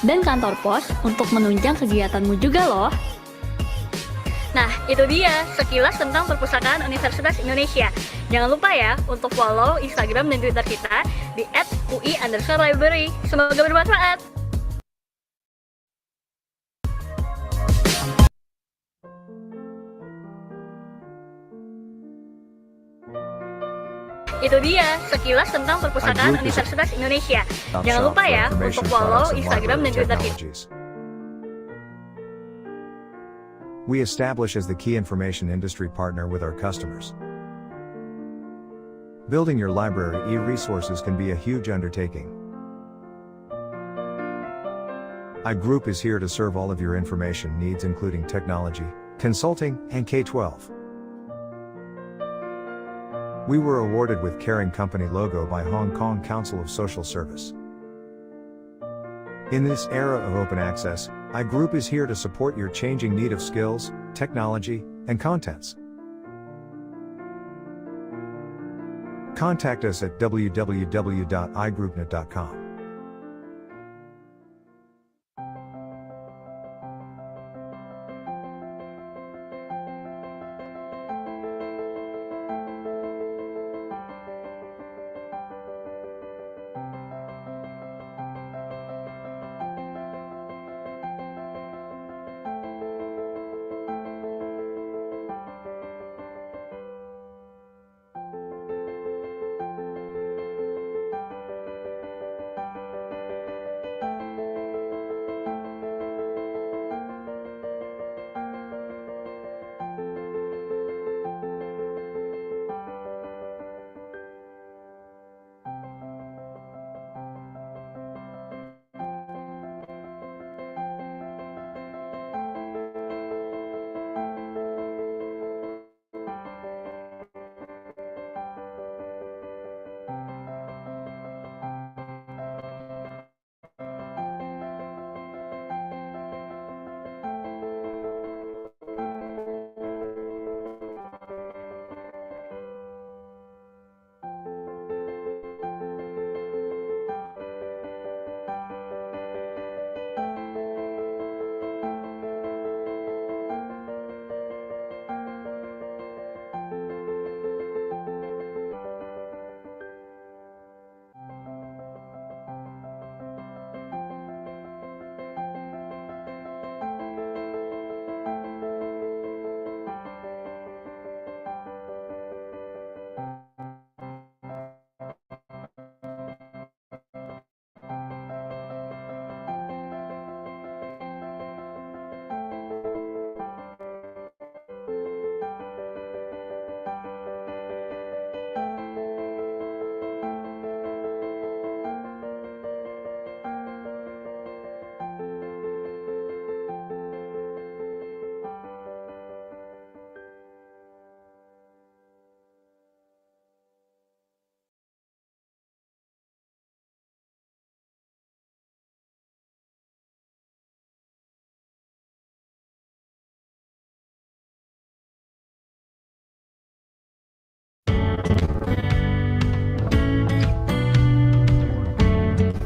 dan kantor pos untuk menunjang kegiatanmu juga loh. Nah, itu dia sekilas tentang perpustakaan Universitas Indonesia. Jangan lupa ya untuk follow Instagram dan Twitter kita di @ui_library. Semoga bermanfaat. Itu dia sekilas tentang perpustakaan Universitas Indonesia. Jangan lupa ya untuk follow Instagram dan Twitter kita. We establish as the key information industry partner with our customers. Building your library e-resources can be a huge undertaking. iGroup is here to serve all of your information needs, including technology, consulting, and K-12. We were awarded with Caring Company logo by Hong Kong Council of Social Service. In this era of open access, iGroup is here to support your changing need of skills, technology, and contents. Contact us at www.igroupnet.com.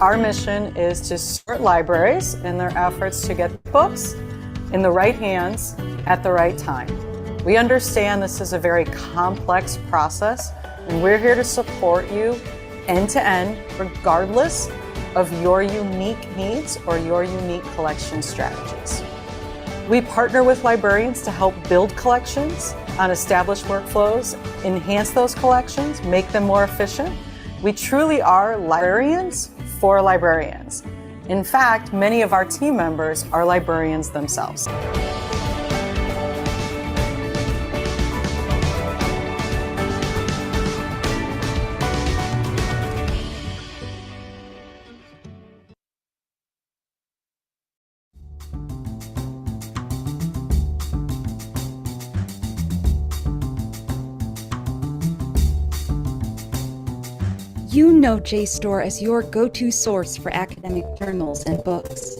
Our mission is to support libraries in their efforts to get books in the right hands at the right time. We understand this is a very complex process, and we're here to support you end to end, regardless of your unique needs or your unique collection strategies. We partner with librarians to help build collections on established workflows, enhance those collections, make them more efficient. We truly are librarians for librarians. In fact, many of our team members are librarians themselves. You know JSTOR as your go-to source for academic journals and books.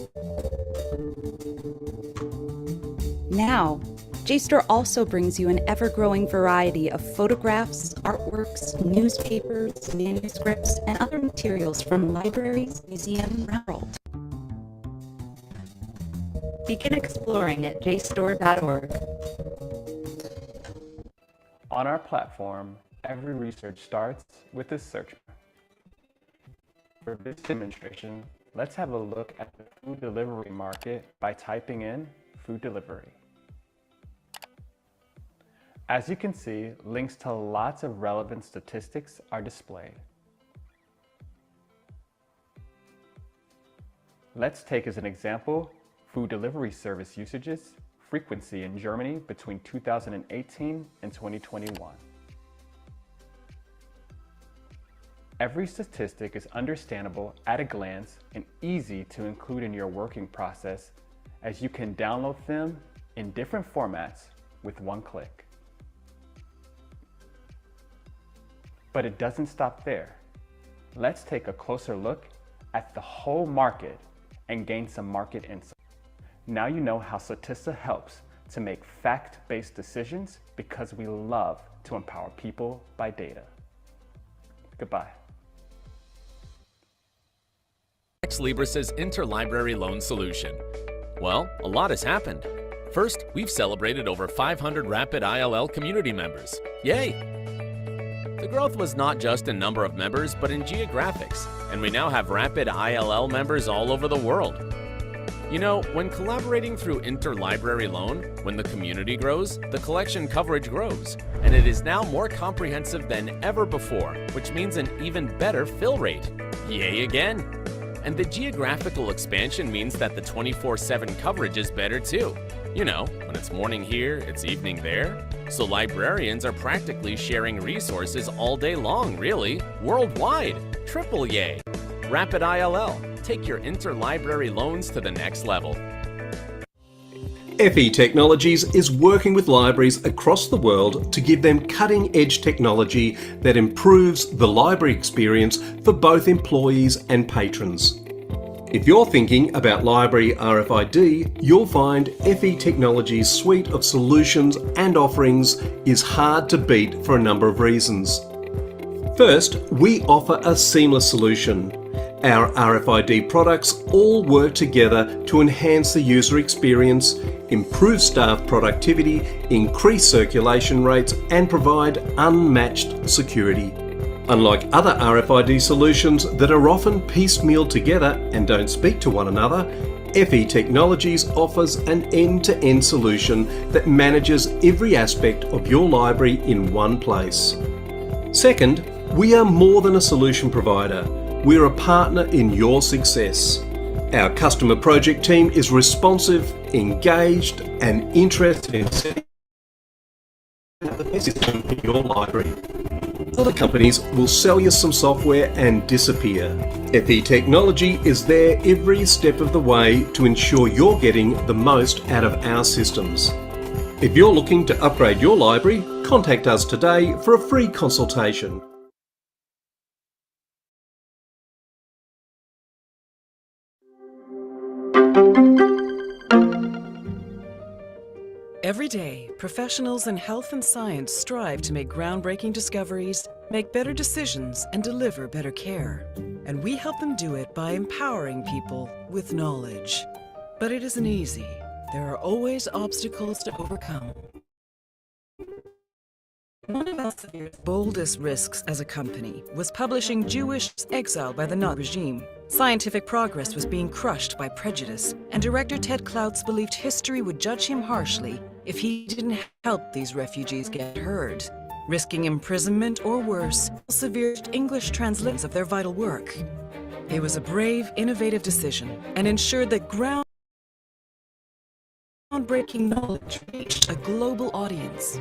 Now, JSTOR also brings you an ever-growing variety of photographs, artworks, newspapers, manuscripts, and other materials from libraries, museums, and the world. Begin exploring at JSTOR.org. On our platform, every research starts with a search bar. For this demonstration, let's have a look at the food delivery market by typing in food delivery. As you can see, links to lots of relevant statistics are displayed. Let's take as an example food delivery service usages frequency in Germany between 2018 and 2021. Every statistic is understandable at a glance and easy to include in your working process, as you can download them in different formats with one click. But it doesn't stop there. Let's take a closer look at the whole market and gain some market insight. Now you know how Statista helps to make fact-based decisions, because we love to empower people by data. Goodbye. Libris's interlibrary loan solution. Well, a lot has happened. First, we've celebrated over 500 RapidILL community members. Yay! The growth was not just in number of members, but in geographics, and we now have RapidILL members all over the world. You know, when collaborating through interlibrary loan, when the community grows, the collection coverage grows, and it is now more comprehensive than ever before, which means an even better fill rate. Yay again! And the geographical expansion means that the 24/7 coverage is better too. You know, when it's morning here, it's evening there. So librarians are practically sharing resources all day long, really, worldwide. Triple yay! RapidILL. Take your interlibrary loans to the next level. FE Technologies is working with libraries across the world to give them cutting-edge technology that improves the library experience for both employees and patrons. If you're thinking about library RFID, you'll find FE Technologies' suite of solutions and offerings is hard to beat for a number of reasons. First, we offer a seamless solution. Our RFID products all work together to enhance the user experience, improve staff productivity, increase circulation rates, and provide unmatched security. Unlike other RFID solutions that are often piecemealed together and don't speak to one another, FE Technologies offers an end-to-end solution that manages every aspect of your library in one place. Second, we are more than a solution provider. We're a partner in your success. Our customer project team is responsive, engaged, and interested in setting up the best system in your library. Other companies will sell you some software and disappear. FE Technology is there every step of the way to ensure you're getting the most out of our systems. If you're looking to upgrade your library, contact us today for a free consultation. Every day, professionals in health and science strive to make groundbreaking discoveries, make better decisions, and deliver better care. And we help them do it by empowering people with knowledge. But it isn't easy. There are always obstacles to overcome. One of Elsevier's boldest risks as a company was publishing Jewish exiled by the Nazi regime. Scientific progress was being crushed by prejudice, and director Ted Cloutz believed history would judge him harshly if he didn't help these refugees get heard. Risking imprisonment or worse, Elsevier English translations of their vital work. It was a brave, innovative decision and ensured that groundbreaking knowledge reached a global audience.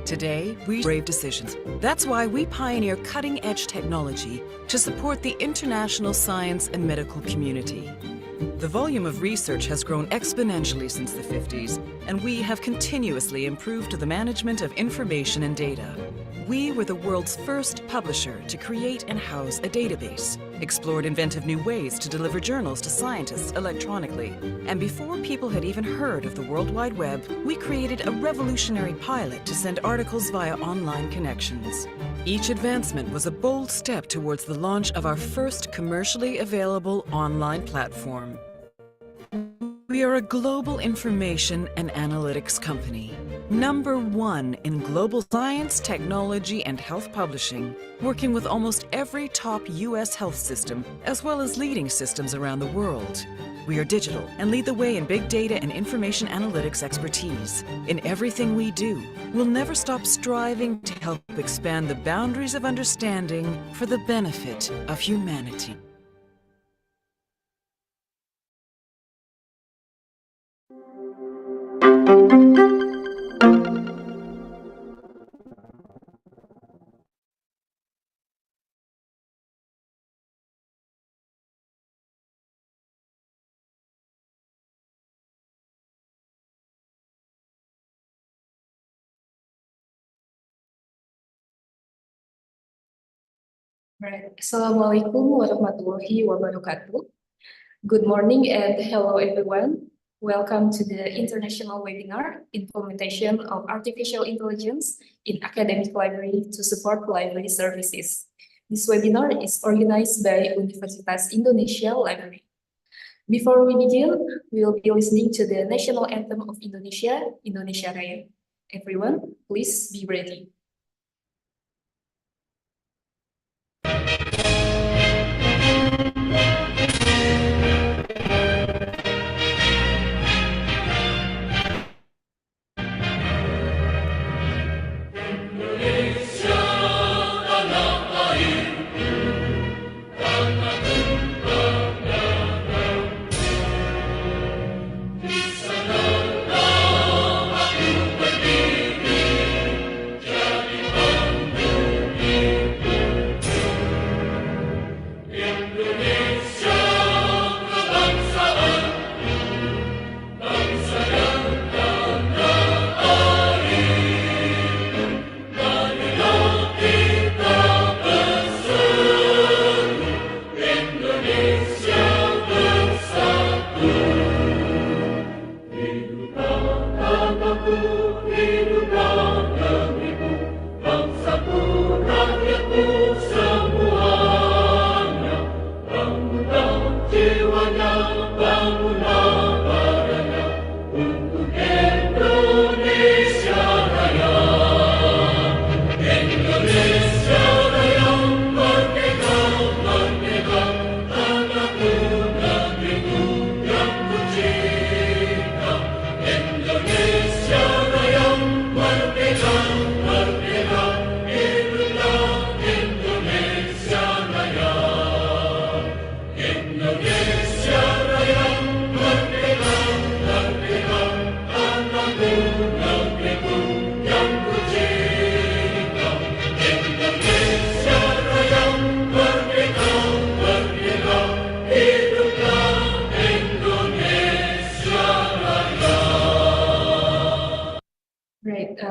Today, we make brave decisions. That's why we pioneer cutting-edge technology to support the international science and medical community. The volume of research has grown exponentially since the 50s, and we have continuously improved the management of information and data. We were the world's first publisher to create and house a database, explored inventive new ways to deliver journals to scientists electronically, and before people had even heard of the World Wide Web, we created a revolutionary pilot to send articles via online connections. Each advancement was a bold step towards the launch of our first commercially available online platform. We are a global information and analytics company, #1 in global science, technology, and health publishing, working with almost every top US health system, as well as leading systems around the world. We are digital and lead the way in big data and information analytics expertise. In everything we do, we'll never stop striving to help expand the boundaries of understanding for the benefit of humanity. Right. Assalamualaikum warahmatullahi wabarakatuh. Good morning and hello everyone. Welcome to the international webinar, Implementation of Artificial Intelligence in Academic Library to Support Library Services. This webinar is organized by Universitas Indonesia Library. Before we begin, we will be listening to the national anthem of Indonesia, Indonesia Raya. Everyone, please be ready.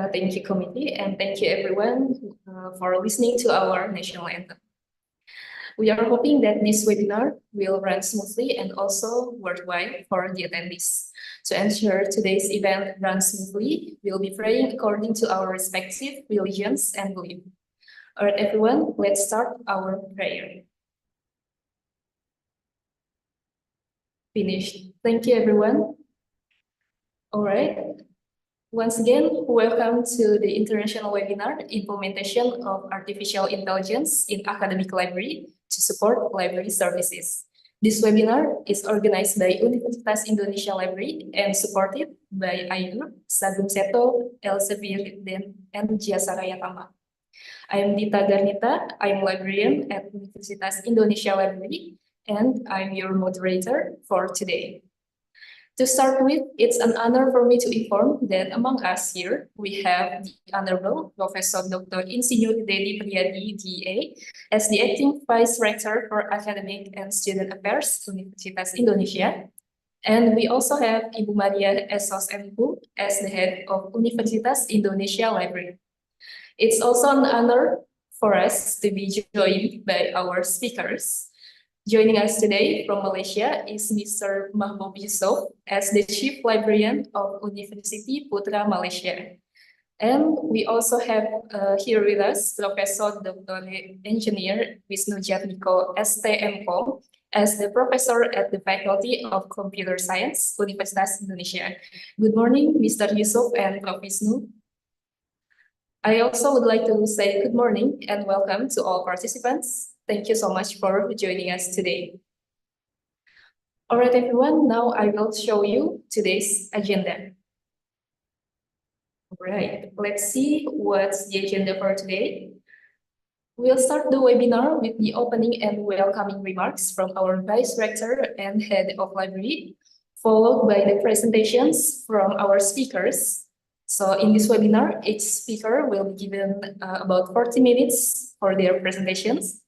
Thank you, committee, and thank you everyone for listening to our national anthem. We are hoping that this webinar will run smoothly and also worthwhile for the attendees. To ensure today's event runs smoothly, we'll be praying according to our respective religions and belief. All right, everyone, let's start our prayer. Finished. Thank you, everyone. All right. Once again, welcome to the international webinar, Implementation of Artificial Intelligence in Academic Library to Support Library Services. This webinar is organized by Universitas Indonesia Library and supported by IGroup, Sagung Seto, Elsevier, and Jasa Raya Tama. I am Dita Garnita. I am librarian at Universitas Indonesia Library, and I'm your moderator for today. To start with, it's an honor for me to inform that among us here, we have the Honorable Professor Dr. Insinyur Dedi Priyadi, DA, as the Acting Vice Rector for Academic and Student Affairs, Universitas Indonesia. And we also have Ibu Maria Esos MPU as the head of Universitas Indonesia Library. It's also an honor for us to be joined by our speakers. Joining us today from Malaysia is Mr. Mahbub Yusuf as the Chief Librarian of University Putra Malaysia. And we also have here with us Professor Dr. Engineer Wisnu Jatmiko, STMCom, as the professor at the Faculty of Computer Science, Universitas Indonesia. Good morning, Mr. Yusuf and Prof. Wisnu. I also would like to say good morning and welcome to all participants. Thank you so much for joining us today. All right, everyone, now I will show you today's agenda. All right, let's see what's the agenda for today. We'll start the webinar with the opening and welcoming remarks from our Vice Rector and Head of Library, followed by the presentations from our speakers. So in this webinar, each speaker will be given about 40 minutes for their presentations.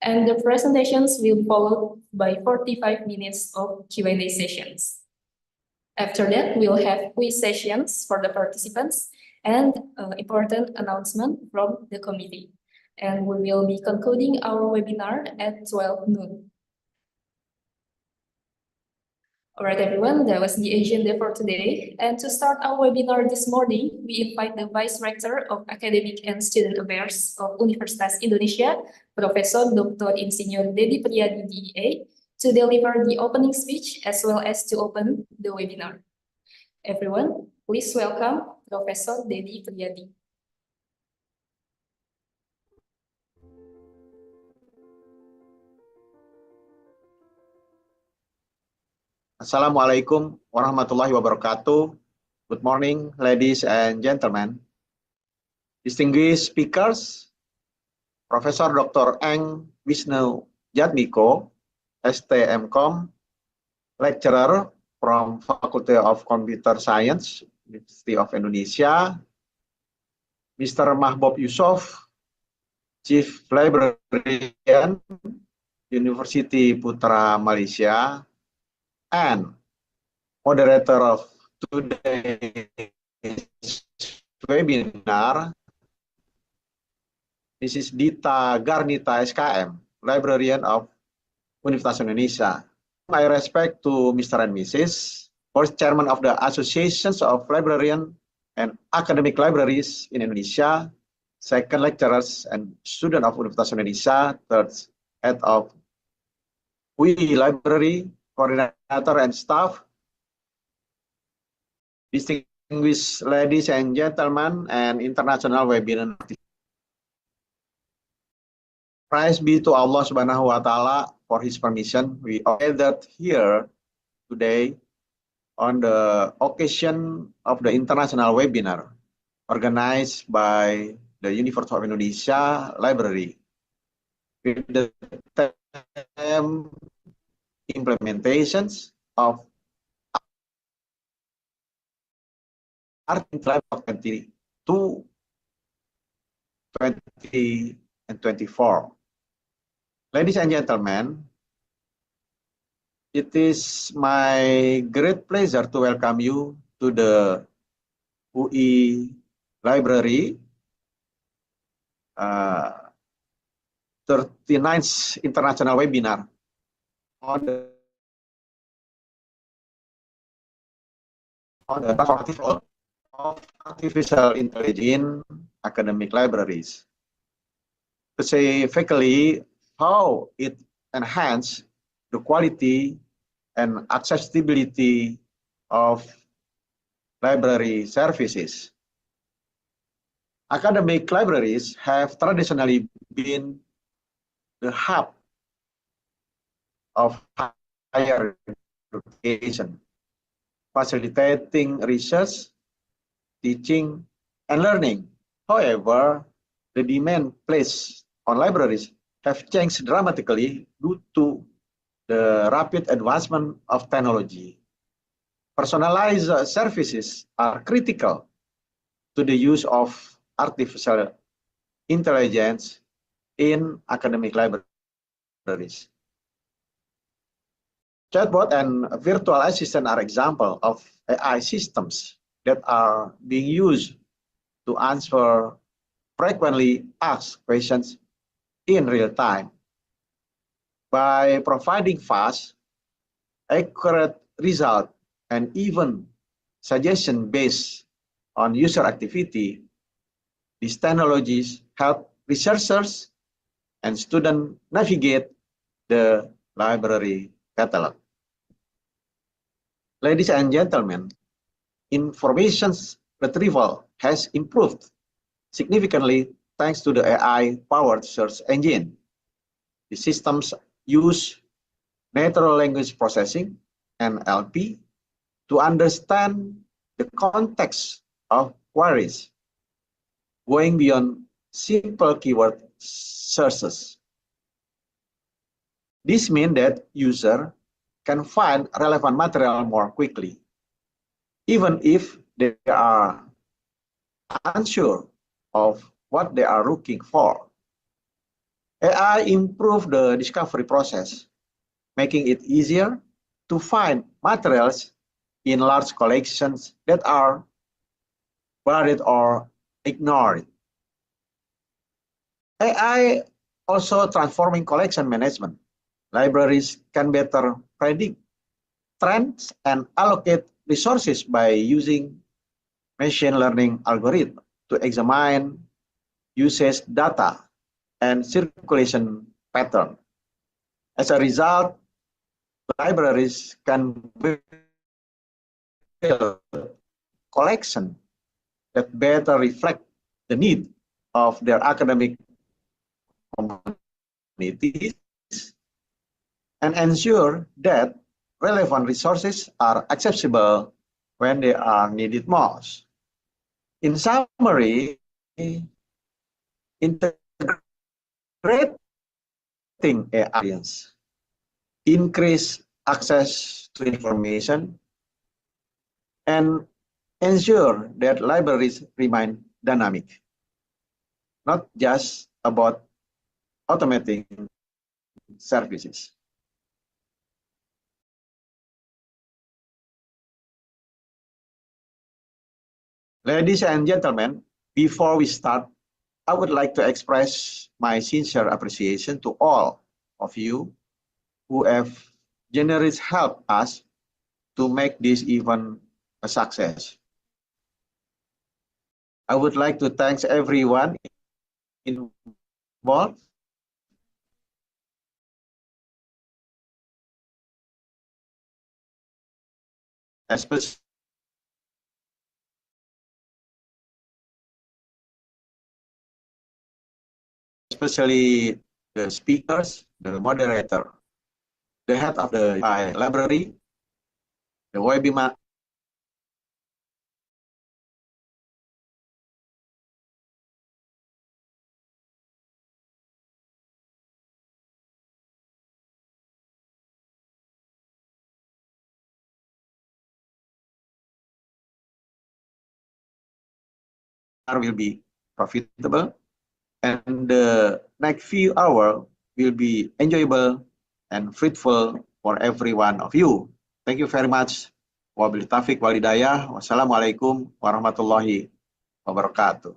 And the presentations will be followed by 45 minutes of Q&A sessions. After that, we'll have quiz sessions for the participants and important announcement from the committee. And we will be concluding our webinar at 12 noon. All right, everyone, that was the agenda for today. And to start our webinar this morning, we invite the Vice Rector of Academic and Student Affairs of Universitas Indonesia, Professor Dr. Insinyur Dedi Priyadi, DEA, to deliver the opening speech as well as to open the webinar. Everyone, please welcome Professor Dedi Priyadi. Assalamualaikum warahmatullahi wabarakatuh. Good morning, ladies and gentlemen. Distinguished speakers, Professor Dr. Eng Wisnu Jatmiko, STMCom, lecturer from Faculty of Computer Science, University of Indonesia, Mr. Mahbub Yusuf, Chief Librarian, University Putra Malaysia, and moderator of today's webinar, Mrs. Dita Garnita SKM, Librarian of Universitas Indonesia. My respect to Mr. and Mrs., Vice Chairman of the Associations of Librarian and Academic Libraries in Indonesia, second lecturers and student of Universitas Indonesia, third head of UI Library, coordinator and staff, distinguished ladies and gentlemen, and international webinar. Praise be to Allah Subhanahu wa Ta'ala for His permission. We are gathered here today on the occasion of the international webinar organized by the University of Indonesia Library with the theme implementations of art in life of 20 and 24. Ladies and gentlemen, it is my great pleasure to welcome you to the UI Library 39th International Webinar on the perspective of artificial intelligence in academic libraries. Specifically, how it enhances the quality and accessibility of library services. Academic libraries have traditionally been the hub of higher education, facilitating research, teaching, and learning. However, the demand placed on libraries have changed dramatically due to the rapid advancement of technology. Personalized services are critical to the use of artificial intelligence in academic libraries. Chatbot and virtual assistant are examples of AI systems that are being used to answer frequently asked questions in real time. By providing fast, accurate results and even suggestions based on user activity, these technologies help researchers and students navigate the library catalog. Ladies and gentlemen, information retrieval has improved significantly thanks to the AI-powered search engine. The systems use natural language processing, NLP, to understand the context of queries, going beyond simple keyword searches. This means that user can find relevant material more quickly, even if they are unsure of what they are looking for. AI improved the discovery process, making it easier to find materials in large collections that are buried or ignored. AI also transforming collection management. Libraries can better predict trends and allocate resources by using machine learning algorithms to examine usage data and circulation pattern. As a result, libraries can build collection that better reflect the need of their academic communities and ensure that relevant resources are accessible when they are needed most. In summary, integrating AI increase access to information and ensure that libraries remain dynamic, not just about automating services. Ladies and gentlemen, before we start, I would like to express my sincere appreciation to all of you who have generously helped us to make this event a success. I would like to thank everyone involved, especially the speakers, the moderator, the head of the library, the webinar will be profitable and the next few hours will be enjoyable and fruitful for every one of you. Thank you very much. Wabillahi taufiq wal hidayah. Wassalamualaikum warahmatullahi wabarakatuh.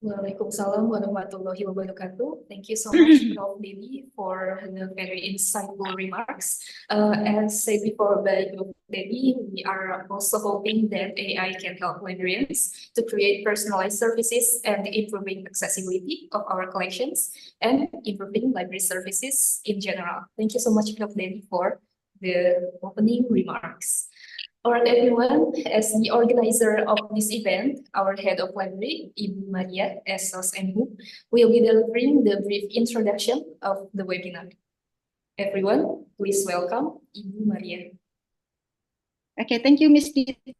Waalaikumsalam warahmatullahi wabarakatuh. Thank you so much, Prof. Dedi, for the very insightful remarks. As said before by Prof. Dedi, we are also hoping that AI can help librarians to create personalized services and improving accessibility of our collections and improving library services in general. Thank you so much, Prof. Dedi, for the opening remarks. All right, everyone, as the organizer of this event, our head of library, Ibu Maria Esos MU, will be delivering the brief introduction of the webinar. Everyone, please welcome Ibu Maria. Okay, thank you, Ms. Dita.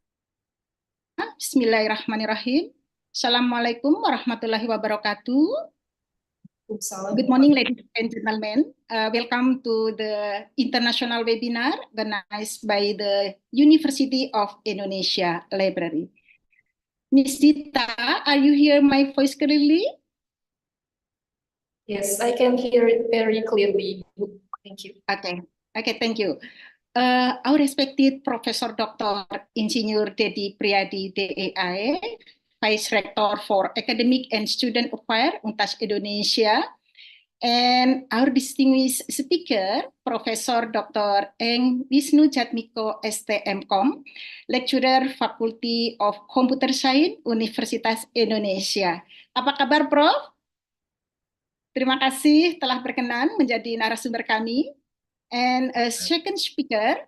Bismillahirrahmanirrahim. Assalamualaikum warahmatullahi wabarakatuh. Good morning, ladies and gentlemen. Welcome to the international webinar organized by the University of Indonesia Library. Ms. Dita, are you hear my voice clearly? Yes, I can hear it very clearly. Thank you. Okay, thank you. Our respected Professor Dr. Insinyur Dedi Priadi DEAE, Vice Rector for Academic and Student Affairs, Untas Indonesia, and our distinguished speaker, Professor Dr. Eng Wisnu Jatmiko STMkom, Lecturer Faculty of Computer Science, Universitas Indonesia. Apa kabar, Prof? Terima kasih telah berkenan menjadi narasumber kami. And a second speaker,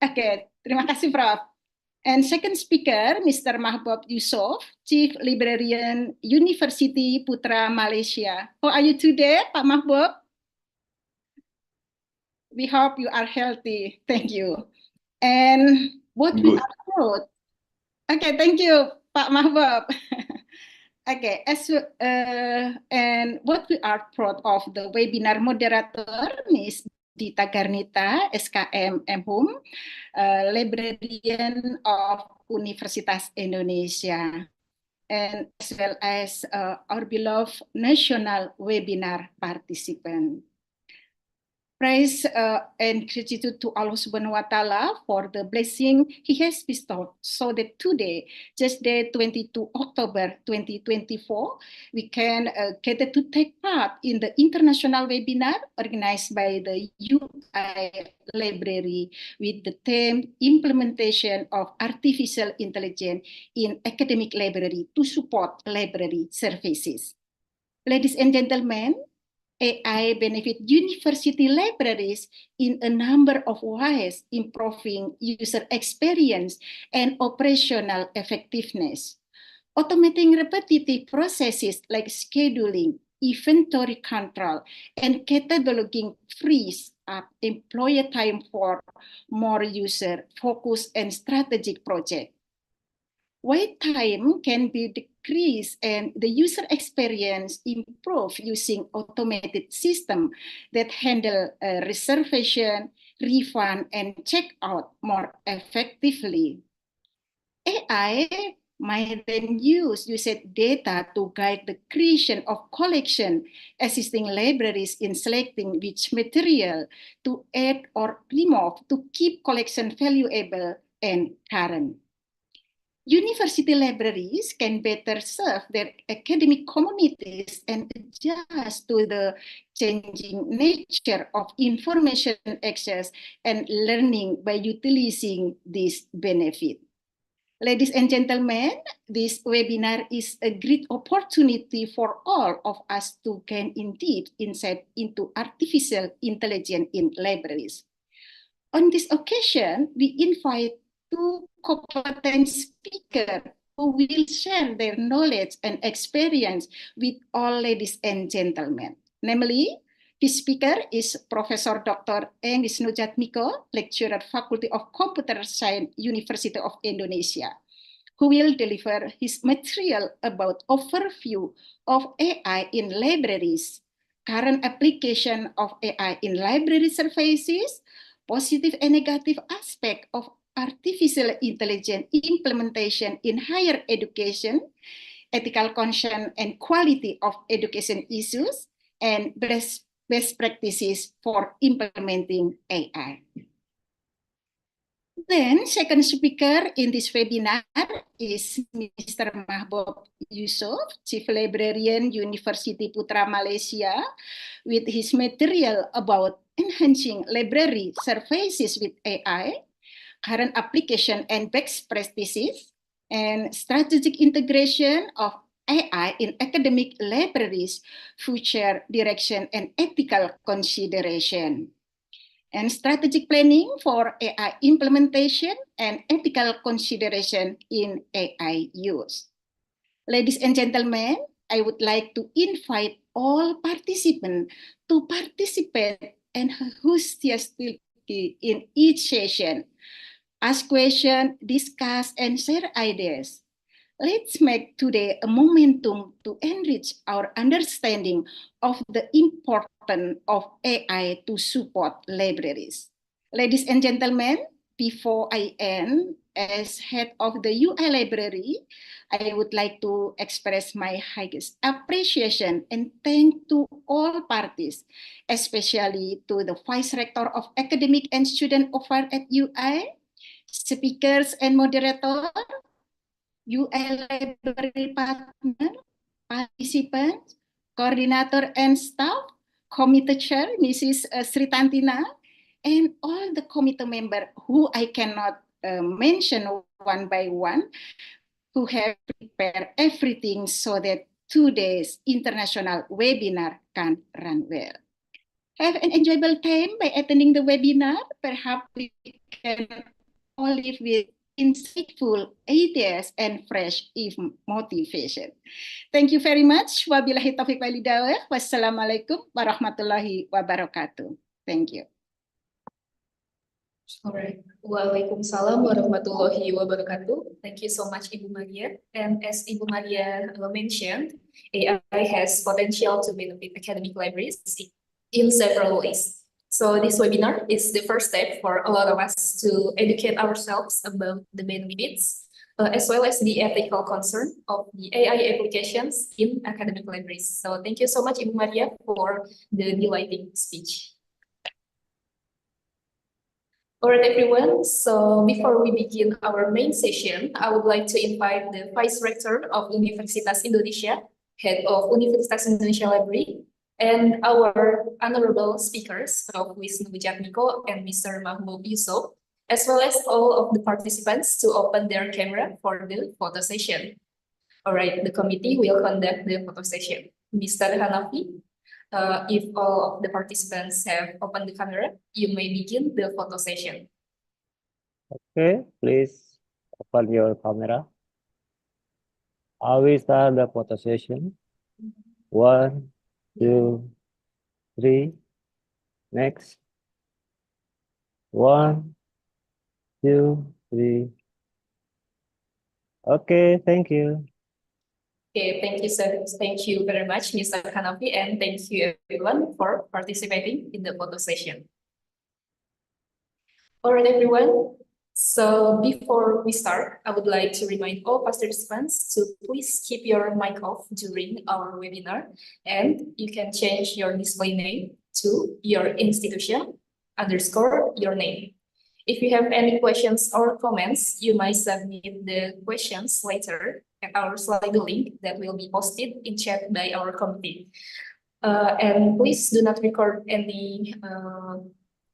okay, terima kasih Prof. And second speaker, Mr. Mahbub Yusof, Chief Librarian, University Putra Malaysia. How are you today, Pak Mahbub? We hope you are healthy. Thank you. And what we are proud. Okay, thank you, Pak Mahbub. Okay, and what we are proud of the webinar moderator, Ms. Dita Garnita, SKM MHUM, librarian of Universitas Indonesia, and as well as our beloved national webinar participant. Praise and gratitude to Allah Subhanahu wa Ta'ala for the blessing He has bestowed, so that today, just day 22 October 2024, we can get to take part in the international webinar organized by the UI Library with the theme Implementation of Artificial Intelligence in Academic Library to Support Library Services. Ladies and gentlemen, AI benefit university libraries in a number of ways, improving user experience and operational effectiveness. Automating repetitive processes like scheduling, inventory control, and cataloging frees up employee time for more user-focused and strategic projects. Wait time can be decreased and the user experience improve using automated system that handle reservation, refund, and checkout more effectively. AI might then use user data to guide the creation of collection, assisting libraries in selecting which material to add or remove to keep collection valuable and current. University libraries can better serve their academic communities and adjust to the changing nature of information access and learning by utilizing this benefit. Ladies and gentlemen, this webinar is a great opportunity for all of us to gain in-depth insight into artificial intelligence in libraries. On this occasion, we invite two competent speakers who will share their knowledge and experience with all ladies and gentlemen. Namely, the speaker is Professor Dr. Eng Wisnujatmiko, lecturer Faculty of Computer Science, University of Indonesia, who will deliver his material about overview of AI in libraries, current application of AI in library services, positive and negative aspect of artificial intelligence implementation in higher education, ethical concern and quality of education issues, and best practices for implementing AI. Then, second speaker in this webinar is Mr. Mahbub Yusof, Chief Librarian, University Putra Malaysia, with his material about enhancing library services with AI, current application and best practices, and strategic integration of AI in academic libraries, future direction and ethical consideration, and strategic planning for AI implementation and ethical consideration in AI use. Ladies and gentlemen, I would like to invite all participants to participate enthusiastically in each session, ask questions, discuss, and share ideas. Let's make today a momentum to enrich our understanding of the importance of AI to support libraries. Ladies and gentlemen, before I end, as head of the UI Library, I would like to express my highest appreciation and thank to all parties, especially to the Vice Rector of Academic and Student Affairs at UI, speakers and moderator, UI Library partner, participants, coordinator and staff, committee chair, Mrs. Sri Tantina, and all the committee members who I cannot mention one by one, who have prepared everything so that today's international webinar can run well. have an enjoyable time by attending the webinar. Perhaps we can all live with insightful ideas and fresh motivation. Thank you very much. Wabillahi taufiq walhidayah. Wassalamualaikum warahmatullahi wabarakatuh. Thank you. All right. Waalaikumsalam warahmatullahi wabarakatuh. Thank you so much, Ibu Maria. And as Ibu Maria mentioned, AI has potential to benefit academic libraries in several ways. So this webinar is the first step for a lot of us to educate ourselves about the benefits, as well as the ethical concern of the AI applications in academic libraries. So thank you so much, Ibu Maria, for the delighting speech. All right, everyone. So before we begin our main session, I would like to invite the Vice Rector of Universitas Indonesia, Head of Universitas Indonesia Library, and our honorable speakers, Prof. Wisnu Jatmiko and Mr. Mahmoud Yusuf, as well as all of the participants to open their camera for the photo session. All right, the committee will conduct the photo session. Mr. Hanafi, if all of the participants have opened the camera, you may begin the photo session. Okay, please open your camera. I will start the photo session. 1, 2, 3. Next. 1, 2, 3. Okay, thank you. Okay, thank you, sir. Thank you very much, Mr. Hanafi, and thank you everyone for participating in the photo session. All right, everyone. So before we start, I would like to remind all participants to please keep your mic off during our webinar, and you can change your display name to your institution _ your name. If you have any questions or comments, you might submit the questions later at our Slido link that will be posted in chat by our committee. And please do not record any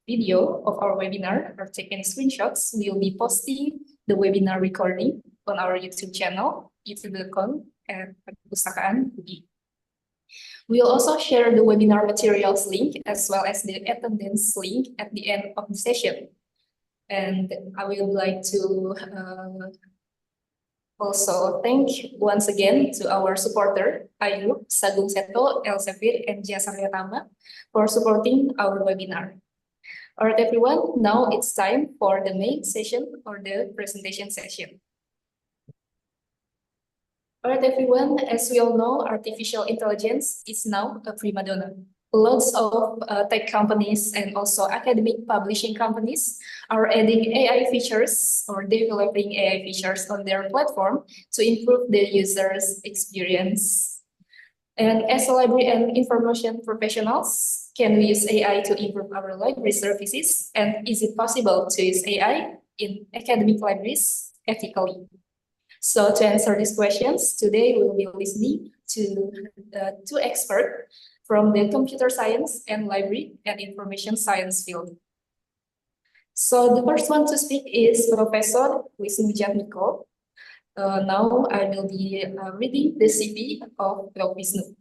video of our webinar or take any screenshots. We will be posting the webinar recording on our YouTube channel, youtube.com at Perpustakaan UI. We'll also share the webinar materials link as well as the attendance link at the end of the session. And I would like to also thank once again to our supporter, iGroup, Sagung Seto, Elsevier, and JSTOR for supporting our webinar. All right, everyone, now it's time for the main session or the presentation session. All right, everyone, as we all know, artificial intelligence is now a prima donna. Lots of tech companies and also academic publishing companies are adding AI features or developing AI features on their platform to improve the user's experience. And as a library and information professionals, can we use AI to improve our library services? And is it possible to use AI in academic libraries ethically? So to answer these questions, today we'll be listening to two experts from the computer science and library and information science field. So the first one to speak is Professor Wisnu Jatmiko. Now I will be reading the CV of Prof. Wisnu.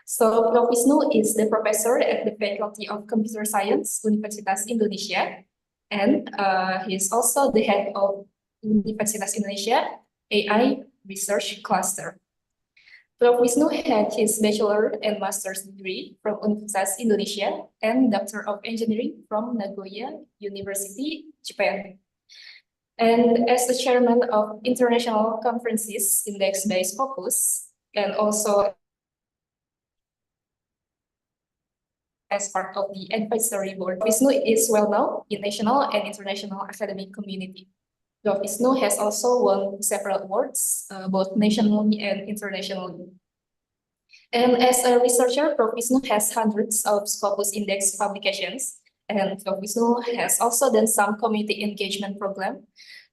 So Prof. Wisnu is the professor at the Faculty of Computer Science, Universitas Indonesia, and he is also the head of Universitas Indonesia AI Research Cluster. Prof. Wisnu had his bachelor and master's degree from Universitas Indonesia and Doctor of Engineering from Nagoya University, Japan. And as the chairman of international conferences indexed by Scopus, and also as part of the advisory board, Wisnu is well known in national and international academic community. Prof. Wisnu has also won several awards, both nationally and internationally. And as a researcher, Prof. Wisnu has hundreds of Scopus Index publications, and Prof. Wisnu has also done some community engagement program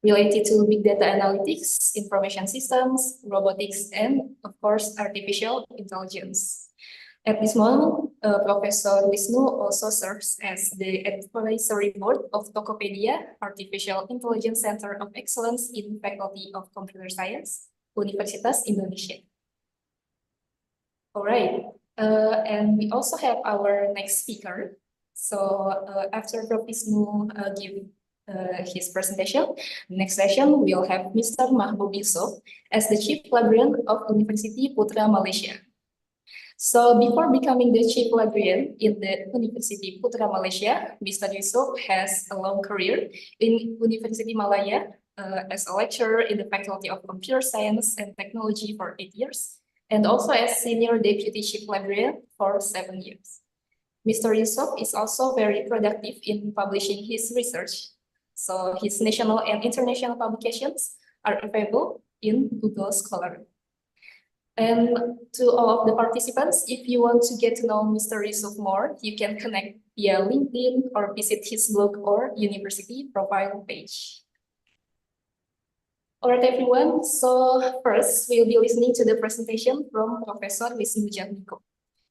related to big data analytics, information systems, robotics, and of course, artificial intelligence. At this moment, Professor Wisnu also serves as the advisory board of Tokopedia, Artificial Intelligence Center of Excellence in Faculty of Computer Science, Universitas Indonesia. All right, And we also have our next speaker. So after Prof. Wisnu give his presentation, next session we'll have Mr. Mahbub Yusuf as the Chief Librarian of University Putra Malaysia. So before becoming the Chief Librarian in the University Putra Malaysia, Mr. Yusuf has a long career in University Malaya as a lecturer in the Faculty of Computer Science and Technology for 8 years, and also as Senior Deputy Chief Librarian for 7 years. Mr. Yusuf is also very productive in publishing his research. So his national and international publications are available in Google Scholar. And to all of the participants, if you want to get to know Mr. Yusuf more, you can connect via LinkedIn or visit his blog or university profile page. All right, everyone. So first, we'll be listening to the presentation from Professor Wisnu Jatmiko.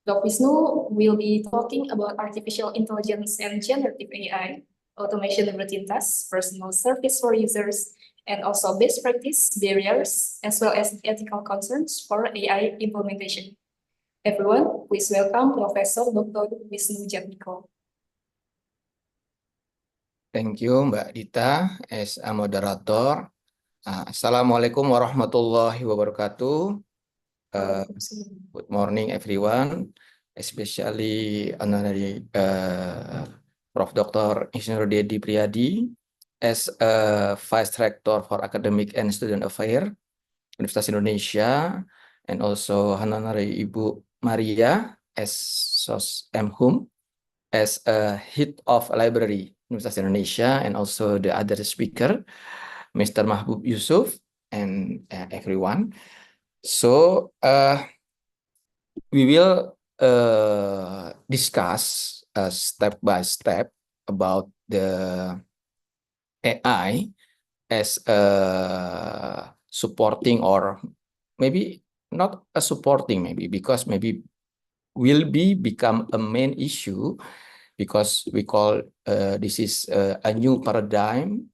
Dr. Wisnu will be talking about artificial intelligence and generative AI, automation of routine tasks, personal service for users, and also best practice, barriers, as well as ethical concerns for AI implementation. Everyone, please welcome Professor Dr. Wisnu Jatmiko. Thank you, Mbak Dita, as a moderator. Assalamualaikum warahmatullahi wabarakatuh. Good morning, everyone, especially honorary Prof. Dr. Insinyur Dedi Priyadi, as a Vice Rector for Academic and Student Affairs, Universitas Indonesia, and also honorary Ibu Maria, as SOS MHUM, as a Head of Library, Universitas Indonesia, and also the other speaker, Mr. Mahbub Yusuf, and everyone. So we will discuss step by step about the AI as supporting, or maybe not a supporting, maybe because maybe will become a main issue, because we call this is a new paradigm.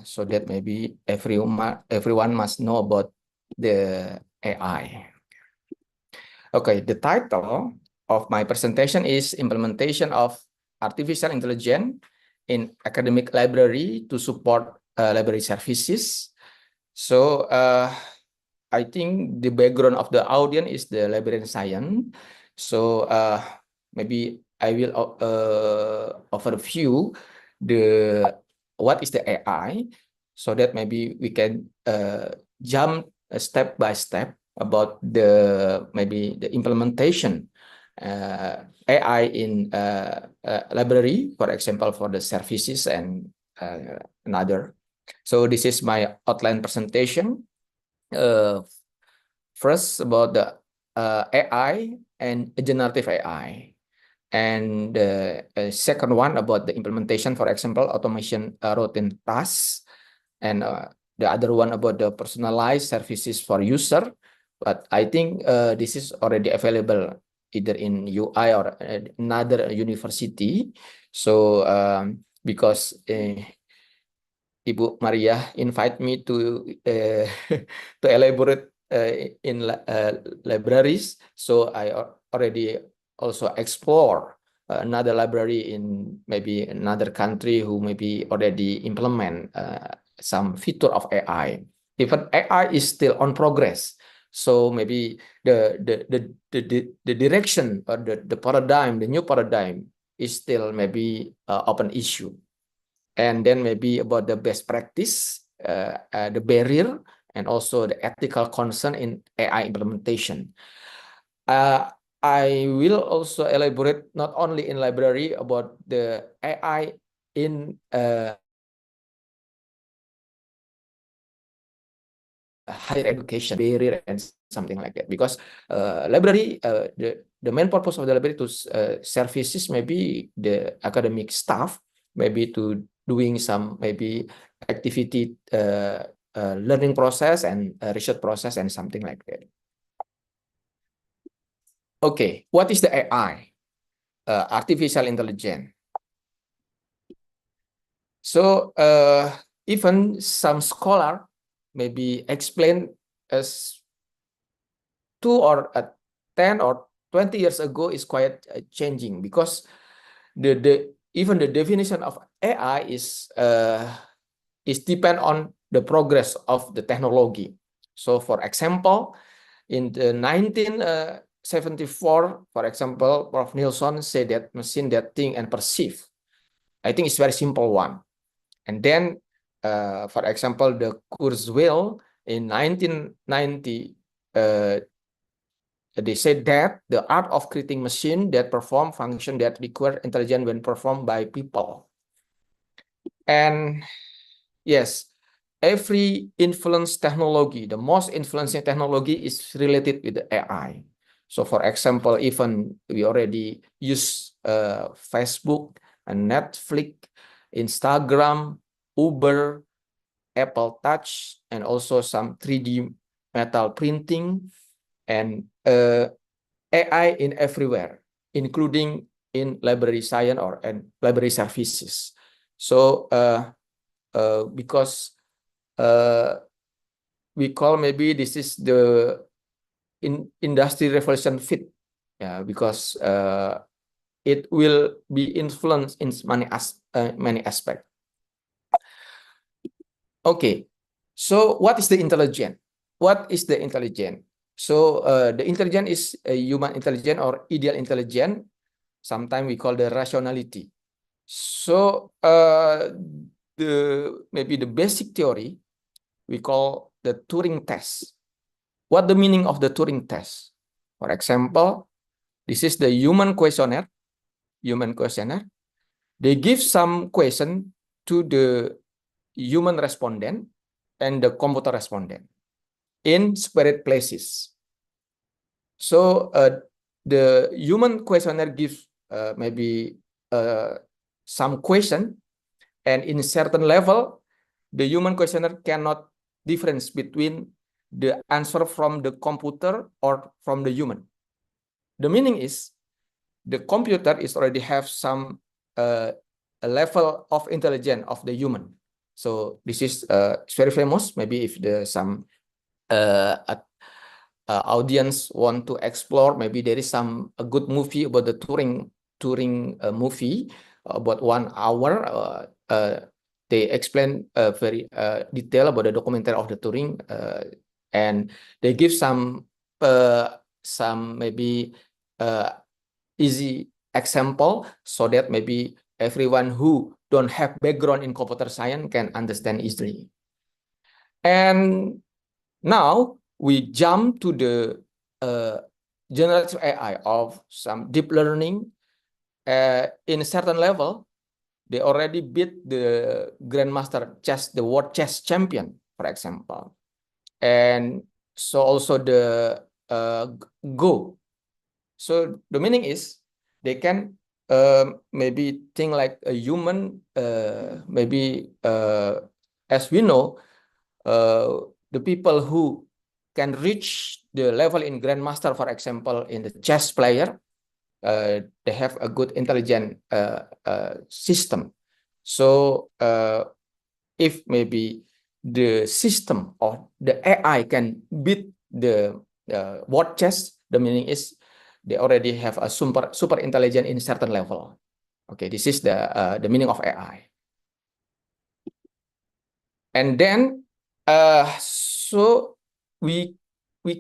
So that maybe everyone must know about the AI. Okay, the title of my presentation is Implementation of Artificial Intelligence in Academic Library to Support Library Services. So I think the background of the audience is the librarian science. So maybe I will overview what is the AI, so that maybe we can jump step by step about maybe the implementation AI in library, for example, for the services and another. So this is my outline presentation. First, about the AI and generative AI. And second one about the implementation, for example, automation routine tasks. And the other one about the personalized services for user. But I think this is already available either in UI or another university. So because Ibu Maria invite me to to elaborate in libraries, so I already also explore another library in maybe another country who maybe already implement some feature of AI. Even AI is still on progress, so maybe the direction or the paradigm, the new paradigm, is still maybe open issue. And then maybe about the best practice, the barrier, and also the ethical concern in AI implementation. I will also elaborate not only in library about the AI in higher education barrier and something like that, because library, the main purpose of the library to services maybe the academic staff, maybe to doing some maybe activity, learning process and research process and something like that. Okay, what is the AI? Artificial intelligence. So even some scholar maybe explain as 2 or 10 or 20 years ago is quite changing, because even the definition of AI is depend on the progress of the technology. So, for example, in the 1974, for example, Prof. Nielsen said that machine that think and perceive. I think it's very simple one. And then, for example, the Kurzweil in 1990, they said that the art of creating machine that perform function that require intelligence when performed by people. And yes, every influence technology, the most influencing technology is related with the AI. So, for example, even we already use Facebook and Netflix, Instagram, Uber, Apple Touch, and also some 3D metal printing, and AI in everywhere, including in library science and library services. So, because we call maybe this is the industry revolution fit, because it will be influenced in many aspects. Okay, so what is the intelligence? What is the intelligence? So the intelligence is a human intelligence or ideal intelligence. Sometimes we call the rationality. So maybe the basic theory we call the Turing test. What the meaning of the Turing test? For example, this is the human questionnaire. They give some question to the human respondent and the computer respondent in separate places. So the human questionnaire gives maybe some question, and in certain level, the human questionnaire cannot difference between the answer from the computer or from the human. The meaning is the computer is already have some a level of intelligence of the human. So this is very famous. Maybe if there's some audience want to explore, maybe there is a good movie about the Turing movie about 1 hour. They explain very detail about the documentary of the Turing, and they give some maybe easy example, so that maybe everyone who don't have background in computer science can understand easily. And now we jump to the generative AI of some deep learning. In a certain level, they already beat the grandmaster chess, the world chess champion, for example. And so also the Go. So the meaning is they can maybe think like a human, maybe as we know, the people who can reach the level in grandmaster, for example, in the chess player, they have a good intelligent system. So if maybe the system or the AI can beat the world chess, the meaning is they already have a super intelligent in certain level. Okay, this is the meaning of AI. And then so we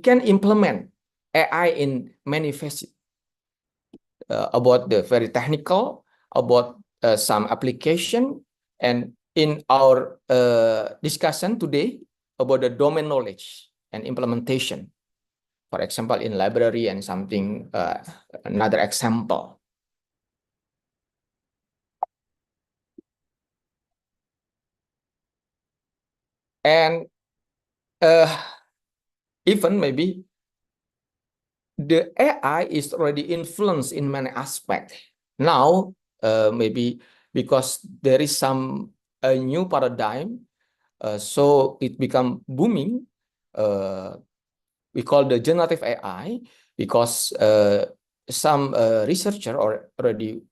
can implement AI in many facets, about the very technical, about some application, and in our discussion today about the domain knowledge and implementation. For example, in library and something, another example. And even maybe the AI is already influenced in many aspects. Now, maybe because there is a new paradigm, so it become booming. We call the generative AI, because some researcher already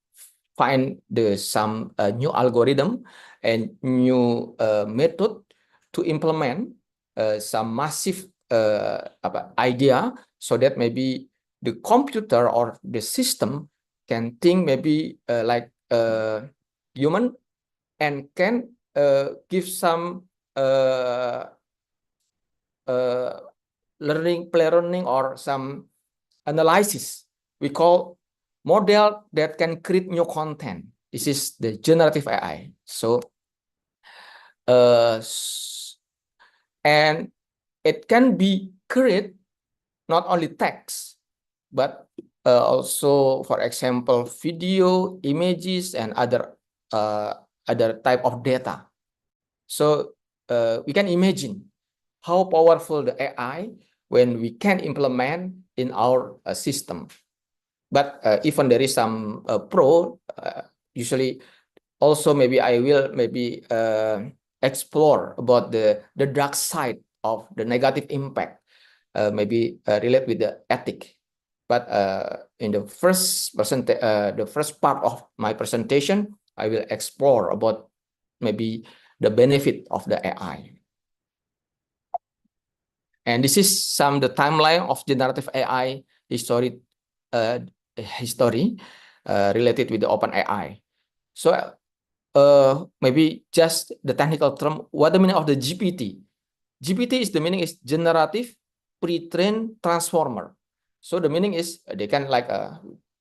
find some new algorithm and new method to implement some massive idea, so that maybe the computer or the system can think maybe like human and can give some play learning or some analysis. We call model that can create new content. This is the generative AI. So, and it can be create not only text, but also, for example, video, images, and other type of data. So we can imagine how powerful the AI when we can implement in our system. But even there is some pro, usually also maybe I will maybe explore about the dark side of the negative impact, maybe relate with the ethic. But in the first part of my presentation, I will explore about maybe the benefit of the AI. And this is the timeline of generative AI history related with the open AI. So maybe just the technical term, what the meaning of the GPT? GPT is the meaning is generative pre-trained transformer. So the meaning is they can like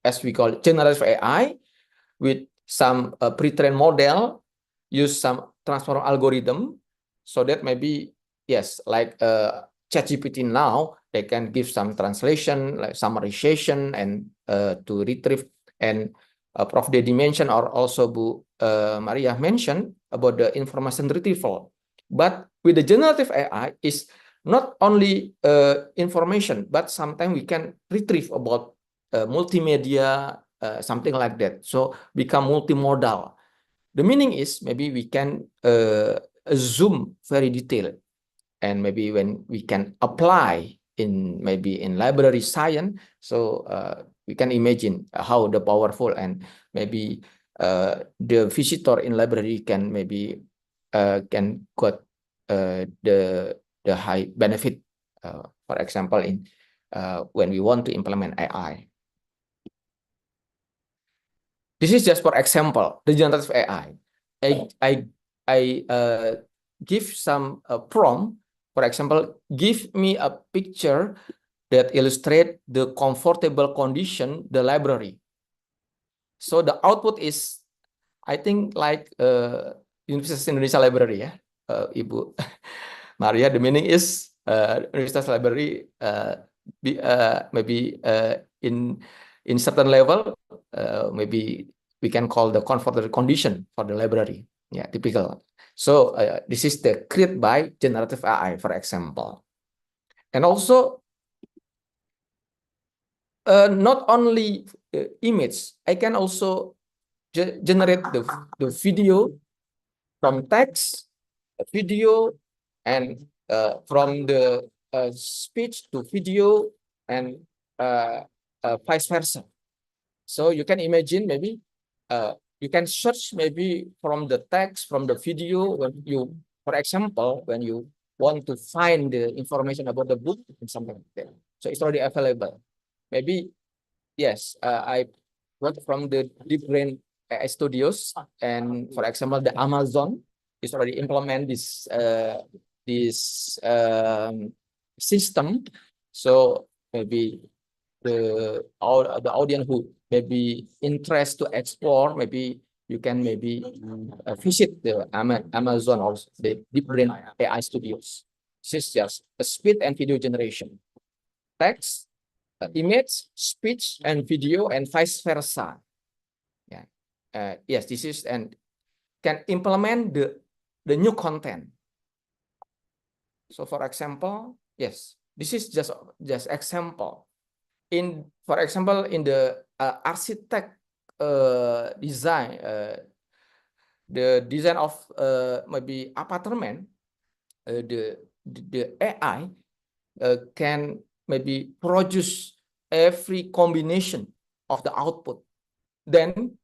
as we call it, generative AI with some pre-trained model, use some transformer algorithm, so that maybe yes, like ChatGPT now, they can give some translation, like summarization, and to retrieve. And Prof. Dedi mentioned, or also Bu Maria mentioned about the information retrieval. But with the generative AI, is not only information, but sometimes we can retrieve about multimedia, something like that. So become multimodal. The meaning is maybe we can zoom very detailed, and maybe when we can apply in maybe in library science, so we can imagine how the powerful and maybe the visitor in library can maybe can get the high benefit, for example, in when we want to implement AI. This is just for example, the generative AI. I give some prompt. For example, give me a picture that illustrate the comfortable condition the library. So the output is, I think, like Universitas Indonesia Library, ya, Ibu Maria. The meaning is Universitas Library maybe in certain level, maybe we can call the comfortable condition for the library. Yeah, typical. So this is the created by generative AI, for example. And also, not only image, I can also generate the video from text, video, and from the speech to video, and vice versa. So you can imagine maybe you can search maybe from the text, from the video, when you, for example, when you want to find the information about the book and something like that. So it's already available. Maybe, yes, I work from the different AI studios, and for example, the Amazon is already implement this system. So maybe the audience who maybe interest to explore, maybe you can maybe visit the Amazon or the different AI studios. This is just a speed and video generation, text, image, speech, and video, and vice versa. Yeah, yes, this is, and can implement the new content. So for example, yes, this is just example. For example, in the architect design, the design of maybe apartment, the AI can maybe produce every combination of the output. Then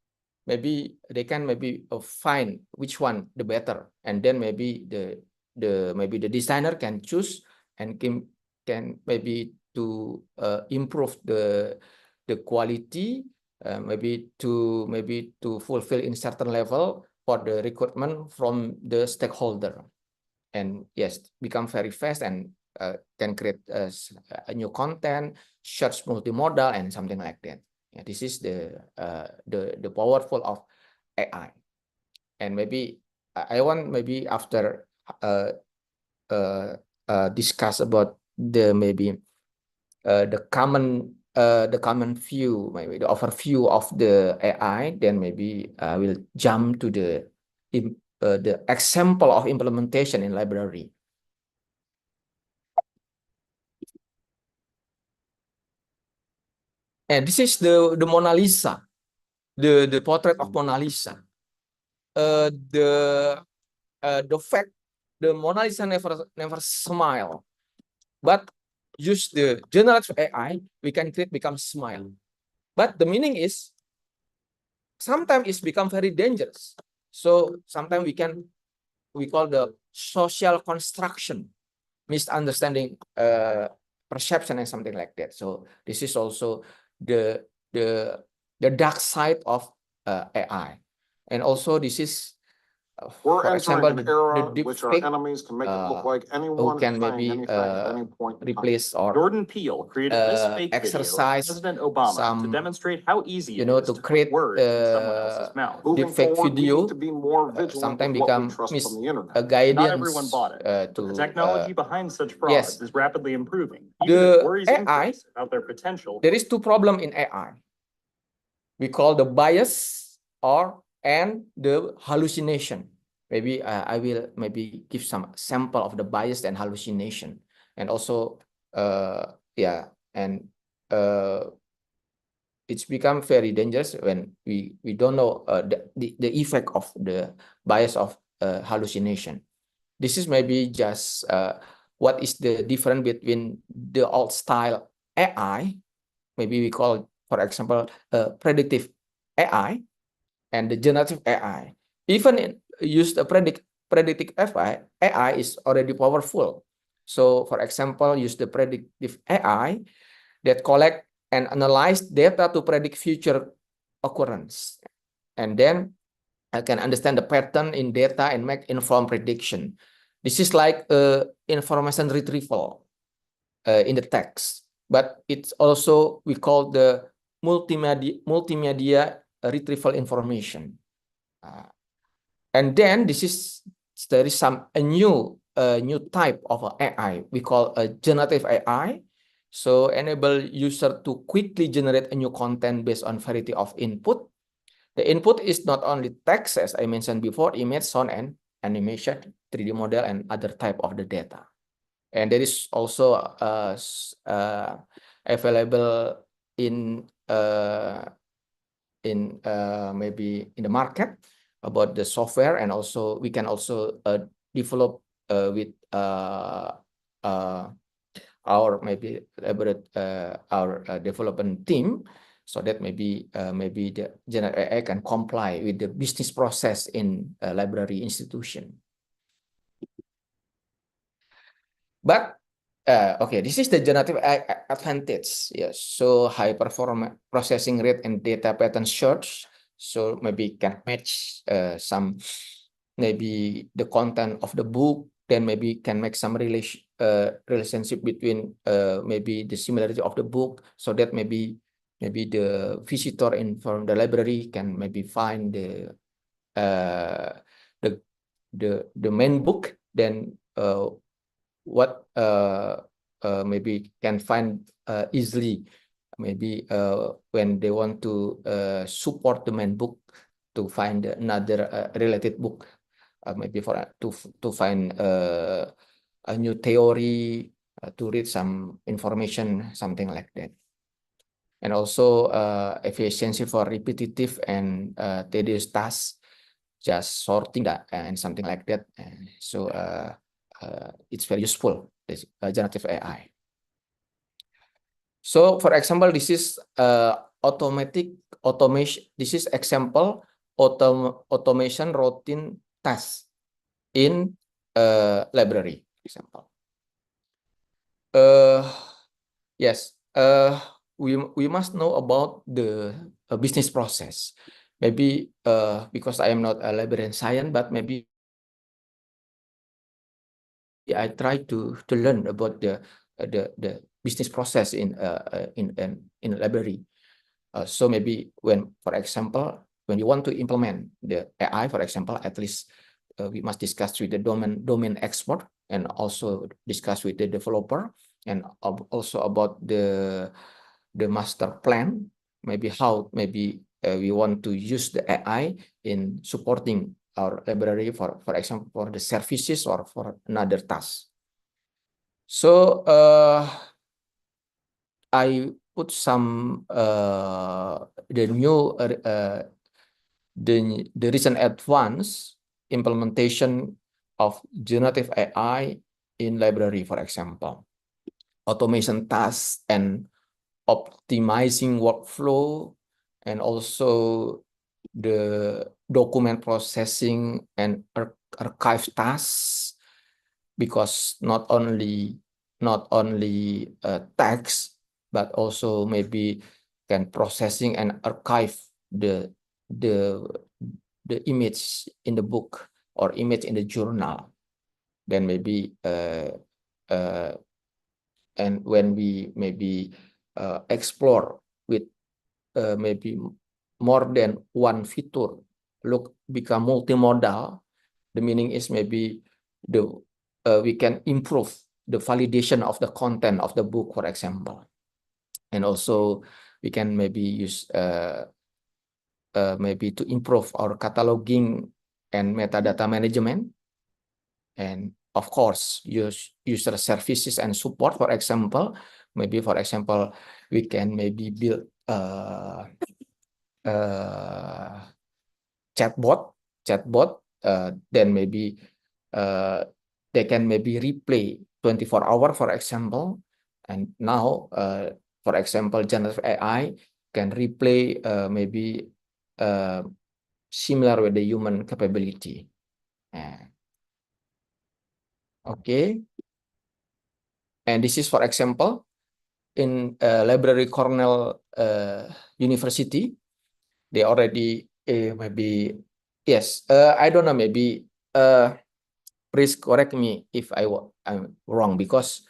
maybe they can maybe find which one the better, and then maybe the designer can choose and can maybe to improve the quality, maybe to fulfill in certain level for the recruitment from the stakeholder, and yes, become very fast and can create a new content, search multimodal and something like that. Yeah, this is the powerful of AI. And maybe I want maybe after discuss about the maybe the common view, maybe the overview of the AI, then maybe I will jump to the example of implementation in library. And this is the Mona Lisa, the portrait of Mona Lisa. The fact the Mona Lisa never smile, but use the generative AI, we can create become smile. But the meaning is sometimes it's become very dangerous. So sometimes we call the social construction, misunderstanding, perception and something like that. So this is also the dark side of AI. And also this is We're for example, entering an era the which our deepfake, enemies can make it look like who anyone can saying maybe anything at any point in time. replace or Jordan Peele created this fake video of exercise President Obama to some, demonstrate how easy it you know, is to to put create words in someone else's mouth. Moving deepfake forward, we video, need to be more vigilant sometimes with what we become trust from the internet. a guidance. Not everyone bought it. To But the technology behind such yes, frauds is rapidly improving. Even as the worries AI, increase about their potential. there is two problems in AI. We call the bias and the hallucination. Maybe I will maybe give some sample of the bias and hallucination, and also yeah, and it's become very dangerous when we don't know the effect of the bias of hallucination. This is maybe just what is the difference between the old style AI, maybe we call, for example, predictive AI, and the generative AI. Even use the predictive AI is already powerful. So, for example, use the predictive AI that collect and analyze data to predict future occurrence, and then I can understand the pattern in data and make informed prediction. This is like information retrieval in the text, but it's also we call the multimedia retrieval information. And then there is a new type of AI we call a generative AI. So enable user to quickly generate a new content based on variety of input. The input is not only text, as I mentioned before, image, sound, and animation, 3D model, and other type of the data. And there is also available in maybe in the market about the software, and also we can also develop with our maybe our development team, so that maybe the generative AI can comply with the business process in a library institution. But okay, this is the generative AI advantage. Yes, so high performance processing rate and data pattern search. So maybe can match some maybe the content of the book, then maybe can make some relationship between maybe the similarity of the book, so that maybe the visitor in from the library can maybe find the main book, then what maybe can find easily, maybe when they want to support the main book to find another related book, maybe for to find a new theory, to read some information, something like that. And also efficiency for repetitive and tedious tasks, just sorting that and something like that. So it's very useful, this generative AI. So, for example, this is automation. This is example automation routine task in library. Example. Yes, we must know about the business process. Maybe because I am not a librarian science, but maybe I try to learn about the business process in a library. So maybe when, for example, when you want to implement the AI, for example, at least we must discuss with the domain expert and also discuss with the developer and also about the master plan. Maybe how we want to use the AI in supporting our library for example for the services or for another task. So I put some the new the recent advanced implementation of generative AI in library, for example, automation tasks and optimizing workflow, and also the document processing and archive tasks, because not only text, but also maybe can processing and archive the image in the book or image in the journal. Then maybe and when we maybe explore with maybe more than one feature, become multimodal. The meaning is maybe we can improve the validation of the content of the book, for example, and also we can maybe use maybe to improve our cataloging and metadata management, and of course use user services and support. For example, we can maybe build chatbot, then maybe they can maybe replay 24-hour, for example. And now, for example, generative AI can replay maybe similar with the human capability. Okay. And this is, for example, in Library Cornell University, they already maybe, yes, I don't know, maybe please correct me if I'm wrong, because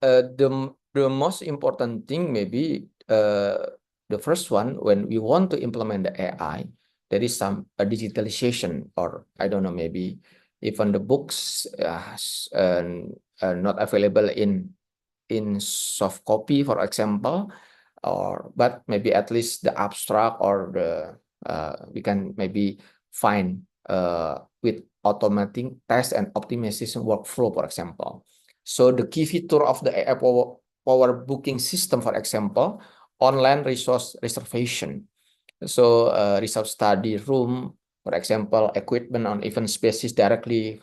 the most important thing maybe the first one, when we want to implement the AI, there is some digitalization, or I don't know, maybe even the books are not available in soft copy, for example, or but maybe at least the abstract or the we can maybe find with automating test and optimization workflow, for example. So the key feature of the AI power booking system, for example, online resource reservation. So research study room, for example, equipment on event spaces directly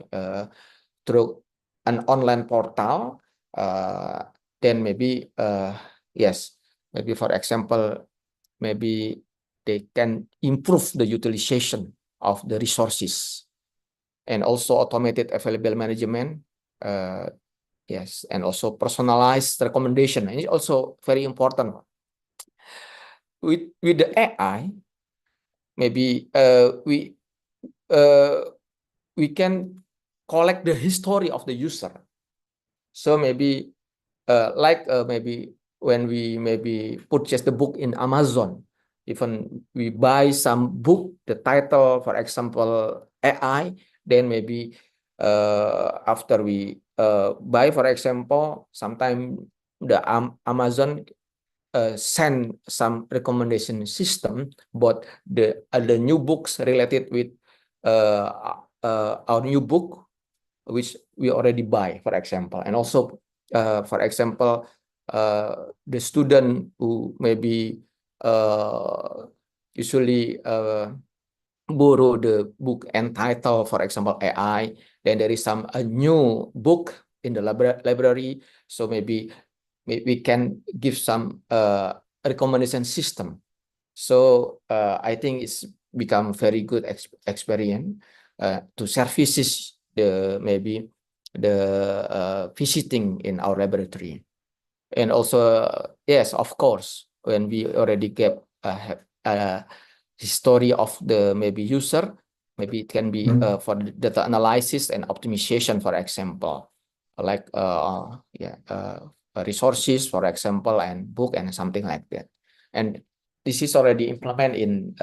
through an online portal. Then maybe yes, maybe for example, maybe they can improve the utilization of the resources, and also automated available management. Yes, and also personalized recommendation. And it's also very important. With the AI, maybe we can collect the history of the user. So maybe maybe when we maybe purchase the book in Amazon, even we buy some book, the title, for example, AI, then maybe after we buy, for example, sometime the Amazon send some recommendation system about the new books related with our new book, which we already buy, for example. And also, for example, the student who maybe usually borrow the book entitled, for example, AI, then there is a new book in the library, so maybe we can give some recommendation system. So I think it's become very good experience to services maybe visiting in our laboratory. And also, yes, of course, when we already have a history of the maybe user, maybe it can be for the data analysis and optimization, for example, like resources, for example, and book and something like that. And this is already implemented in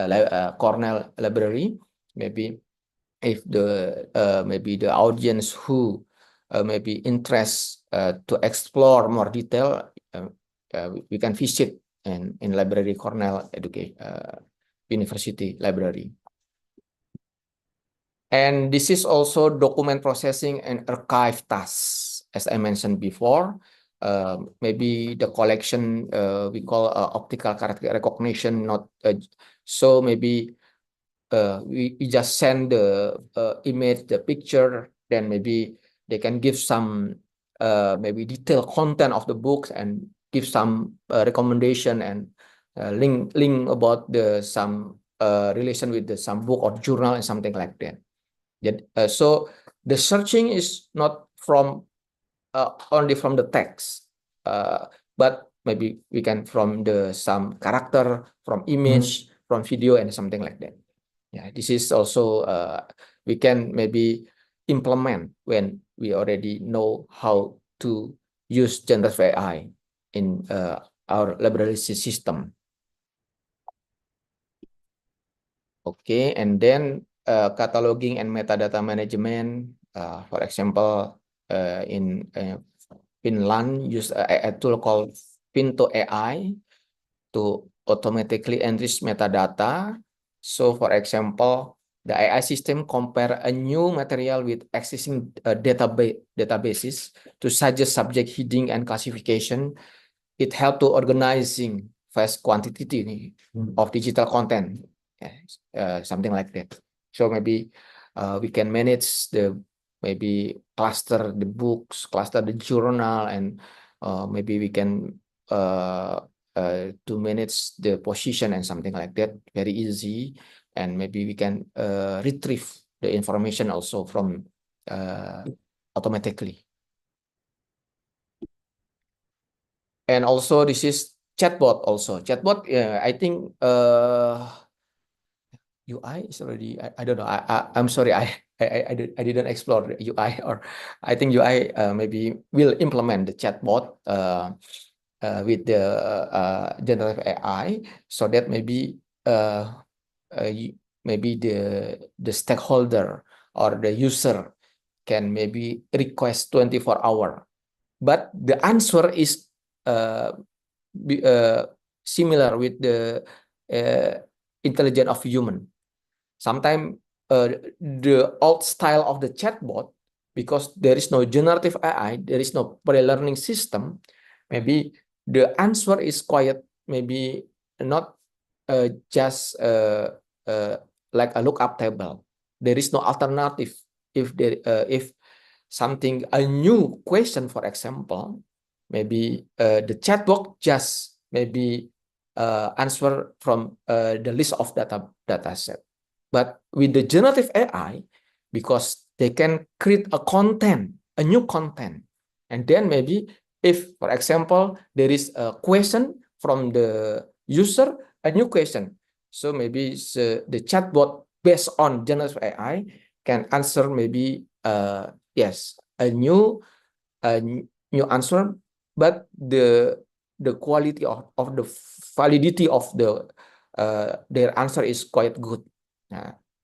Cornell library. Maybe if the maybe the audience who maybe interest to explore more detail, we can visit in library Cornell University Library. And this is also document processing and archive tasks, as I mentioned before. Maybe the collection we call optical character recognition, not so maybe we just send the image, the picture, then maybe they can give some maybe detailed content of the books and give some recommendation and link about the some relation with the some book or journal and something like that. So the searching is not from only from the text, but maybe we can from the some character, from image, from video, and something like that. Yeah, this is also we can maybe implement when we already know how to use generative AI in our library system. Okay, and then cataloging and metadata management. For example, in Finland, use a tool called Pinto AI to automatically enrich metadata. So, for example, the AI system compare a new material with existing databases to suggest subject heading and classification. It helps to organizing vast quantity of digital content, something like that. So maybe we can manage the maybe cluster the books, cluster the journal, and maybe we can to manage the position and something like that, very easy. And maybe we can retrieve the information also from automatically. And also this is chatbot also. Chatbot, I think UI is already, I don't know. I'm sorry, I didn't explore the UI, or I think UI maybe will implement the chatbot with the generative AI, so that maybe maybe the stakeholder or the user can maybe request 24-hour, but the answer is similar with the intelligence of human. Sometimes the old style of the chatbot, because there is no generative AI, there is no pre-learning system, maybe the answer is quite maybe not just like a lookup table. There is no alternative. If there if something a new question, for example, maybe the chatbot just maybe answer from the list of data set. But with the generative AI, because they can create a new content, and then maybe if, for example, there is a question from the user, a new question, so maybe the chatbot based on generative AI can answer maybe yes, a new answer, but the quality of the validity of their answer is quite good.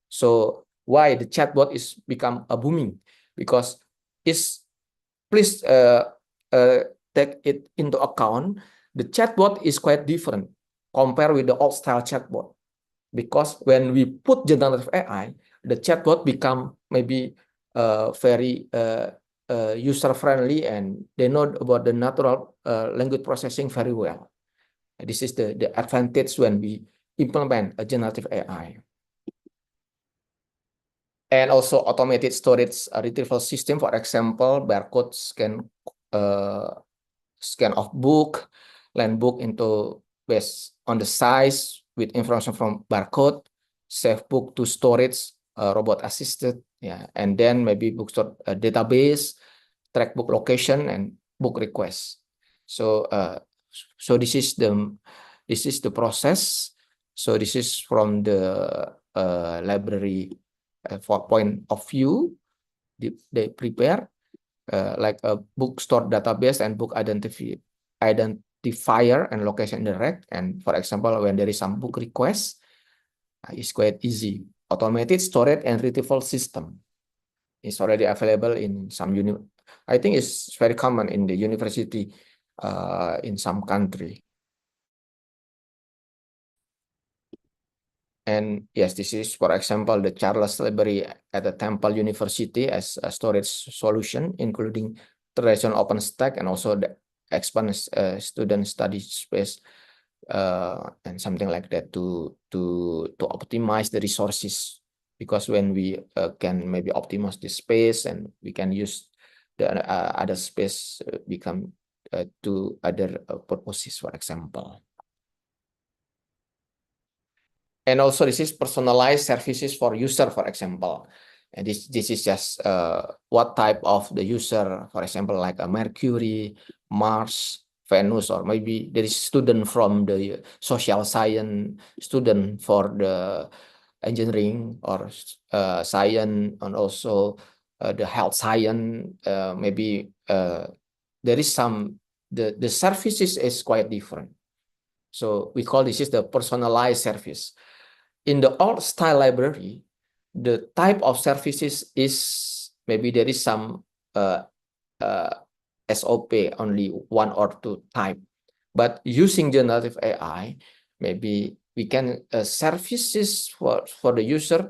So why the chatbot is become a booming, because it's please take it into account. The chatbot is quite different compared with the old style chatbot, because when we put generative AI, the chatbot become maybe very user friendly, and they know about the natural language processing very well. This is the advantage when we implement a generative AI. And also automated storage retrieval system, for example, barcode scan of book, land book into based on the size with information from barcode, save book to storage, robot assisted, yeah, and then maybe bookstore database, track book location and book requests. So so this is the process. So this is from the library for point of view. They prepare like a bookstore database and book identifier and location direct. And for example, when there is some book request, it's quite easy. Automated storage and retrieval system is already available in some I think it's very common in the university in some country. And yes, this is, for example, the Charles Library at the Temple University as a storage solution, including traditional OpenStack and also the expand student study space and something like that to optimize the resources. Because when we can maybe optimize the space and we can use the other space become to other purposes, for example. And also this is personalized services for user, for example. And this is just what type of the user, for example, like a Mercury, Mars, Venus, or maybe there is student from the social science, student for the engineering or science, and also the health science. Maybe there is some, the services is quite different. So we call this is the personalized service. In the old style library, the type of services is maybe there is some SOP, only one or two type. But using generative AI, maybe we can services for the user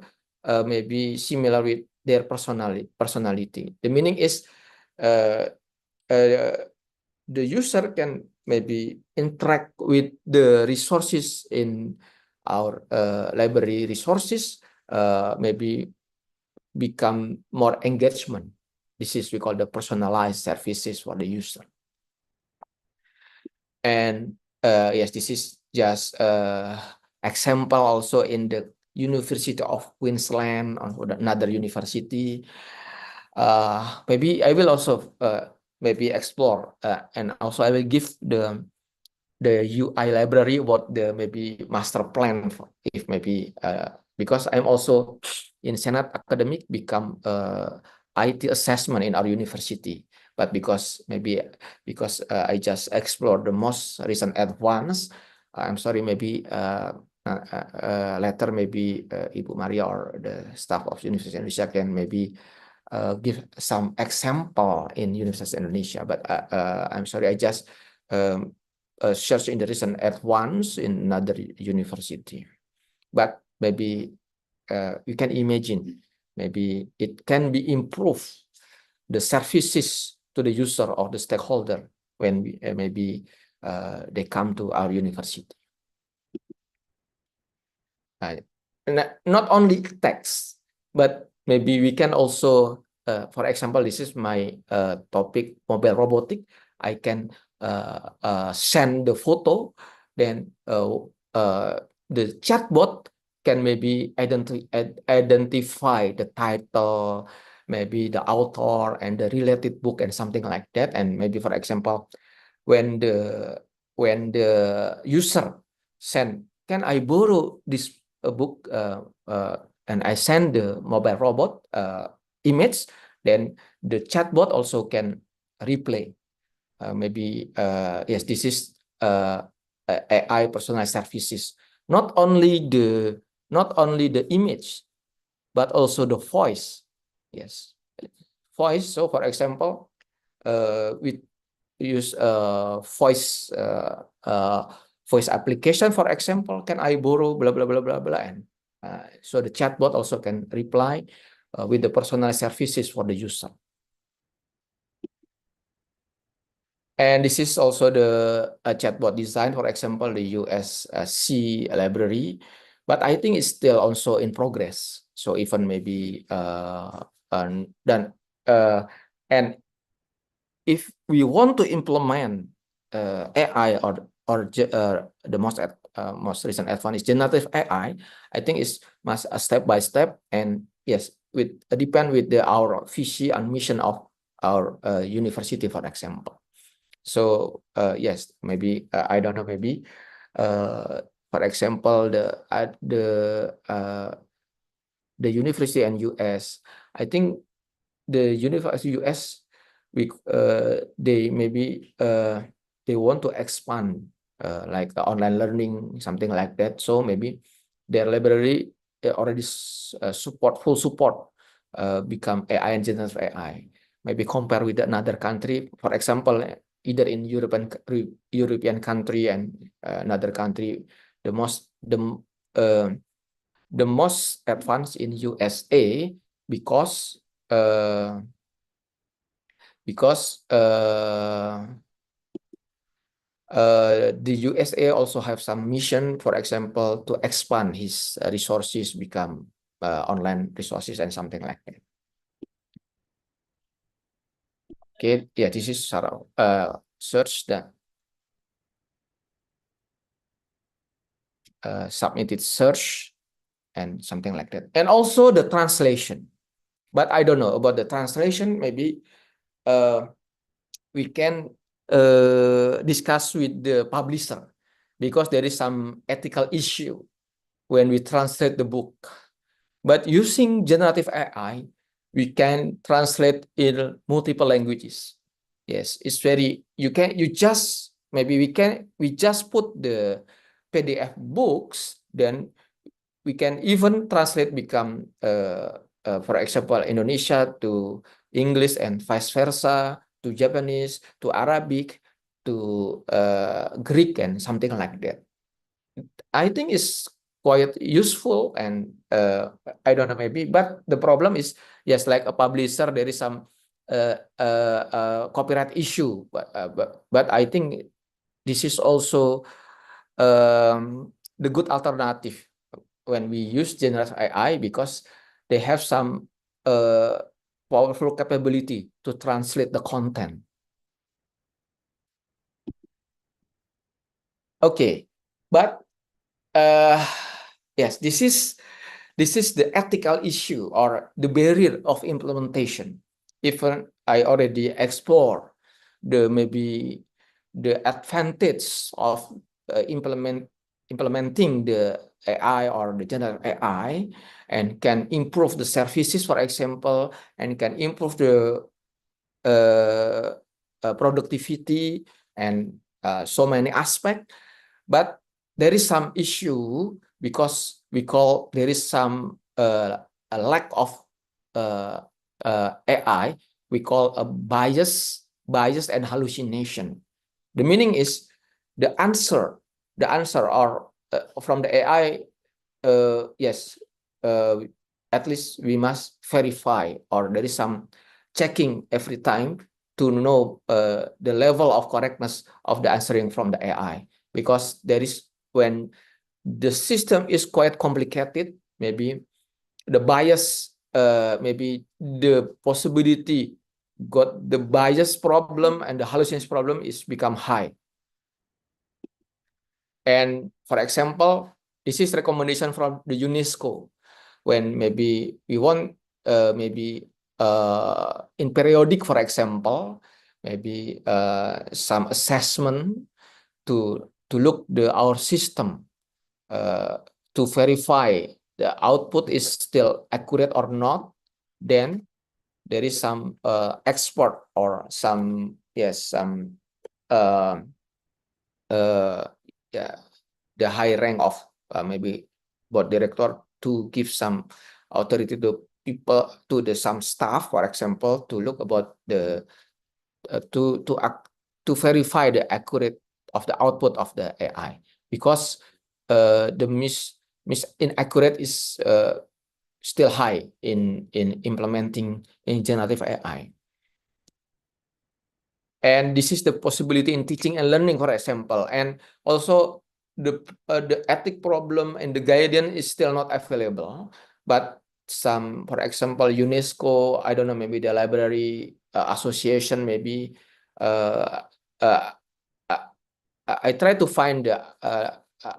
maybe similar with their personality. The meaning is the user can maybe interact with the resources in our library resources, maybe become more engagement. This is we call the personalized services for the user. And yes, this is just example also in the University of Queensland or another university. Maybe I will also maybe explore and also I will give the UI library what the maybe master plan for, if maybe because I'm also in Senate academic become IT assessment in our university, but because I just explored the most recent advance, I'm sorry, maybe later maybe Ibu Maria or the staff of University of Indonesia can maybe give some example in University of Indonesia, but I'm sorry, I just search in the recent advance in another university. But maybe you can imagine, maybe it can be improved the services to the user or the stakeholder when we, maybe they come to our university. Not only text, but maybe we can also, for example, this is my topic, mobile robotic. I can send the photo, then the chatbot can maybe identify the title, maybe the author and the related book and something like that. And maybe, for example, when the user send, can I borrow this book and I send the mobile robot image, then the chatbot also can replay. Maybe yes, this is AI personalized services. Not only the image, but also the voice. Yes, voice. So, for example, we use voice application. For example, can I borrow blah blah blah blah blah, and so the chatbot also can reply with the personalized services for the user. And this is also the chatbot design, for example, the USC library, but I think it's still also in progress. So even maybe and if we want to implement AI or the most recent advance is generative AI, I think it's step by step, and yes, depend with our vision and mission of our university, for example. So yes, maybe I don't know, maybe for example the university in US, I think the university US they maybe they want to expand like the online learning, something like that. So maybe their library already full support become AI and generative AI. Maybe compare with another country, for example, either in European country and another country, the most advanced in USA because the USA also have some mission, for example, to expand his resources, become online resources and something like that. Okay, yeah, this is search that submitted search and something like that, and also the translation. But I don't know about the translation. Maybe we can discuss with the publisher because there is some ethical issue when we translate the book. But using generative AI, we can translate in multiple languages. Yes, it's very, we just put the PDF books, then we can even translate become for example, Indonesia to English and vice versa, to Japanese, to Arabic, to Greek and something like that. I think it's quite useful, and I don't know, maybe, but the problem is, yes, like a publisher, there is some copyright issue, but I think this is also the good alternative when we use generative AI, because they have some powerful capability to translate the content. Okay, but yes, this is the ethical issue or the barrier of implementation. Even I already explored maybe the advantage of implementing the AI or the generative AI, and can improve the services, for example, and can improve the productivity and so many aspects. But there is some issue because there is some a lack of AI. We call a bias and hallucination. The meaning is the answer or from the AI. Yes, at least we must verify, or there is some checking every time to know the level of correctness of the answering from the AI, because there is, when the system is quite complicated, maybe the bias, maybe the possibility got the bias problem and the hallucination problem is become high. And for example, this is recommendation from the UNESCO, when maybe we want maybe in periodic, for example, maybe some assessment to look our system to verify the output is still accurate or not. Then there is some expert or some, yes, some yeah, the high rank of maybe board director to give some authority to people, to some staff, for example, to look about the to verify the accurate of the output of the AI, because the inaccurate is still high in implementing in generative AI. And this is the possibility in teaching and learning, for example. And also the ethic problem and the guidance is still not available. But some, for example, UNESCO, I don't know, maybe the library association, maybe I try to find the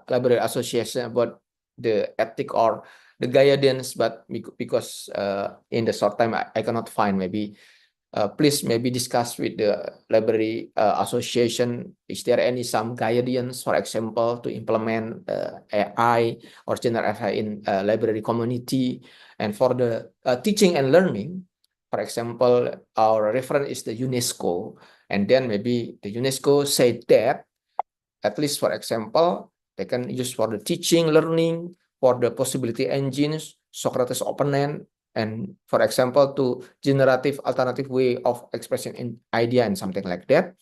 library association about the ethic or the guidance, but because in the short time I cannot find. Maybe please maybe discuss with the library association. Is there any some guidance, for example, to implement AI or general AI in library community? And for the teaching and learning, for example, our reference is the UNESCO, and then maybe the UNESCO said that at least, for example, they can use for the teaching, learning, for the possibility engines, Socrates opponent, and for example, to generative alternative way of expressing an idea and something like that.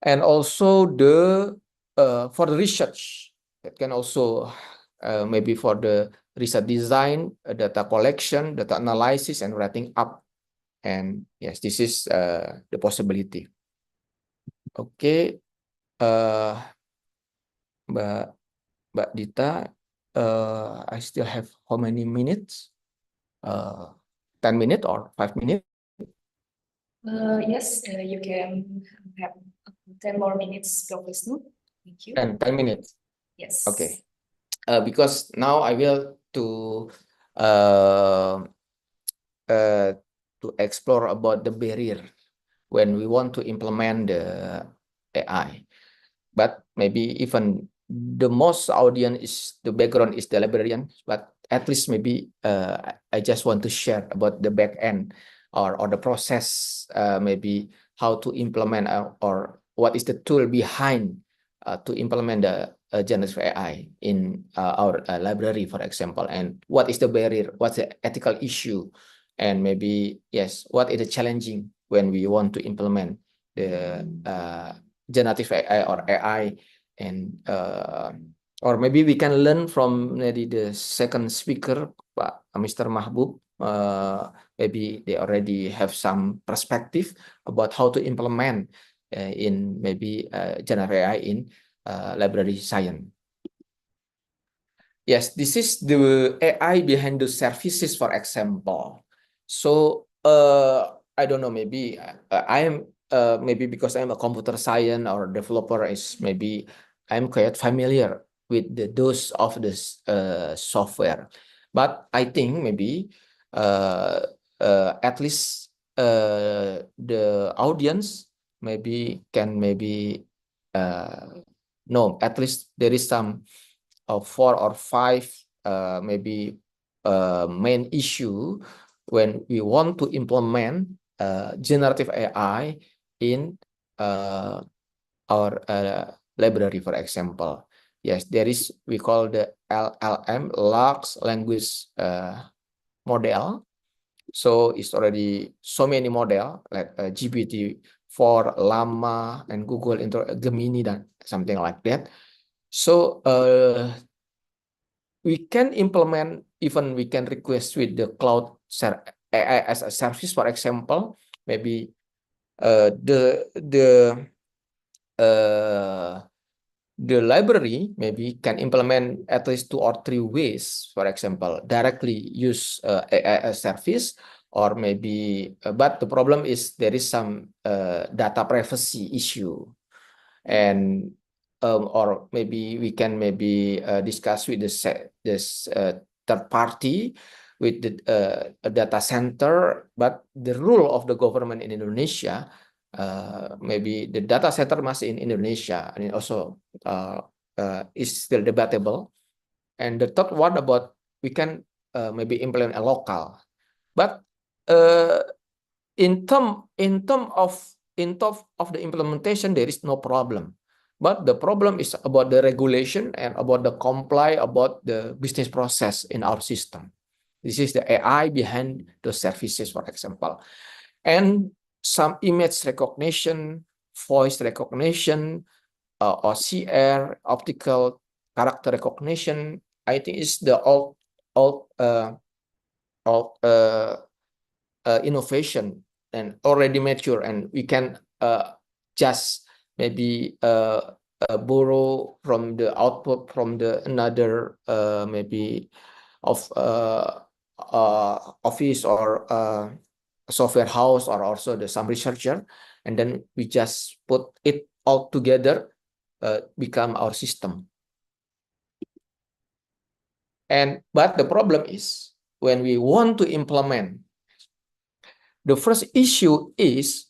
And also the for the research, that can also maybe for the research design, data collection, data analysis, and writing up. And yes, this is the possibility. Okay, Mbak Dita, I still have how many minutes? 10 minutes or 5 minutes? Yes, you can have 10 more minutes, Professor. Thank you. And 10 minutes. Yes. Okay. Because now I will to explore about the barrier when we want to implement the AI. But maybe even the most audience is the background is the librarian, but at least maybe I just want to share about the back end or the process, maybe how to implement or what is the tool behind to implement the generative AI in our library, for example, and what is the barrier, what's the ethical issue, and maybe, yes, what is the challenging when we want to implement the generative AI or AI, and or maybe we can learn from maybe the second speaker, Mr. Mahbub. Maybe they already have some perspective about how to implement in maybe generative AI in library science. Yes, this is the AI behind the services, for example. So I don't know, maybe I am maybe because I'm a computer science or developer, is maybe I'm quite familiar with those of this software. But I think maybe at least the audience maybe can maybe know at least there is some 4 or 5 maybe main issue when we want to implement generative AI in our library, for example. Yes, there is, we call the LLM, large language model. So it's already so many model like GPT-4, Llama, and Google Gemini, and something like that. So we can implement, even we can request with the cloud AI as a service, for example. Maybe the library maybe can implement at least 2 or 3 ways. For example, directly use AI as service, or maybe, but the problem is there is some data privacy issue, and or maybe we can maybe discuss with this third party with the data center. But the rule of the government in Indonesia, maybe the data center must in Indonesia, and it also is still debatable. And the third one about we can maybe implement a local, but in term of the implementation, there is no problem. But the problem is about the regulation and about the comply about the business process in our system. This is the AI behind the services, for example. And some image recognition, voice recognition, OCR, optical character recognition, I think is the innovation and already mature, and we can just maybe borrow from the output from the another maybe of office or software house, or also some researcher, and then we just put it all together, become our system. And but the problem is when we want to implement The first issue is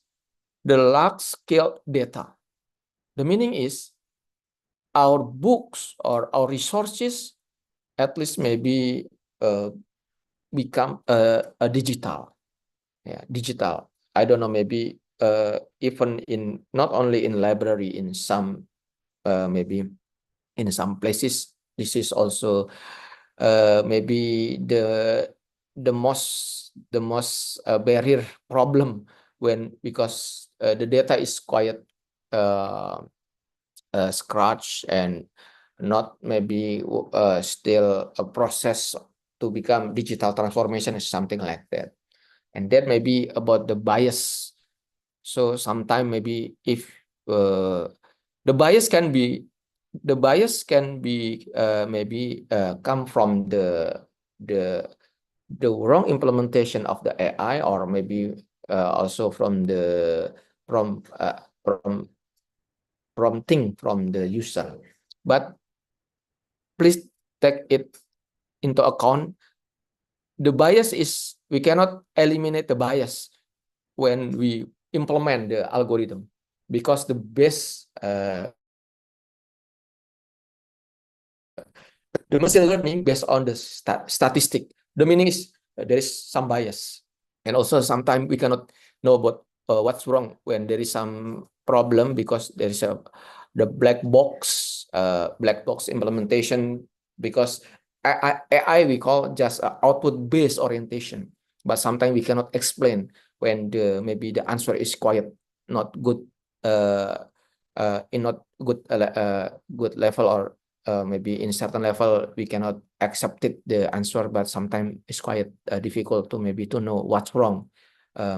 the large-scale data. The meaning is our books or our resources at least maybe become a digital. Yeah, digital. I don't know, maybe even in not only in library, in some maybe in some places, this is also maybe the most barrier problem because the data is quite scratch and not maybe still a process to become digital transformation is something like that. And that may be about the bias. So sometimes maybe if the bias can be maybe come from the wrong implementation of the AI, or maybe also from prompting from the user. But please take it into account. The bias is, we cannot eliminate the bias when we implement the algorithm, because the machine learning based on the statistic. The meaning is there is some bias, and also sometimes we cannot know about what's wrong when there is some problem, because there is the black box implementation, because AI we call just output based orientation, but sometimes we cannot explain when maybe the answer is quite not good, in not good level, or maybe in certain level we cannot accept it the answer, but sometimes it's quite difficult to maybe to know what's wrong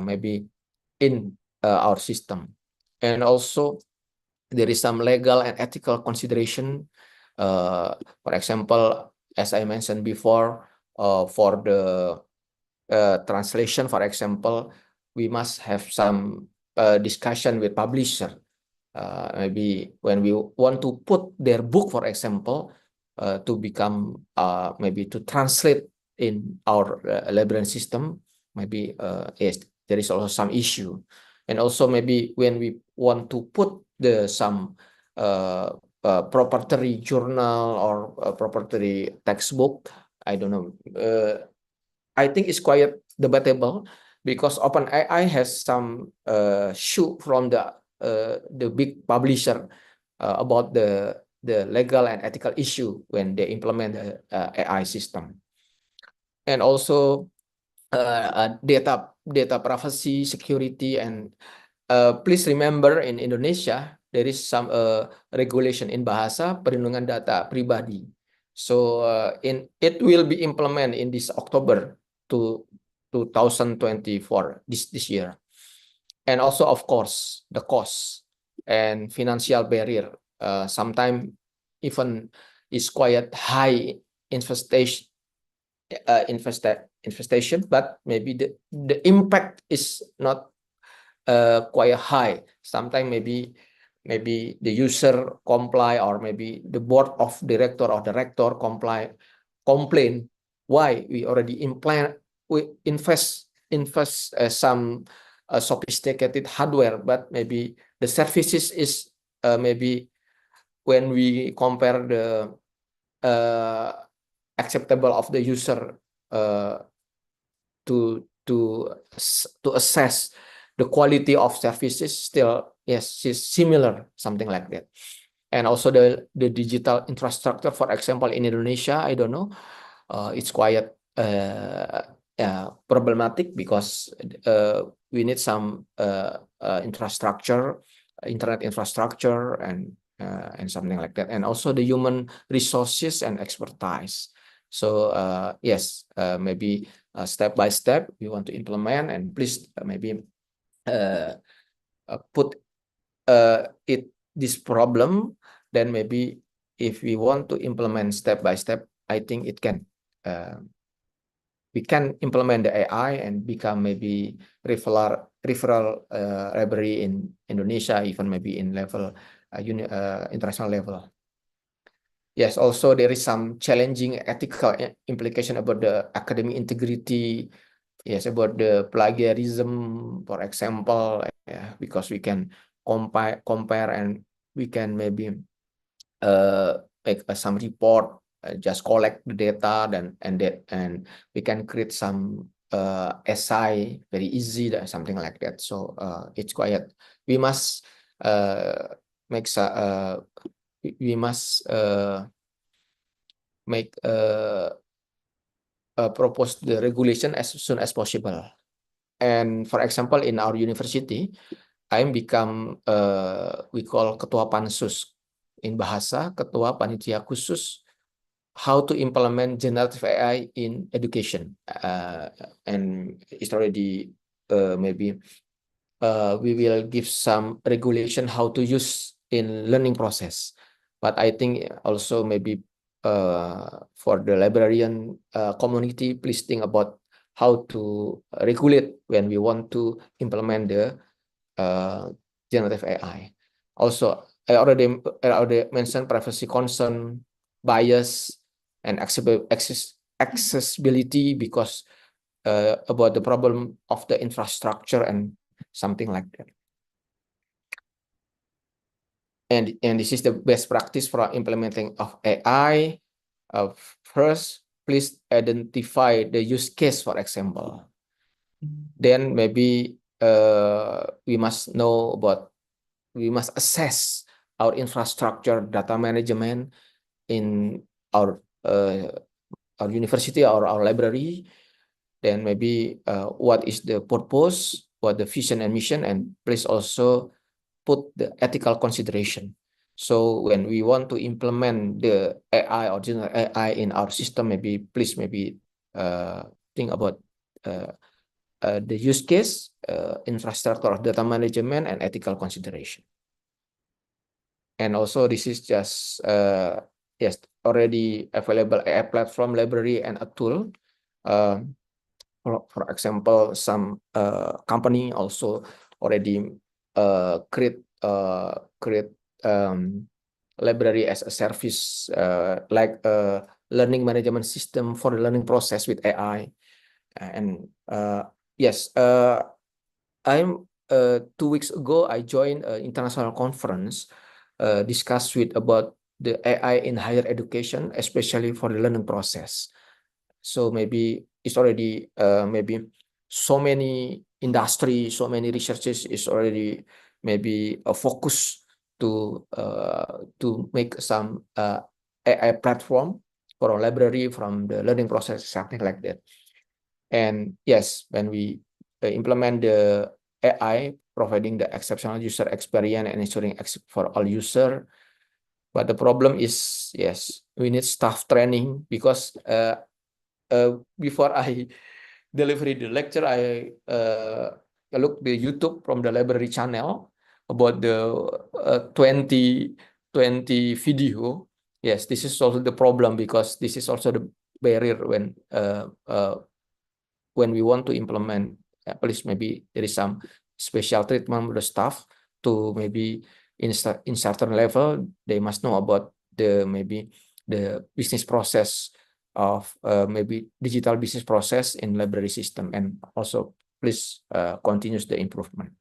maybe in our system. And also there is some legal and ethical consideration. For example, as I mentioned before, for the translation, for example, we must have some discussion with publisher. Maybe when we want to put their book, for example, to become maybe to translate in our library system, maybe yes, there is also some issue. And also maybe when we want to put some proprietary journal or proprietary textbook, I don't know. I think it's quite debatable, because OpenAI has some shoe from the big publisher about the legal and ethical issue when they implement the AI system. And also data privacy, security, and please remember in Indonesia there is some regulation in Bahasa Perlindungan Data Pribadi. So it will be implemented in this October to 2024, this year. And also, of course, the cost and financial barrier sometimes even is quite high investation, but maybe the impact is not quite high. Sometimes maybe the user comply, or maybe the board of director or director complain why we already invest some sophisticated hardware, but maybe the services is maybe when we compare the acceptable of the user to assess the quality of services, still yes, is similar, something like that. And also the digital infrastructure, for example, in Indonesia, I don't know, it's quite problematic, because we need some infrastructure, internet infrastructure, and something like that, and also the human resources and expertise. So yes, maybe step by step we want to implement, and please maybe put this problem, then maybe if we want to implement step by step, I think it can we can implement the AI and become maybe referral library in Indonesia, even maybe in level international level. Yes, also there is some challenging ethical implication about the academic integrity yes, about the plagiarism, for example, because we can compare and we can maybe make some report, just collect the data, and we can create some SI very easy, something like that. So it's quite, we must make we must make propose the regulation as soon as possible. And for example, in our university, I'm become we call ketua pansus, in bahasa ketua panitia khusus how to implement generative AI in education, and it's already maybe we will give some regulation how to use in learning process. But I think also maybe for the librarian community, please think about how to regulate when we want to implement the generative AI. Also, I already mentioned privacy concern, bias, and accessibility, because about the problem of the infrastructure and something like that. And this is the best practice for implementing of AI. First, please identify the use case, for example. Then maybe we must know about, we must assess our infrastructure data management in our university or our library. Then maybe what is the purpose, what the vision and mission, and please also put the ethical consideration. So when we want to implement the AI or general AI in our system, maybe please think about the use case, infrastructure of data management, and ethical consideration. And also this is just yes, already available AI platform, library, and a tool. For example, some company also already create library as a service, like a learning management system for the learning process with AI. And yes, I'm 2 weeks ago I joined an international conference discussed with about the AI in higher education, especially for the learning process. So maybe it's already maybe so many industry, so many researchers is already maybe a focus to make some AI platform for a library from the learning process, something like that. And yes, when we implement the AI, providing the exceptional user experience and ensuring for all user. But the problem is, yes, we need staff training, because before I deliver the lecture, I looked the YouTube from the library channel about the 20 video. Yes, this is also the problem, because this is also the barrier when we want to implement. At least maybe there is some special treatment with the staff to maybe in certain level they must know about the maybe the business process of maybe digital business process in library system, and also please continues the improvement.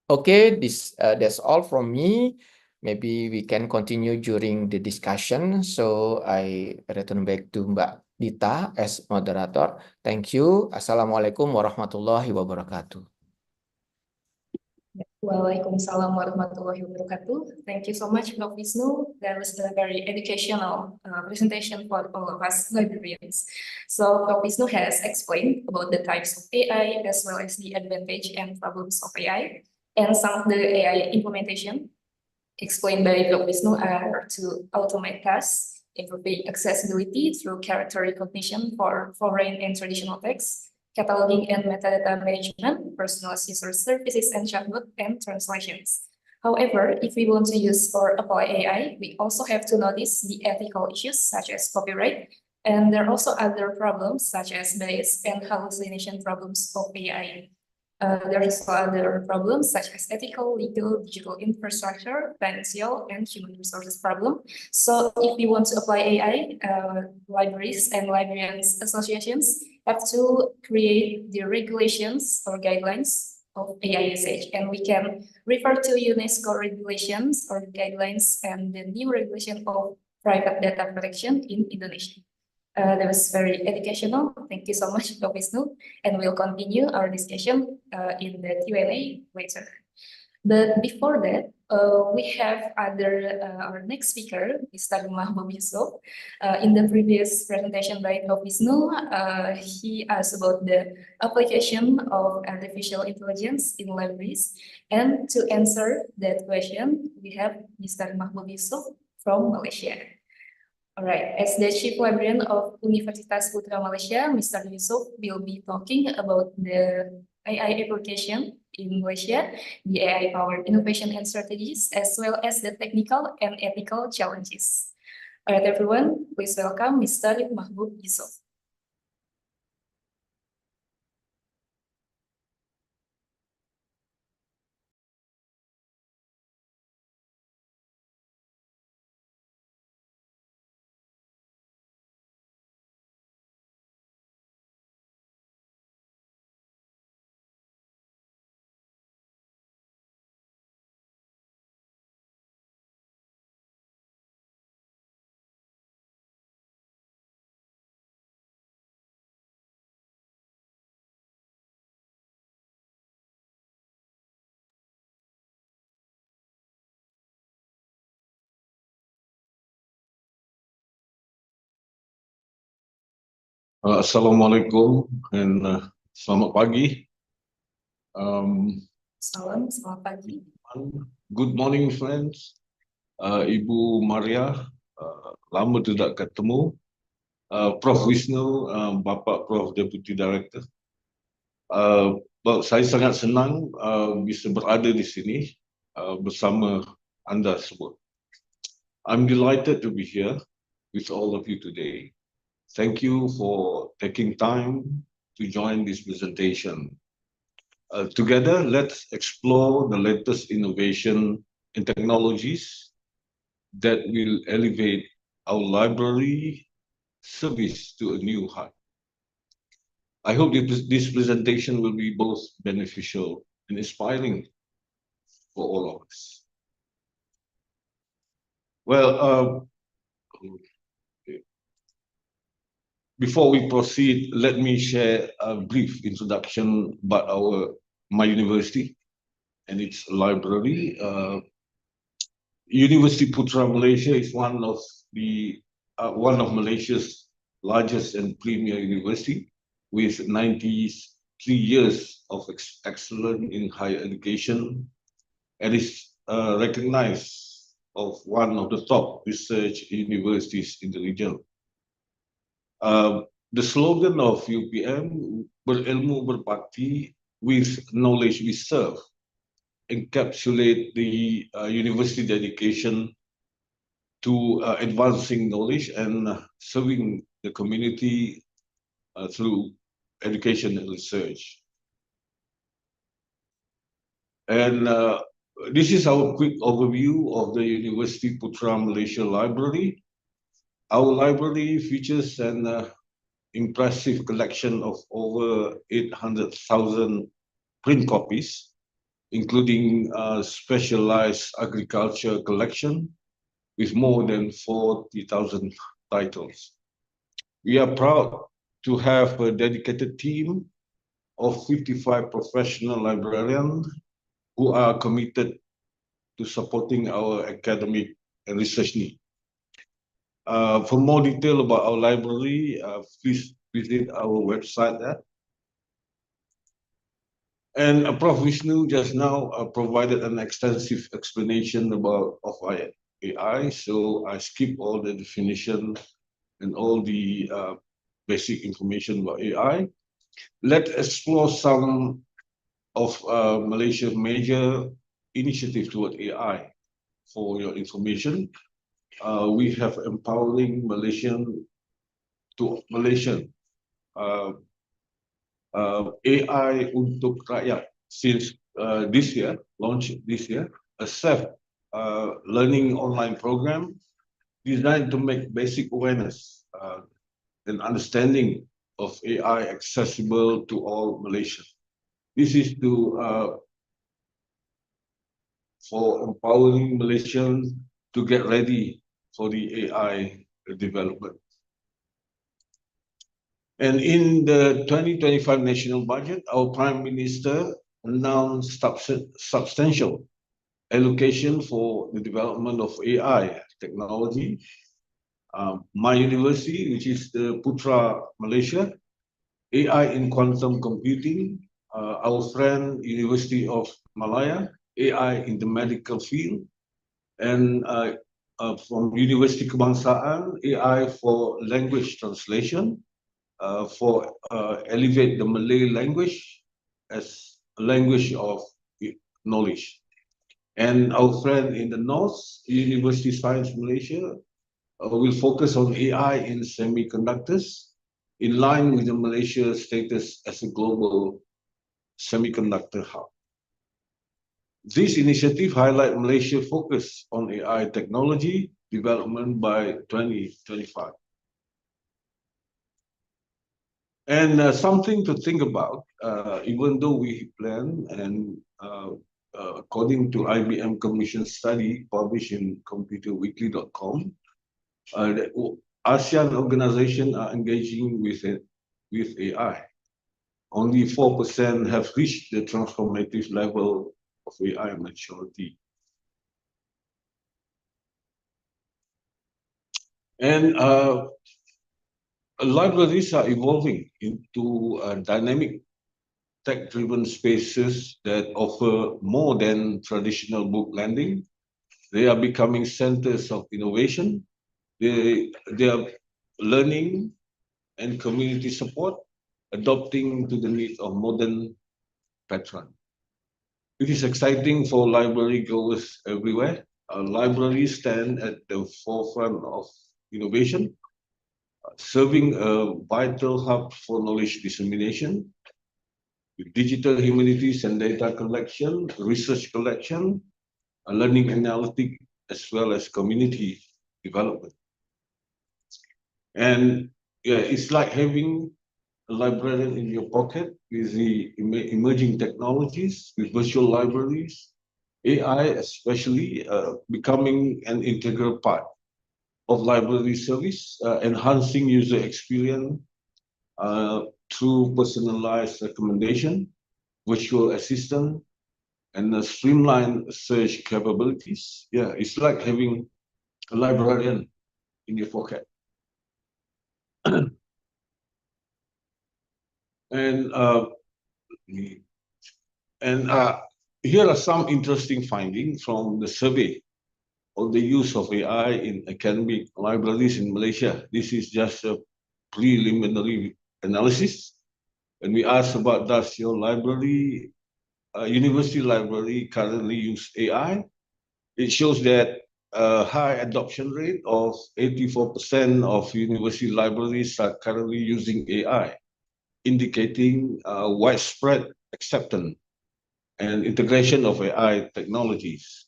Okay, that's all from me. Maybe we can continue during the discussion. So I return back to Mbak Dita as moderator. Thank you. Assalamualaikum warahmatullahi wabarakatuh. Waalaikumsalam warahmatullahi wabarakatuh. Thank you so much, Prof. Wisnu. That was a very educational presentation for all of us librarians. So Prof. Wisnu has explained about the types of AI, as well as the advantage and problems of AI, and some of the AI implementation explained by Prof. Wisnu are to automate tasks, improving accessibility through character recognition for foreign and traditional text, cataloging and metadata management, personalized user services and chatbot, and translations. However, if we want to use or apply AI, we also have to notice the ethical issues such as copyright, and there are also other problems such as bias and hallucination problems of AI. There are also other problems such as ethical, legal, digital infrastructure, financial, and human resources problem. So if we want to apply AI, libraries and librarians associations have to create the regulations or guidelines of AI usage. And we can refer to UNESCO regulations or guidelines and the new regulation of private data protection in Indonesia. That was very educational. Thank you so much, Dr. Wisnu. And we'll continue our discussion in the Q&A later. But before that, we have our next speaker, Mr. Mahbub Yusuf. In the previous presentation by Dr. Wisnu, he asked about the application of artificial intelligence in libraries. And to answer that question, we have Mr. Mahbub Yusuf from Malaysia. All right, as the Chief Librarian of Universitas Putra Malaysia, Mr. Yusuf will be talking about the AI application in Malaysia, the AI-powered innovation and strategies, as well as the technical and ethical challenges. All right, everyone, please welcome Mr. Mahbub Yusuf. Assalamualaikum and selamat pagi. Salam, selamat pagi. Good morning, friends. Ibu Maria, lama tidak ketemu. Prof Wisnu, Bapak Prof Deputy Director. Saya sangat senang bisa berada di sini bersama anda semua. I'm delighted to be here with all of you today. Thank you for taking time to join this presentation. Together, let's explore the latest innovation and technologies that will elevate our library service to a new height. I hope this presentation will be both beneficial and inspiring for all of us. Well, before we proceed, let me share a brief introduction about my university and its library. University Putra Malaysia is one of Malaysia's largest and premier university, with 93 years of excellence in higher education, and is recognized as one of the top research universities in the region. The slogan of UPM, berilmu berbakti, with knowledge we serve, encapsulate the university dedication to advancing knowledge and serving the community through education and research. And this is our quick overview of the University Putra Malaysia Library. Our library features an impressive collection of over 800,000 print copies, including a specialized agriculture collection with more than 40,000 titles. We are proud to have a dedicated team of 55 professional librarians who are committed to supporting our academic and research needs. For more detail about our library, please visit our website there. And Prof. Wisnu just now provided an extensive explanation of AI, so I skip all the definition and all the basic information about AI. Let's explore some of Malaysia's major initiatives toward AI. For your information, we have empowering Malaysian AI untuk rakyat since launched this year, a self learning online program designed to make basic awareness and understanding of AI accessible to all Malaysians. This is for empowering Malaysians to get ready for the AI development. And in the 2025 national budget, our Prime Minister announced substantial allocation for the development of AI technology. My university, which is the Putra Malaysia, AI in quantum computing, our friend University of Malaya, AI in the medical field, and from University Kebangsaan, AI for language translation, for elevate the Malay language as a language of knowledge. And our friend in the north, University Science Malaysia, will focus on AI in semiconductors, in line with the Malaysia status as a global semiconductor hub. This initiative highlights Malaysia's focus on AI technology development by 2025. And something to think about, even though we plan and according to IBM Commission study published in computerweekly.com, ASEAN organizations are engaging with AI. Only 4% have reached the transformative level of AI maturity. And libraries are evolving into dynamic tech-driven spaces that offer more than traditional book lending. They are becoming centers of innovation. They are learning and community support, adopting to the needs of modern patrons. It is exciting for library goers everywhere. Libraries stand at the forefront of innovation, serving a vital hub for knowledge dissemination, with digital humanities and data collection, research collection, learning analytics, as well as community development. And yeah, it's like having a librarian in your pocket with the emerging technologies, with virtual libraries, AI especially becoming an integral part of library service, enhancing user experience through personalized recommendation, virtual assistant, and streamlined search capabilities. Yeah, it's like having a librarian in your pocket. And here are some interesting findings from the survey on the use of AI in academic libraries in Malaysia. This is just a preliminary analysis. And we asked about, does your library, university library currently use AI? It shows that a high adoption rate of 84% of university libraries are currently using AI, indicating widespread acceptance and integration of AI technologies.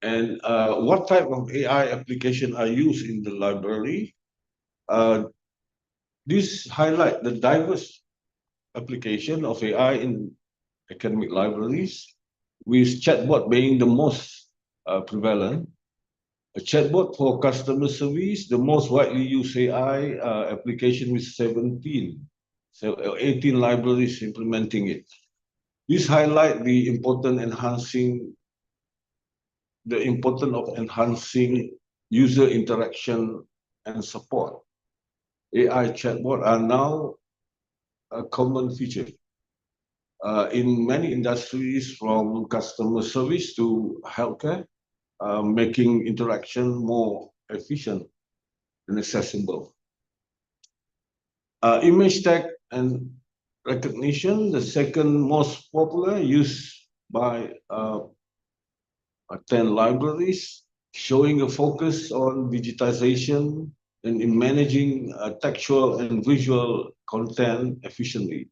And what type of AI application are used in the library? This highlight the diverse application of AI in academic libraries, with chatbot being the most prevalent. A chatbot for customer service, the most widely used AI application with 18 libraries implementing it. This highlight the importance of enhancing user interaction and support. AI chatbot are now a common feature in many industries, from customer service to healthcare, making interaction more efficient and accessible. Image tag and recognition, the second most popular, used by 10 libraries, showing a focus on digitization and in managing textual and visual content efficiently.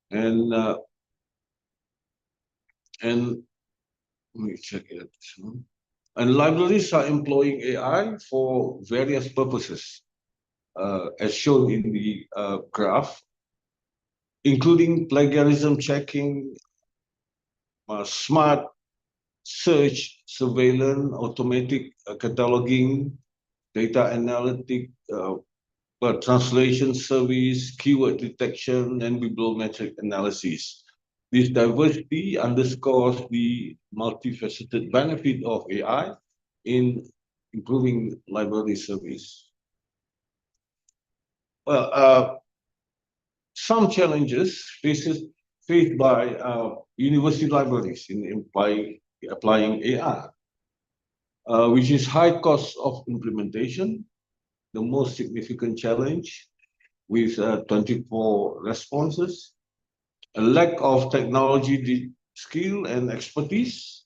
And let me check it. And libraries are employing AI for various purposes. as shown in the graph, including plagiarism checking, smart search, surveillance, automatic cataloging, data analytic, translation service, keyword detection, and bibliometric analysis. This diversity underscores the multifaceted benefit of AI in improving library service. Well, some challenges faced by university libraries in applying AI, which is high cost of implementation, the most significant challenge with 24 responses, a lack of technology skill and expertise,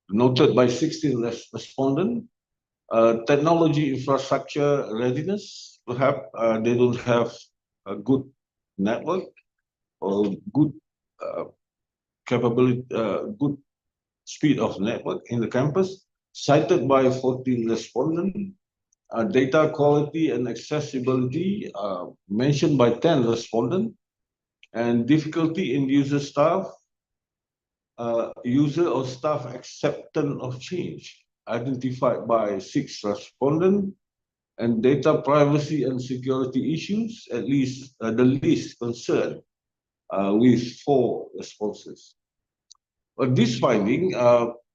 noted by 16 respondents, technology infrastructure readiness, perhaps they don't have a good network or good capability, good speed of network in the campus, cited by 14 respondents. Data quality and accessibility mentioned by 10 respondents, and difficulty in user or staff acceptance of change identified by 6 respondents, and data privacy and security issues, at least the least concern, with 4 responses. But this finding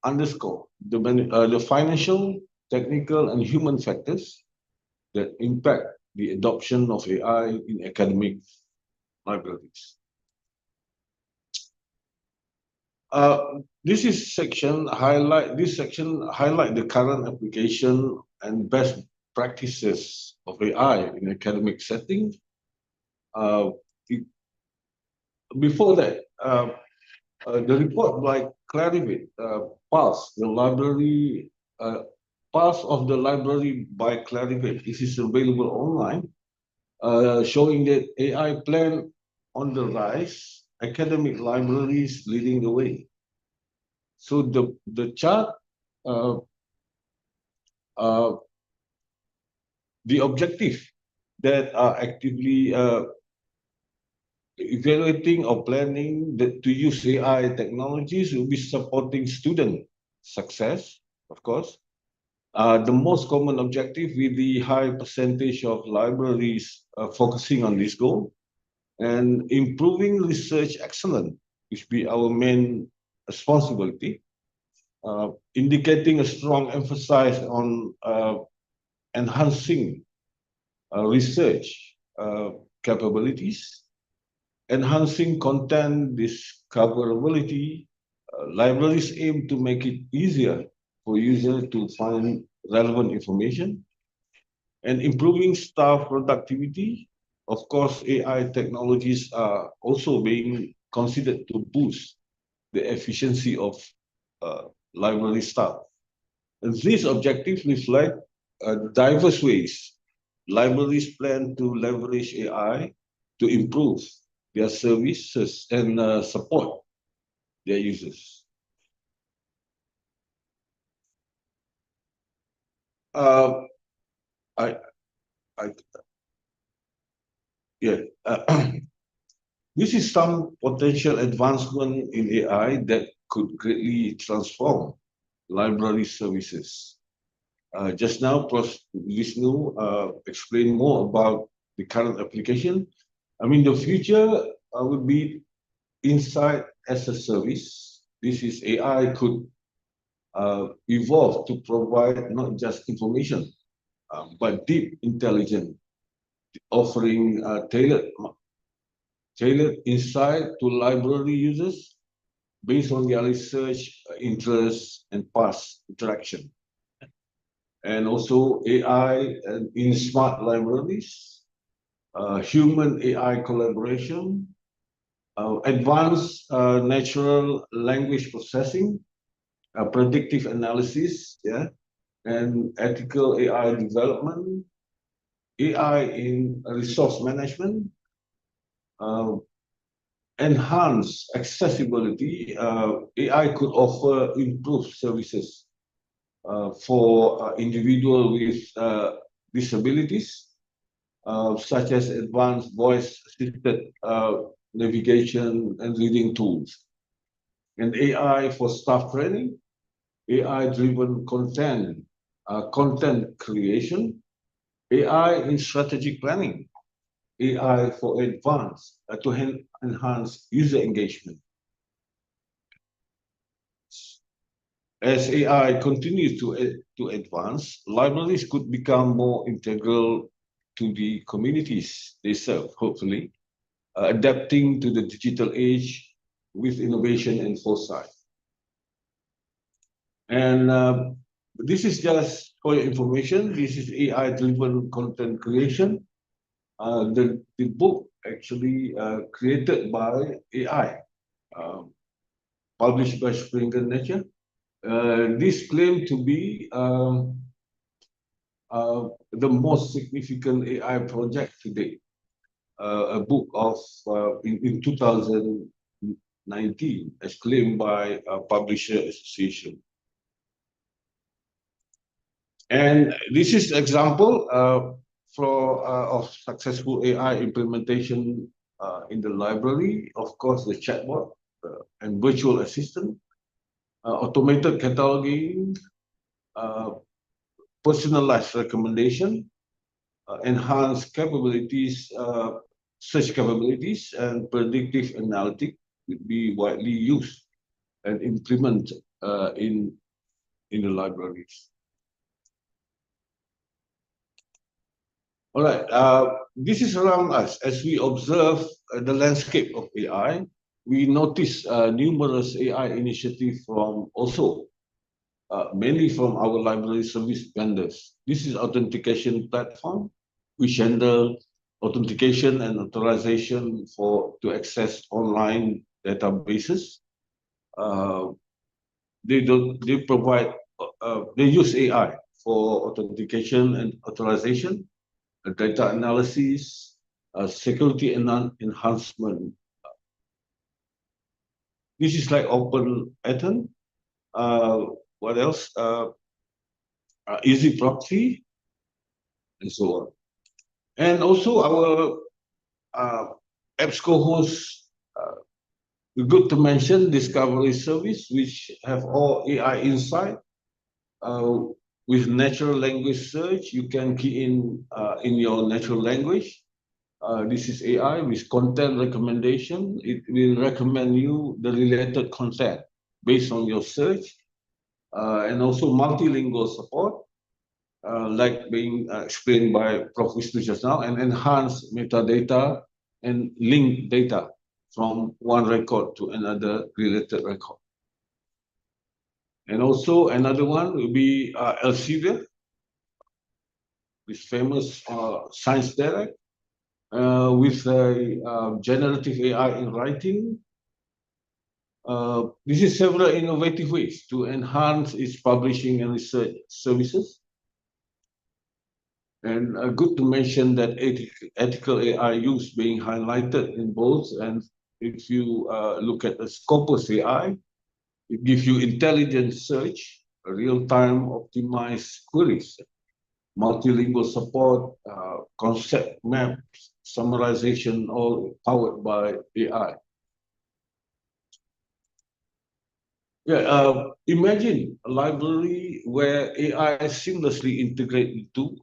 underscore the financial, technical, and human factors that impact the adoption of AI in academic libraries. This section highlight the current application and best practices of AI in academic setting. Before that, the report by Clarivate, Pulse of the library by Clarivate. This is available online, showing that AI plan on the rise, academic libraries leading the way. So the chart, the objective that are actively evaluating or planning to use AI technologies will be supporting student success, of course. The most common objective with the high percentage of libraries focusing on this goal, and improving research excellence, which be our main responsibility, indicating a strong emphasis on enhancing research capabilities, enhancing content discoverability. Libraries aim to make it easier for users to find relevant information, and improving staff productivity. Of course, AI technologies are also being considered to boost the efficiency of library staff. And these objectives reflect diverse ways libraries plan to leverage AI to improve their services and support their users. This is some potential advancement in AI that could greatly transform library services. Just now, Prof. Vishnu explained more about the current application. I mean, the future would be insight as a service. This is AI could evolve to provide not just information, but deep intelligence, offering tailored insight to library users based on their research, interests, and past interaction. And also AI in smart libraries, human AI collaboration, advanced natural language processing, predictive analysis, and ethical AI development, AI in resource management, enhanced accessibility. AI could offer improved services for individuals with disabilities, such as advanced voice-assisted navigation and reading tools, and AI for staff training, AI-driven content creation, AI in strategic planning, AI for to enhance user engagement. As AI continues to advance, libraries could become more integral to the communities they serve, hopefully, adapting to the digital age with innovation and foresight. And this is just for your information. This is AI-driven content creation. The book actually created by AI, published by Springer Nature. This claimed to be the most significant AI project to date. A book of in 2019, as claimed by Publisher Association. And this is an example of successful AI implementation in the library. Of course, the chatbot and virtual assistant, automated cataloging, personalized recommendation, enhanced capabilities, search capabilities, and predictive analytics would be widely used and implemented in the libraries. All right, this is around us. As we observe the landscape of AI, we notice numerous AI initiatives from also mainly from our library service vendors. This is authentication platform, which handle authentication and authorization to access online databases. They use AI for authentication and authorization, data analysis, security enhancement. This is like open Ethernet. What else? Easy proxy, and so on. And also our EBSCO host, good to mention Discovery Service, which have all AI insight. With natural language search, you can key in your natural language. This is AI with content recommendation. It will recommend you the related content based on your search. And also multilingual support, like being explained by Prof. Wisnu just now, and enhanced metadata and link data from one record to another related record. And also another one will be Elsevier, this famous science direct, with generative AI in writing. This is several innovative ways to enhance its publishing and research services. And good to mention that ethical AI use being highlighted in both. And if you look at the Scopus AI, it gives you intelligent search, real-time optimized queries, multilingual support, concept maps, summarization, all powered by AI. Yeah, imagine a library where AI seamlessly integrates into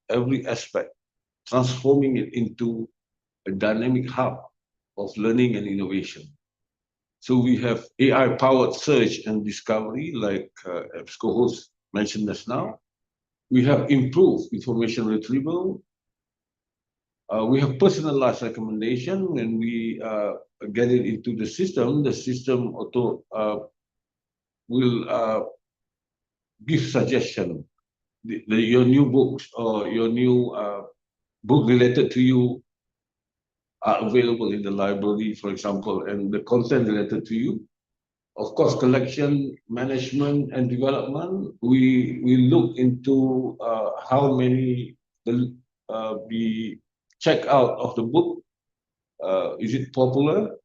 every aspect, transforming it into a dynamic hub of learning and innovation. So we have AI-powered search and discovery, like EBSCO host mentioned just now. We have improved information retrieval. We have personalized recommendation. When we get it into the system will give suggestion. Your new books or your new book related to you are available in the library, for example, and the content related to you. Of course, collection, management, and development, we look into how many the checkout of the book, is it popular?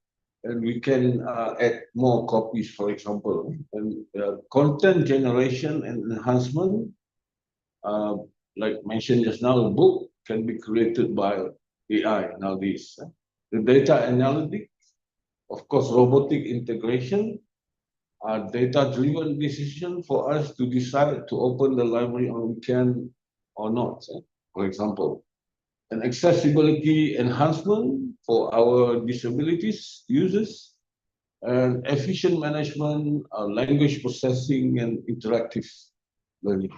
And we can add more copies, for example. And content generation and enhancement, like mentioned just now, a book can be created by AI nowadays. The data analytics, of course, robotic integration, are data-driven decision for us to decide to open the library on weekend or not, for example. And accessibility enhancement for our disabilities users, and efficient management, language processing, and interactive learning.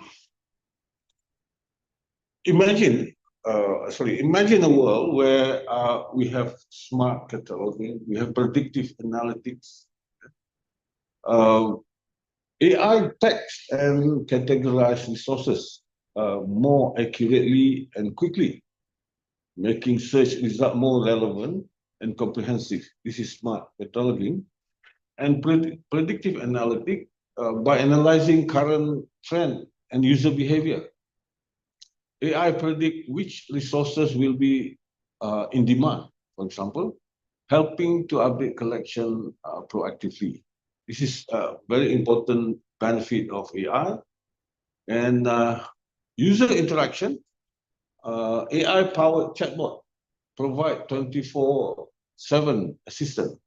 Imagine a world where we have smart cataloging, we have predictive analytics, AI text and categorize resources more accurately and quickly, making search result more relevant and comprehensive. This is smart cataloging. And predictive analytics by analyzing current trend and user behavior. AI predict which resources will be in demand, for example, helping to update collection proactively. This is a very important benefit of AI. And user interaction, AI-powered chatbot provide 24/7 assistance,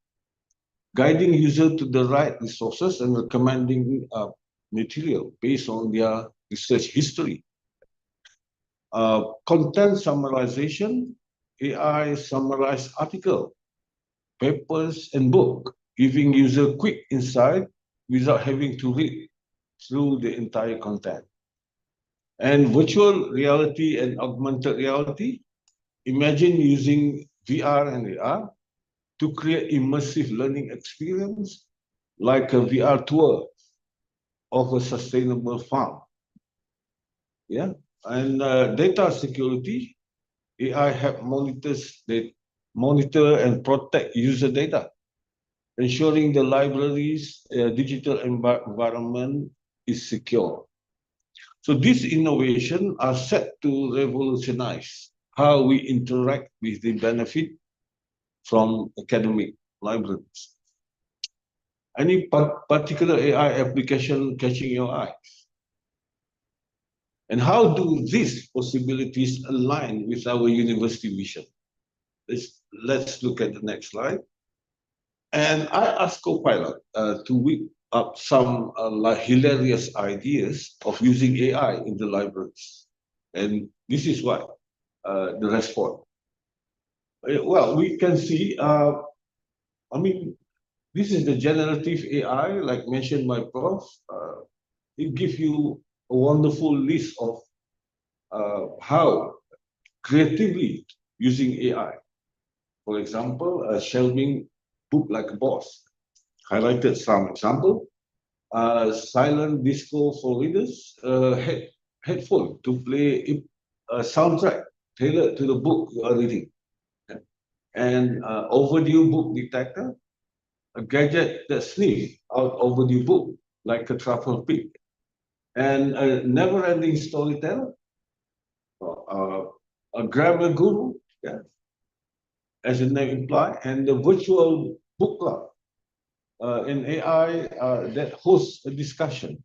guiding user to the right resources and recommending material based on their research history. Content summarization, AI summarize article, papers, and book, giving user quick insight without having to read through the entire content. And virtual reality and augmented reality, imagine using VR and AR to create immersive learning experience like a VR tour of a sustainable farm. Yeah, and data security, AI help monitor and protect user data, ensuring the library's digital environment is secure. So these innovations are set to revolutionize how we interact with the benefit from academic libraries. Any particular AI application catching your eye? And how do these possibilities align with our university vision? Let's look at the next slide. And I asked Copilot to whip up some hilarious ideas of using AI in the libraries. And this is what the response. Well, we can see, this is the generative AI, like mentioned by Prof. It gives you a wonderful list of how creatively using AI. For example, shelving book like a boss. Highlighted some example. Silent disco for readers. Headphone to play a soundtrack tailored to the book you are reading. And overdue book detector. A gadget that sniffs out overdue book like a truffle pig. And a never-ending storyteller. A grammar guru, yeah, as the name implies, and the virtual book club, an AI that hosts a discussion.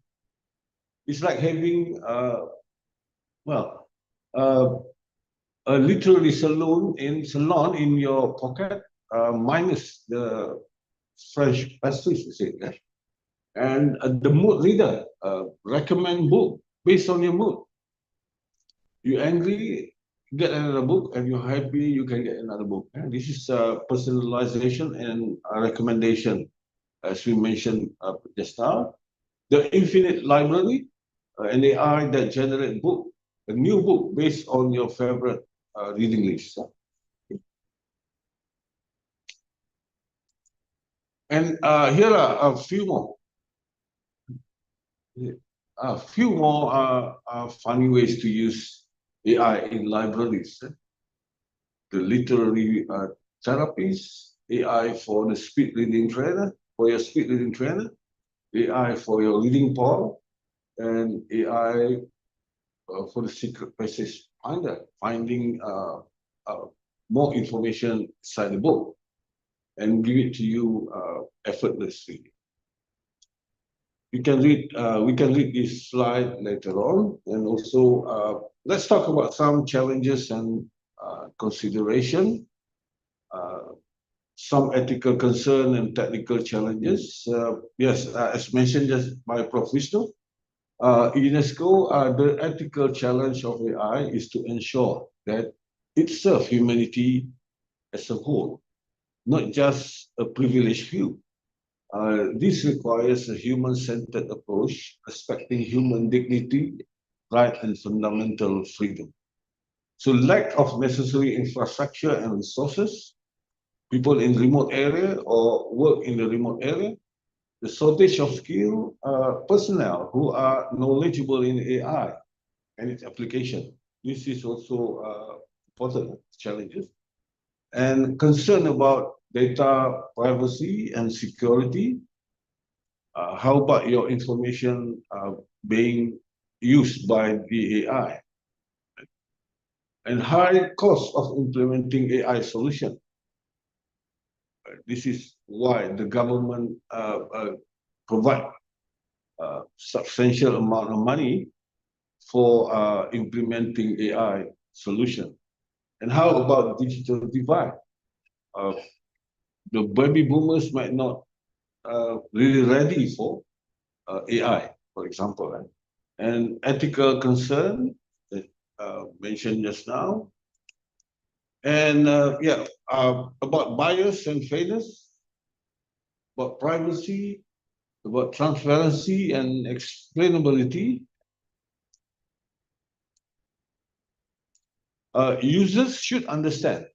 It's like having, a literary salon in your pocket, minus the French pastries, you see. Yeah? And the mood reader, recommend book based on your mood. You're angry, get another book, and you're happy, you can get another book. And this is personalization and recommendation, as we mentioned just now. The infinite library, an AI that generate book, a new book based on your favorite reading list. And here are a few more. Funny ways to use AI in libraries. The literary therapies, AI for the speed reading trainer, for your speed reading trainer, AI for your reading pal, and AI for the secret passage finder, finding more information inside the book and give it to you effortlessly. we can read this slide later on, and also let's talk about some challenges and consideration, some ethical concern and technical challenges. Yes, as mentioned just by Prof. Vishnu, UNESCO, the ethical challenge of AI is to ensure that it serves humanity as a whole, not just a privileged few. This requires a human-centered approach, respecting human dignity, right, and fundamental freedom. So lack of necessary infrastructure and resources, people in remote area or work in the remote area, the shortage of skilled personnel who are knowledgeable in AI and its application. This is also important challenges. And concern about data privacy and security. How about your information being used by the AI? And high cost of implementing AI solution. This is why the government provide substantial amount of money for implementing AI solution. And how about digital divide? The baby boomers might not really ready for AI, for example, and ethical concern that mentioned just now, and about bias and fairness, about privacy, about transparency and explainability. Users should understand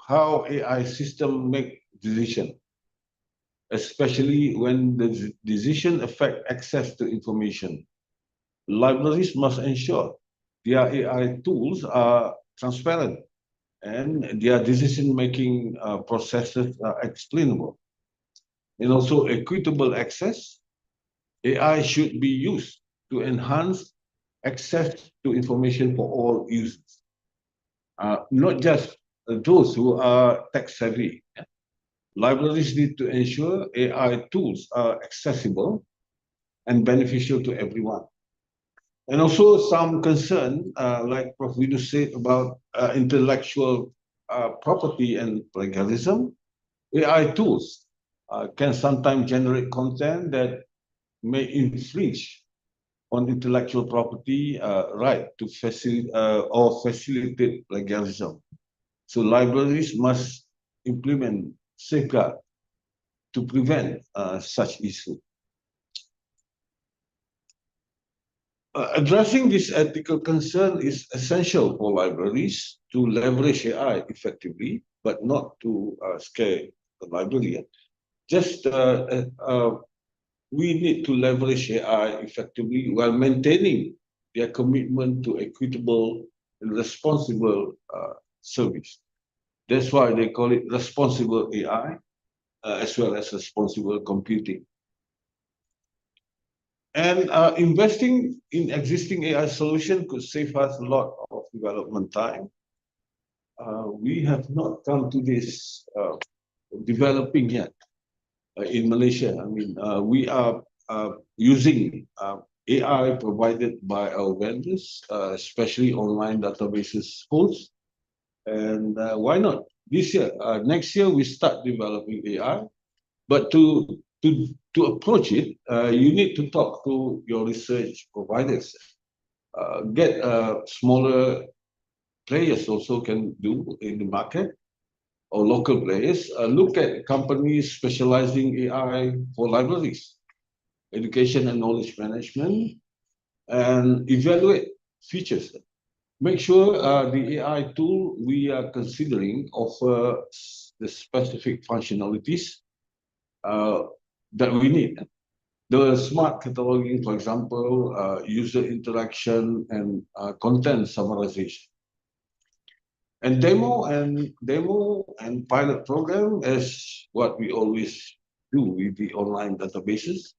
how AI system make decision, especially when the decision affect access to information. Libraries must ensure their AI tools are transparent and their decision-making processes are explainable. And also equitable access. AI should be used to enhance access to information for all users, not just those who are tech-savvy. Libraries need to ensure AI tools are accessible and beneficial to everyone. And also some concern, like Prof. Vinu said, about intellectual property and plagiarism. AI tools can sometimes generate content that may infringe on intellectual property right to facilitate plagiarism. So libraries must implement safeguards to prevent such issues. Addressing this ethical concern is essential for libraries to leverage AI effectively, but not to scare the librarian. Just we need to leverage AI effectively while maintaining their commitment to equitable and responsible service. That's why they call it responsible AI, as well as responsible computing. And investing in existing AI solution could save us a lot of development time. We have not come to this developing yet in Malaysia. I mean, we are using AI provided by our vendors, especially online databases hosts. And why not? This year, next year, we start developing AI. But to approach it, you need to talk to your research providers. Get smaller players also can do in the market, or local players. Look at companies specializing AI for libraries, education and knowledge management, and evaluate features. Make sure the AI tool we are considering offer the specific functionalities that we need. The smart cataloging, for example, user interaction and content summarization. And demo and pilot program is what we always do with the online databases,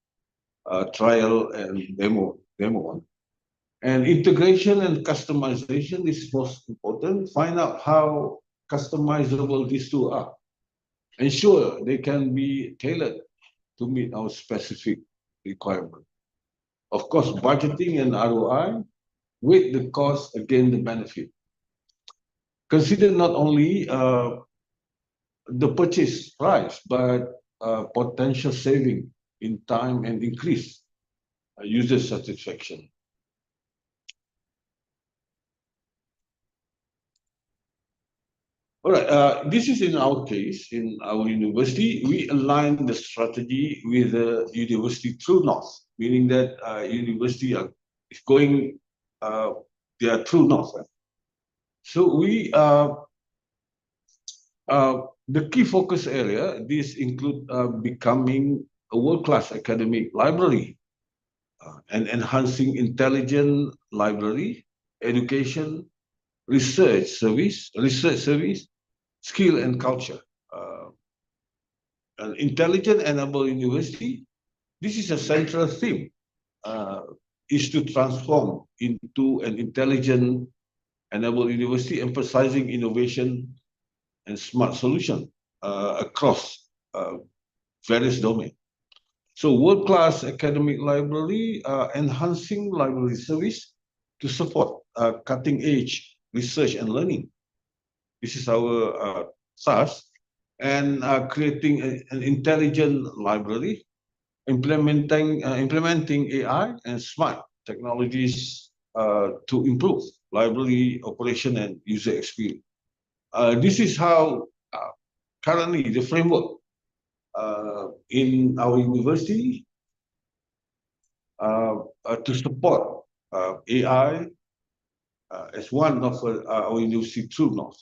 trial and demo one. And integration and customization is most important. Find out how customizable these two are. Ensure they can be tailored to meet our specific requirement. Of course, budgeting and ROI weight the cost against the benefit. Consider not only the purchase price, but potential saving in time and increase user satisfaction. All right, this is in our case, in our university, we align the strategy with the university true north, meaning that university is going their true north. So we the key focus area, these include becoming a world-class academic library and enhancing intelligent library, education, research service, skill and culture. An intelligent enable university, this is a central theme, is to transform into an intelligent enable university, emphasizing innovation and smart solution across various domains. So world-class academic library, enhancing library service to support cutting-edge research and learning. This is our task. And creating an intelligent library, implementing AI and smart technologies to improve library operation and user experience. This is how currently the framework in our university to support AI as one of our university true north.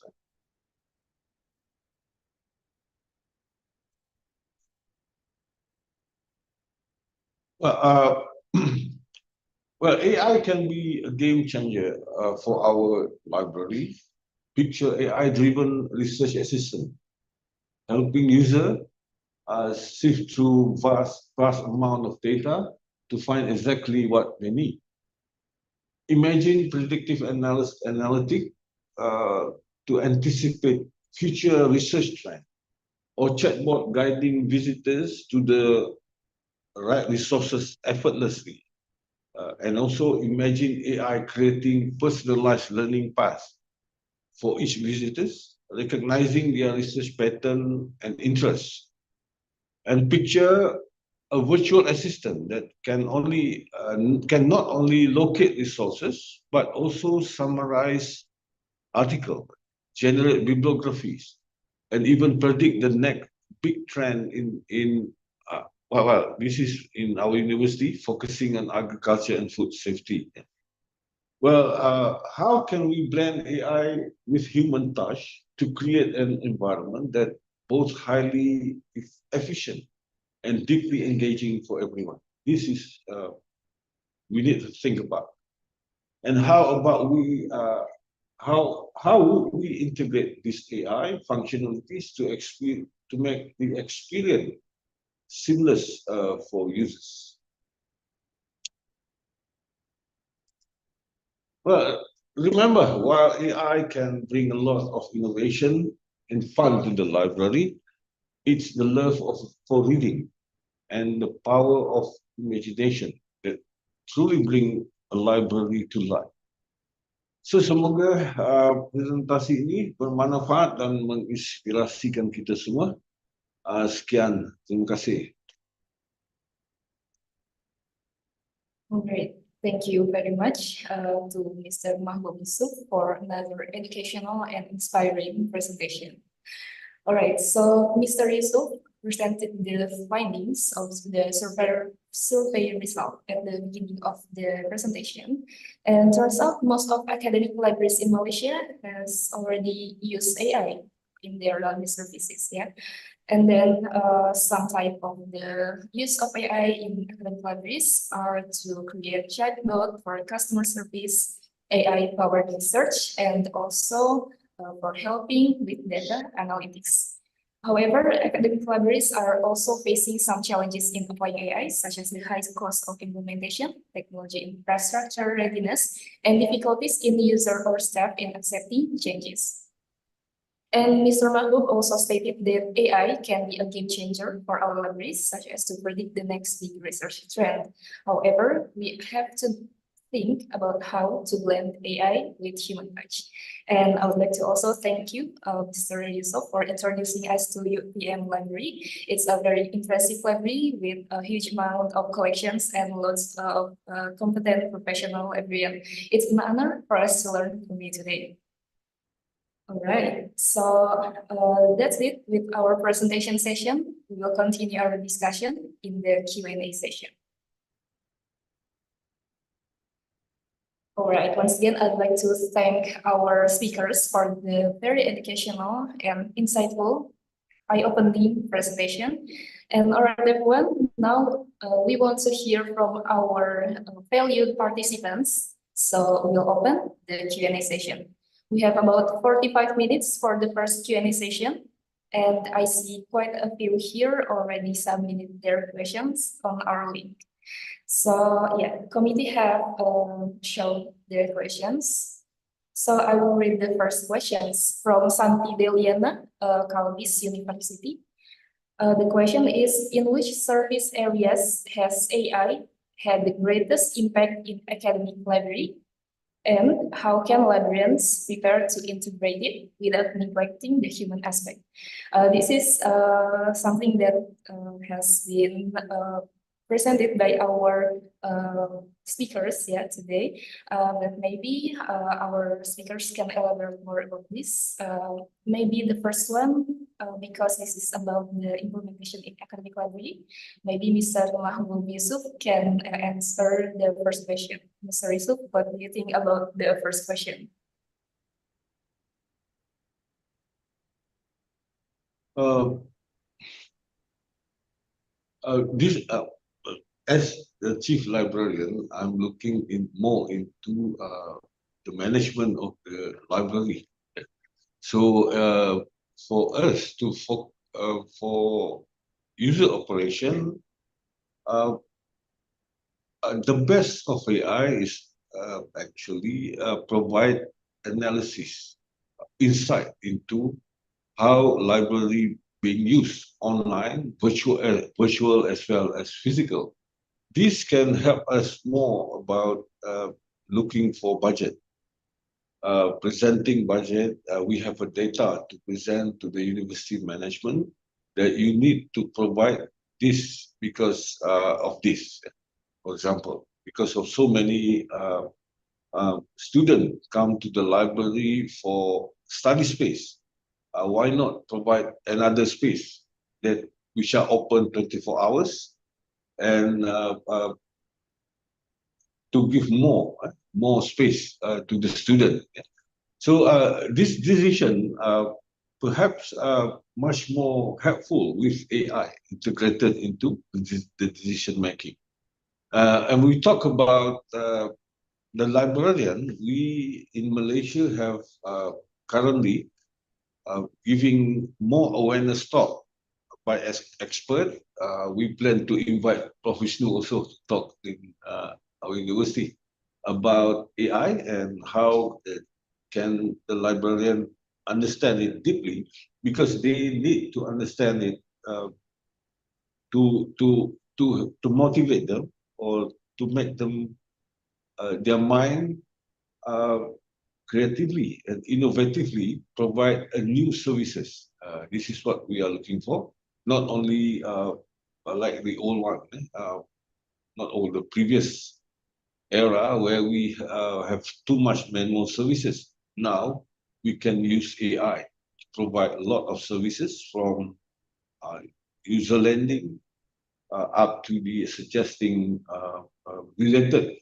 Well, well, AI can be a game changer for our library. Picture AI-driven research assistant, helping user sift through vast amount of data to find exactly what they need. Imagine predictive analytic to anticipate future research trends, or chatbot guiding visitors to the right resources effortlessly. And also imagine AI creating personalized learning paths for each visitors, recognizing their research pattern and interests. And picture a virtual assistant that can not only locate resources, but also summarize articles, generate bibliographies, and even predict the next big trend in well, this is in our university, focusing on agriculture and food safety. Well, how can we blend AI with human touch to create an environment that both highly efficient and deeply engaging for everyone? This is we need to think about. And how about we how would we integrate these AI functionalities to make the experience seamless for users? Well, remember, while AI can bring a lot of innovation and fun to the library, it's the love for reading and the power of imagination that truly bring a library to life. So semoga presentasi ini bermanfaat dan menginspirasikan kita semua. Sekian, terima kasih. Great. Thank you very much to Mr. Mahbub Yusuf for another educational and inspiring presentation. All right, so Mr. Yusuf presented the findings of the survey result at the beginning of the presentation. And turns out most of academic libraries in Malaysia has already used AI in their library services, yeah. And then some type of the use of AI in academic libraries are to create chatbot for customer service, AI-powered research, and also for helping with data analytics. However, academic libraries are also facing some challenges in applying AI, such as the high cost of implementation, technology infrastructure readiness, and difficulties in the user or staff in accepting changes. And Mr. Mahbub also stated that AI can be a game changer for our libraries, such as to predict the next big research trend. However, we have to think about how to blend AI with human touch. And I would like to also thank you, Mr. Yusuf, for introducing us to UPM Library. It's a very impressive library with a huge amount of collections and lots of competent professional librarians. It's an honor for us to learn from you today. All right, so that's it with our presentation session. We will continue our discussion in the Q&A session. All right, once again, I'd like to thank our speakers for the very educational and insightful, eye-opening presentation. And all right, everyone, now we want to hear from our valued participants. So we'll open the Q&A session. We have about 45 minutes for the first Q&A session. And I see quite a few here already submitted their questions on our link. So yeah, the committee have shown their questions. So I will read the first questions from Santi Deliana, Calvis University. The question is, in which service areas has AI had the greatest impact in academic library? And how can librarians prepare to integrate it without neglecting the human aspect? This is something that has been presented by our speakers today, but maybe our speakers can elaborate more about this. Maybe the first one, because this is about the implementation in academic library, maybe Mr. Mahbub Yusuf can answer the first question. Mr. Yusuf, what do you think about the first question? As the chief librarian, I'm looking more into the management of the library. So for us to for user operation, the best of AI is actually provide analysis, insight into how library being used online, virtual as well as physical. This can help us more about looking for budget, presenting budget. We have a data to present to the university management that you need to provide this because of this. For example, because of so many students come to the library for study space, why not provide another space that which are open 24 hours? And to give more space to the student. So this decision perhaps much more helpful with AI integrated into the decision making. And we talk about the librarian. We in Malaysia have currently giving more awareness talk by expert. We plan to invite professional also to talk in our university about AI and how can the librarian understand it deeply, because they need to understand it to motivate them or to make them their mind creatively and innovatively provide new services. This is what we are looking for. Not only like the old one, not all the previous era where we have too much manual services. Now we can use AI to provide a lot of services, from user lending up to the suggesting related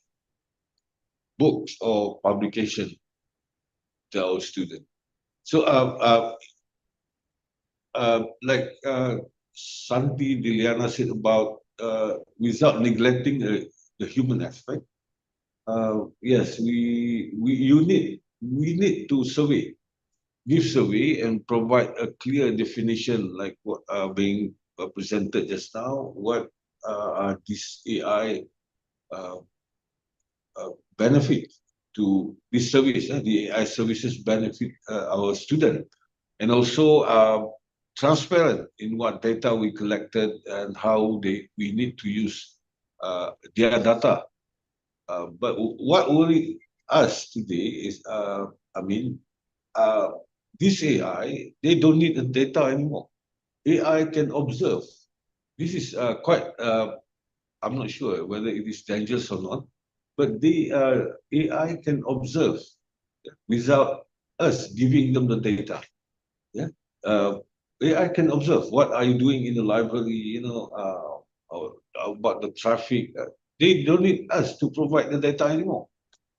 books or publication to our students. So like Santi Diliana said about without neglecting the human aspect, yes, we need to give survey and provide a clear definition, like what being presented just now. What are these AI benefit to this service? The AI services benefit our student, and also transparent in what data we collected and how we need to use their data. But what worries us today is, this AI, they don't need the data anymore. AI can observe. This is quite, I'm not sure whether it is dangerous or not, but the AI can observe without us giving them the data. Yeah, AI can observe what are you doing in the library, or about the traffic. They don't need us to provide the data anymore.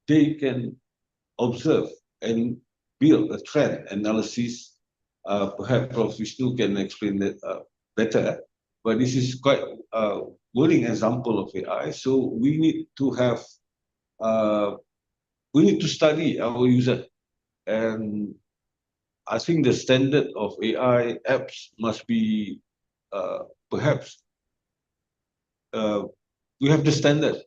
They can observe and build a trend analysis. Perhaps Prof. Vishnu can explain that better, but this is quite a worrying example of AI. So we need to have, we need to study our user, and I think the standard of AI apps must be perhaps we have the standard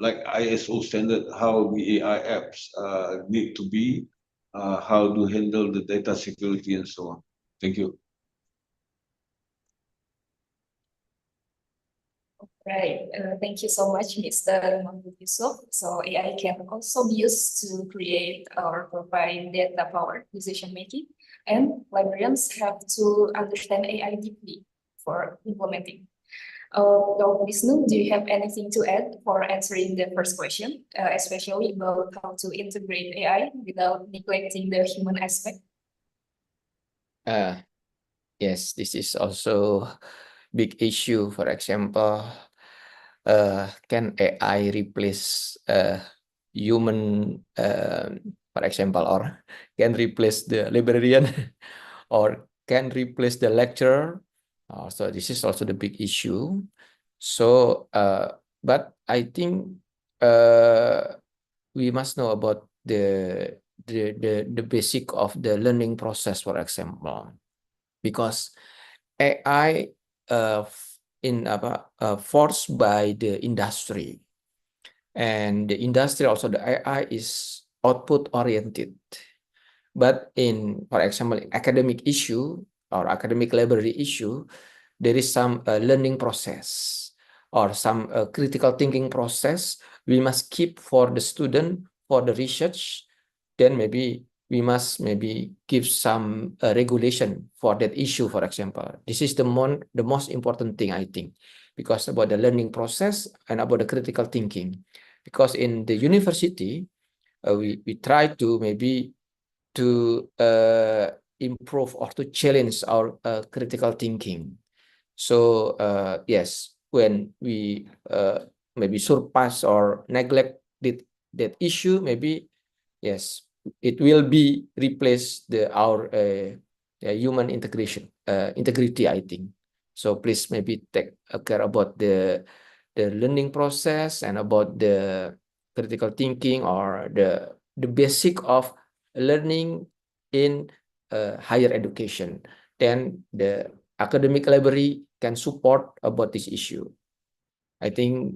like ISO standard, how the AI apps need to be, how to handle the data security and so on. Thank you. Right. Thank you so much, Mr. Mahmud Yusuf. So AI can also be used to create or provide data-powered decision-making, and librarians have to understand AI deeply for implementing. Dr. Vishnu, do you have anything to add for answering the first question, especially about how to integrate AI without neglecting the human aspect? Yes, this is also big issue. For example, can AI replace human, for example, or can replace the librarian, or can replace the lecturer? So this is also the big issue. So, but I think we must know about the basic of the learning process, for example, because AI forced by the industry, and the industry also, the AI is output oriented. But in, for example, academic issue or academic library issue, there is some learning process or some critical thinking process we must keep for the student, for the research. Then maybe we must give some regulation for that issue, for example. This is the most important thing, I think, because about the learning process and about the critical thinking. Because in the university, we try to improve or to challenge our critical thinking. So yes, when we maybe surpass or neglect that issue, maybe yes, it will be replace our human integrity, I think. So please maybe take care about the learning process and about the critical thinking or the basic of learning in higher education. Then the academic library can support about this issue. I think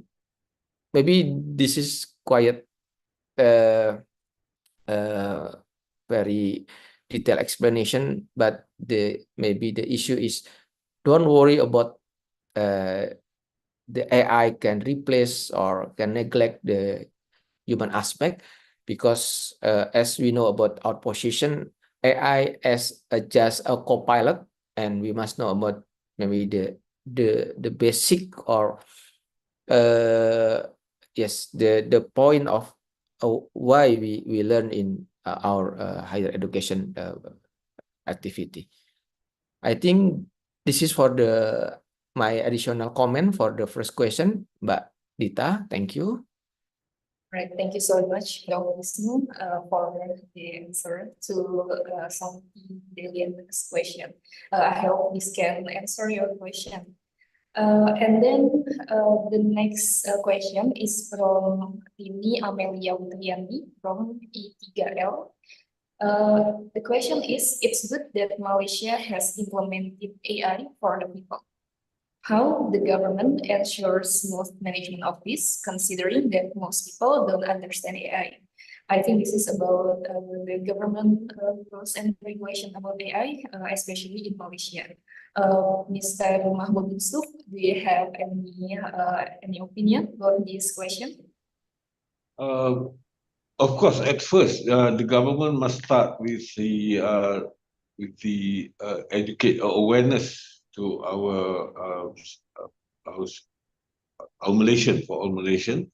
maybe this is quite very detailed explanation, but maybe the issue is, don't worry about the AI can replace or can neglect the human aspect, because as we know about our position, AI as just a co-pilot, and we must know about maybe the basic or yes, the point of why we learn in our higher education activity. I think this is for my additional comment for the first question, Mbak Dita. Thank you. Right, thank you so much, Dr. Vishnu, for the answer to some brilliant question. I hope this can answer your question. And then the next question is from Tini Amelia Witriandi from E3L. The question is, it's good that Malaysia has implemented AI for the people. How the government ensures smooth management of this, considering that most people don't understand AI? I think this is about the government rules and regulation about AI, especially in Malaysia. Mr. Mahmoud Yusuf, do you have any opinion about this question? Of course, at first, the government must start with the educate or awareness to our Malaysian, for all Malaysian,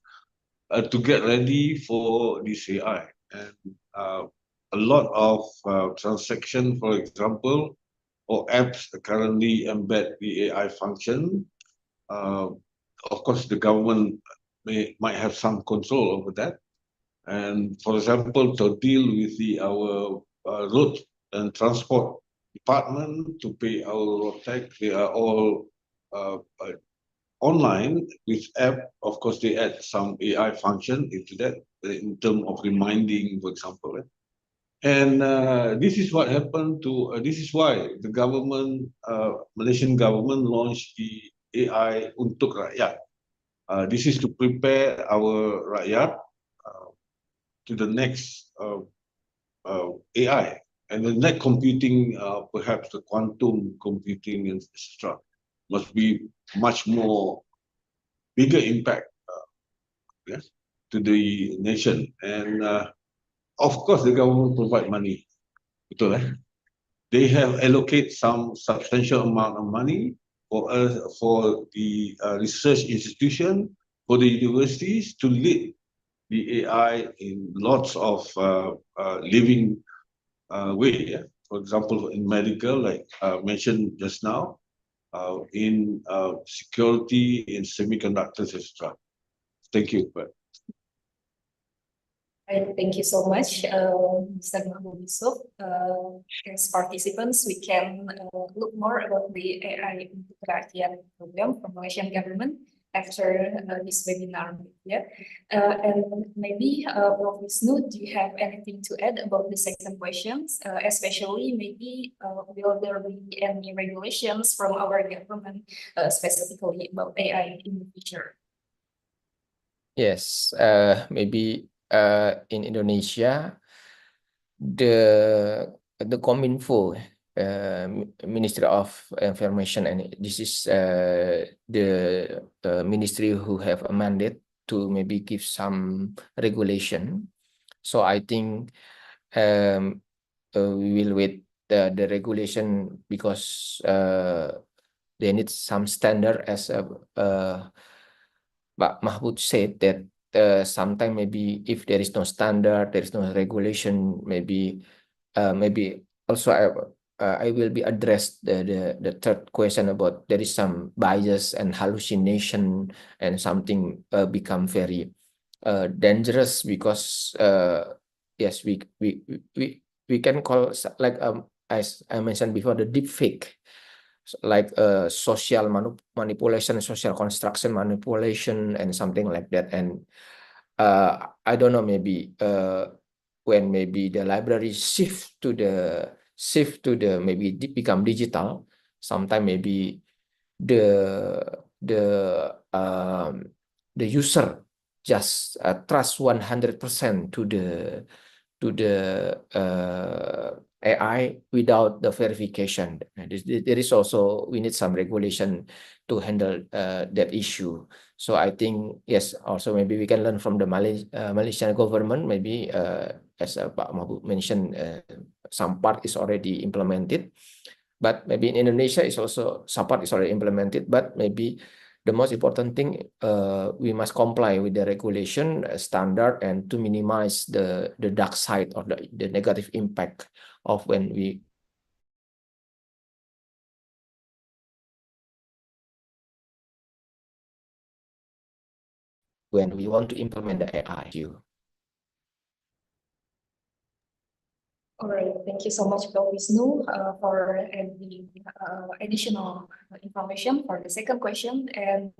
to get ready for this AI. And a lot of transaction, for example, or apps currently embed the AI function. Of course, the government might have some control over that. And for example, to deal with our road and transport department to pay our road tax, they are all online with app. Of course, they add some AI function into that in terms of reminding, for example. And this is what happened to. This is why the government, Malaysian government, launched the AI untuk rakyat. This is to prepare our rakyat to the next AI and the next computing, perhaps the quantum computing and etc. must be much more bigger impact yes, to the nation. And of course, the government provide money. Betul, eh? They have allocate some substantial amount of money for us, for the research institution, for the universities to lead the AI in lots of living way. Yeah? For example, in medical, like mentioned just now, in security, in semiconductors, etc. Thank you. Thank you so much, Mr. Mahmoud Yusuf. As participants, we can look more about the AI untuk Rakyat program from Malaysian government after this webinar. Yeah, and maybe Prof. Wisnu, do you have anything to add about the second questions? Especially, maybe will there be any regulations from our government specifically about AI in the future? Yes, maybe in Indonesia, the Kominfo, Ministry of Information, and this is the ministry who have a mandate to maybe give some regulation. So I think we will wait the regulation because they need some standard, as Pak Mahmoud said, that sometime maybe if there is no standard, there is no regulation, maybe also I will be addressed the third question about there is some bias and hallucination and something become very dangerous because yes, we can call like as I mentioned before, the deep fake, like social manipulation, social construction manipulation, and something like that. And I don't know, maybe when maybe the library shift to the maybe become digital, sometime maybe the user just trust 100% to the AI without the verification. There is also, we need some regulation to handle that issue. So I think, yes, also maybe we can learn from the Malaysian government, maybe as Pak Mahmoud mentioned, some part is already implemented, but maybe in Indonesia is also, some part is already implemented, but maybe the most important thing, we must comply with the regulation standard and to minimize the dark side or the negative impact of when we want to implement the AI. All right, thank you so much, Prof. Wisnu, for the additional information for the second question, and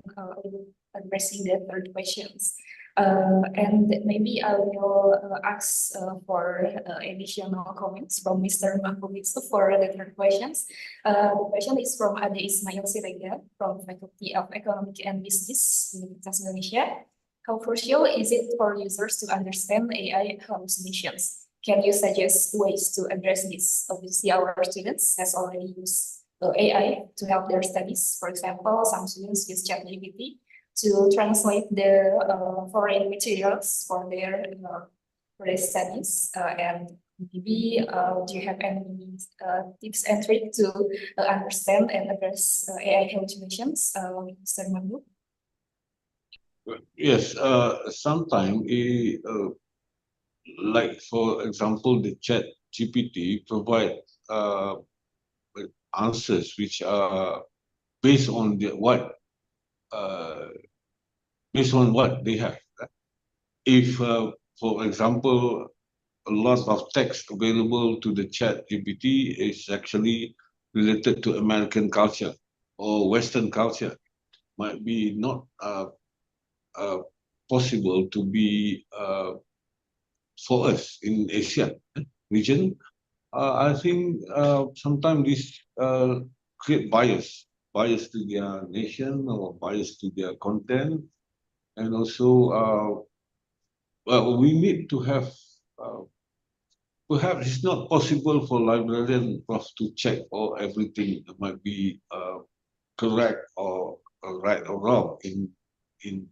addressing the third questions. And maybe I will ask for additional comments from Mr. Mahmoud Yusuf for the third questions. The question is from Ade Ismail Siregar from Faculty of Economic and Business, Universitas Indonesia. How crucial is it for users to understand AI hallucinations? Can you suggest ways to address this? Obviously, our students has already used AI to help their studies. For example, some students use ChatGPT to translate the foreign materials for their studies. And maybe do you have any tips and tricks to understand and address AI hallucinations, Mr. Mandu? Yes, sometimes, like for example, the Chat GPT provide answers which are based on uh, what they have. If, for example, a lot of text available to the Chat GPT is actually related to American culture or Western culture, might be not possible to be for us in Asia region. I think sometimes this create bias to their nation or bias to their content, and also well, we need to have. Perhaps it's not possible for librarian to check all everything that might be correct or right or wrong in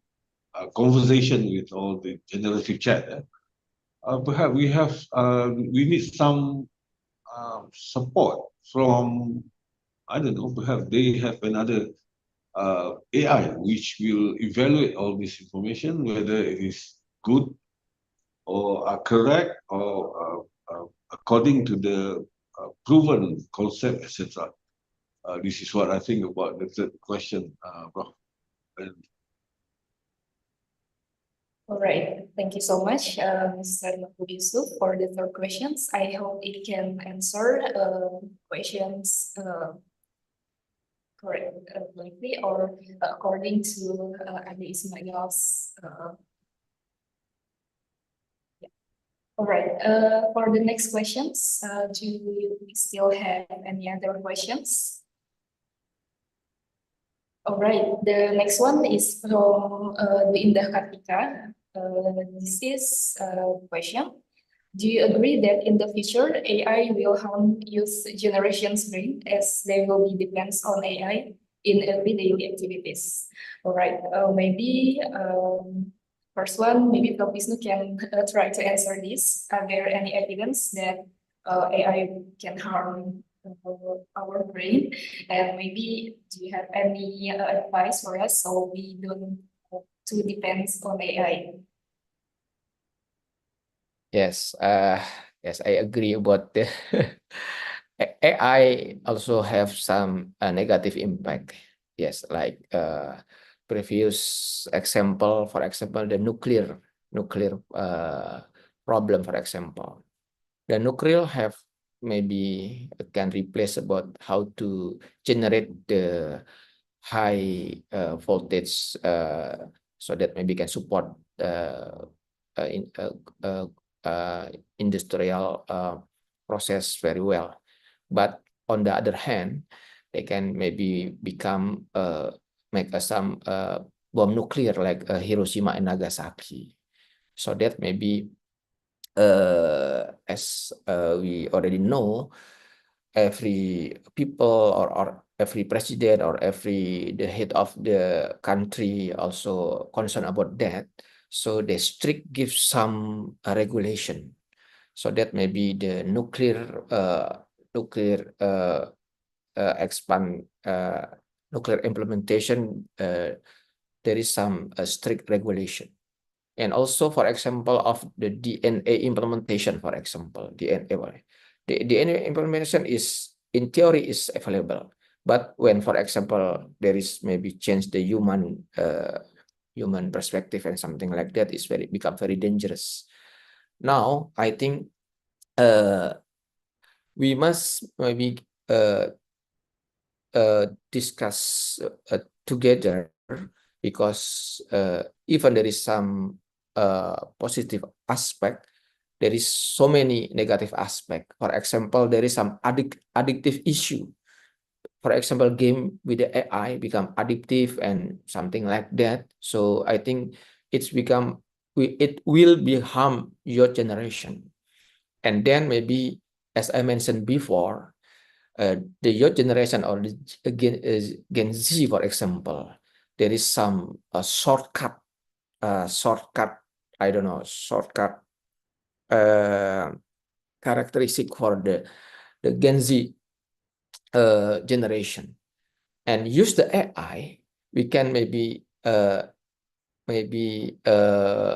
conversation with all the generative chat. Perhaps we need some support from, I don't know, perhaps they have another AI which will evaluate all this information, whether it is good or correct or according to the proven concept, etc. This is what I think about the third question, Prof. All right, thank you so much, Mr. Mahfud Yusuf, for the third questions. I hope it can answer questions correctly or according to Adi Ismail's. Yeah. All right, for the next questions, do we still have any other questions? All right, the next one is from Indah Kartika. This is a question. Do you agree that in the future, AI will harm youth generation's brain as they will be depends on AI in every daily activities? All right, maybe first one, maybe Prof. Wisnu can try to answer this. Are there any evidence that AI can harm our brain? And maybe do you have any advice for us so we don't too depend on AI? Yes, yes, I agree about the AI also have some negative impact. Yes, like previous example, for example, the nuclear problem, for example. The nuclear have maybe can replace about how to generate the high voltage so that maybe can support industrial process very well. But on the other hand, they can maybe become make some bomb nuclear like Hiroshima and Nagasaki. So that maybe as we already know, every people or every president or the head of the country also concerned about that. So the strict give some regulation, so that maybe the nuclear implementation there is some strict regulation. And also, for example, of the DNA implementation, for example, the DNA implementation is in theory is available, but when, for example, there is maybe change the human perspective and something like that is become very dangerous. Now, I think we must maybe discuss together, because even there is some positive aspect, there is so many negative aspect. For example, there is some addictive issue. For example, game with the AI become addictive and something like that. So I think it will be harm your generation. And then maybe, as I mentioned before, the your generation or Gen Z, for example, there is some shortcut, I don't know, shortcut characteristic for the Gen Z generation, and use the AI. We can maybe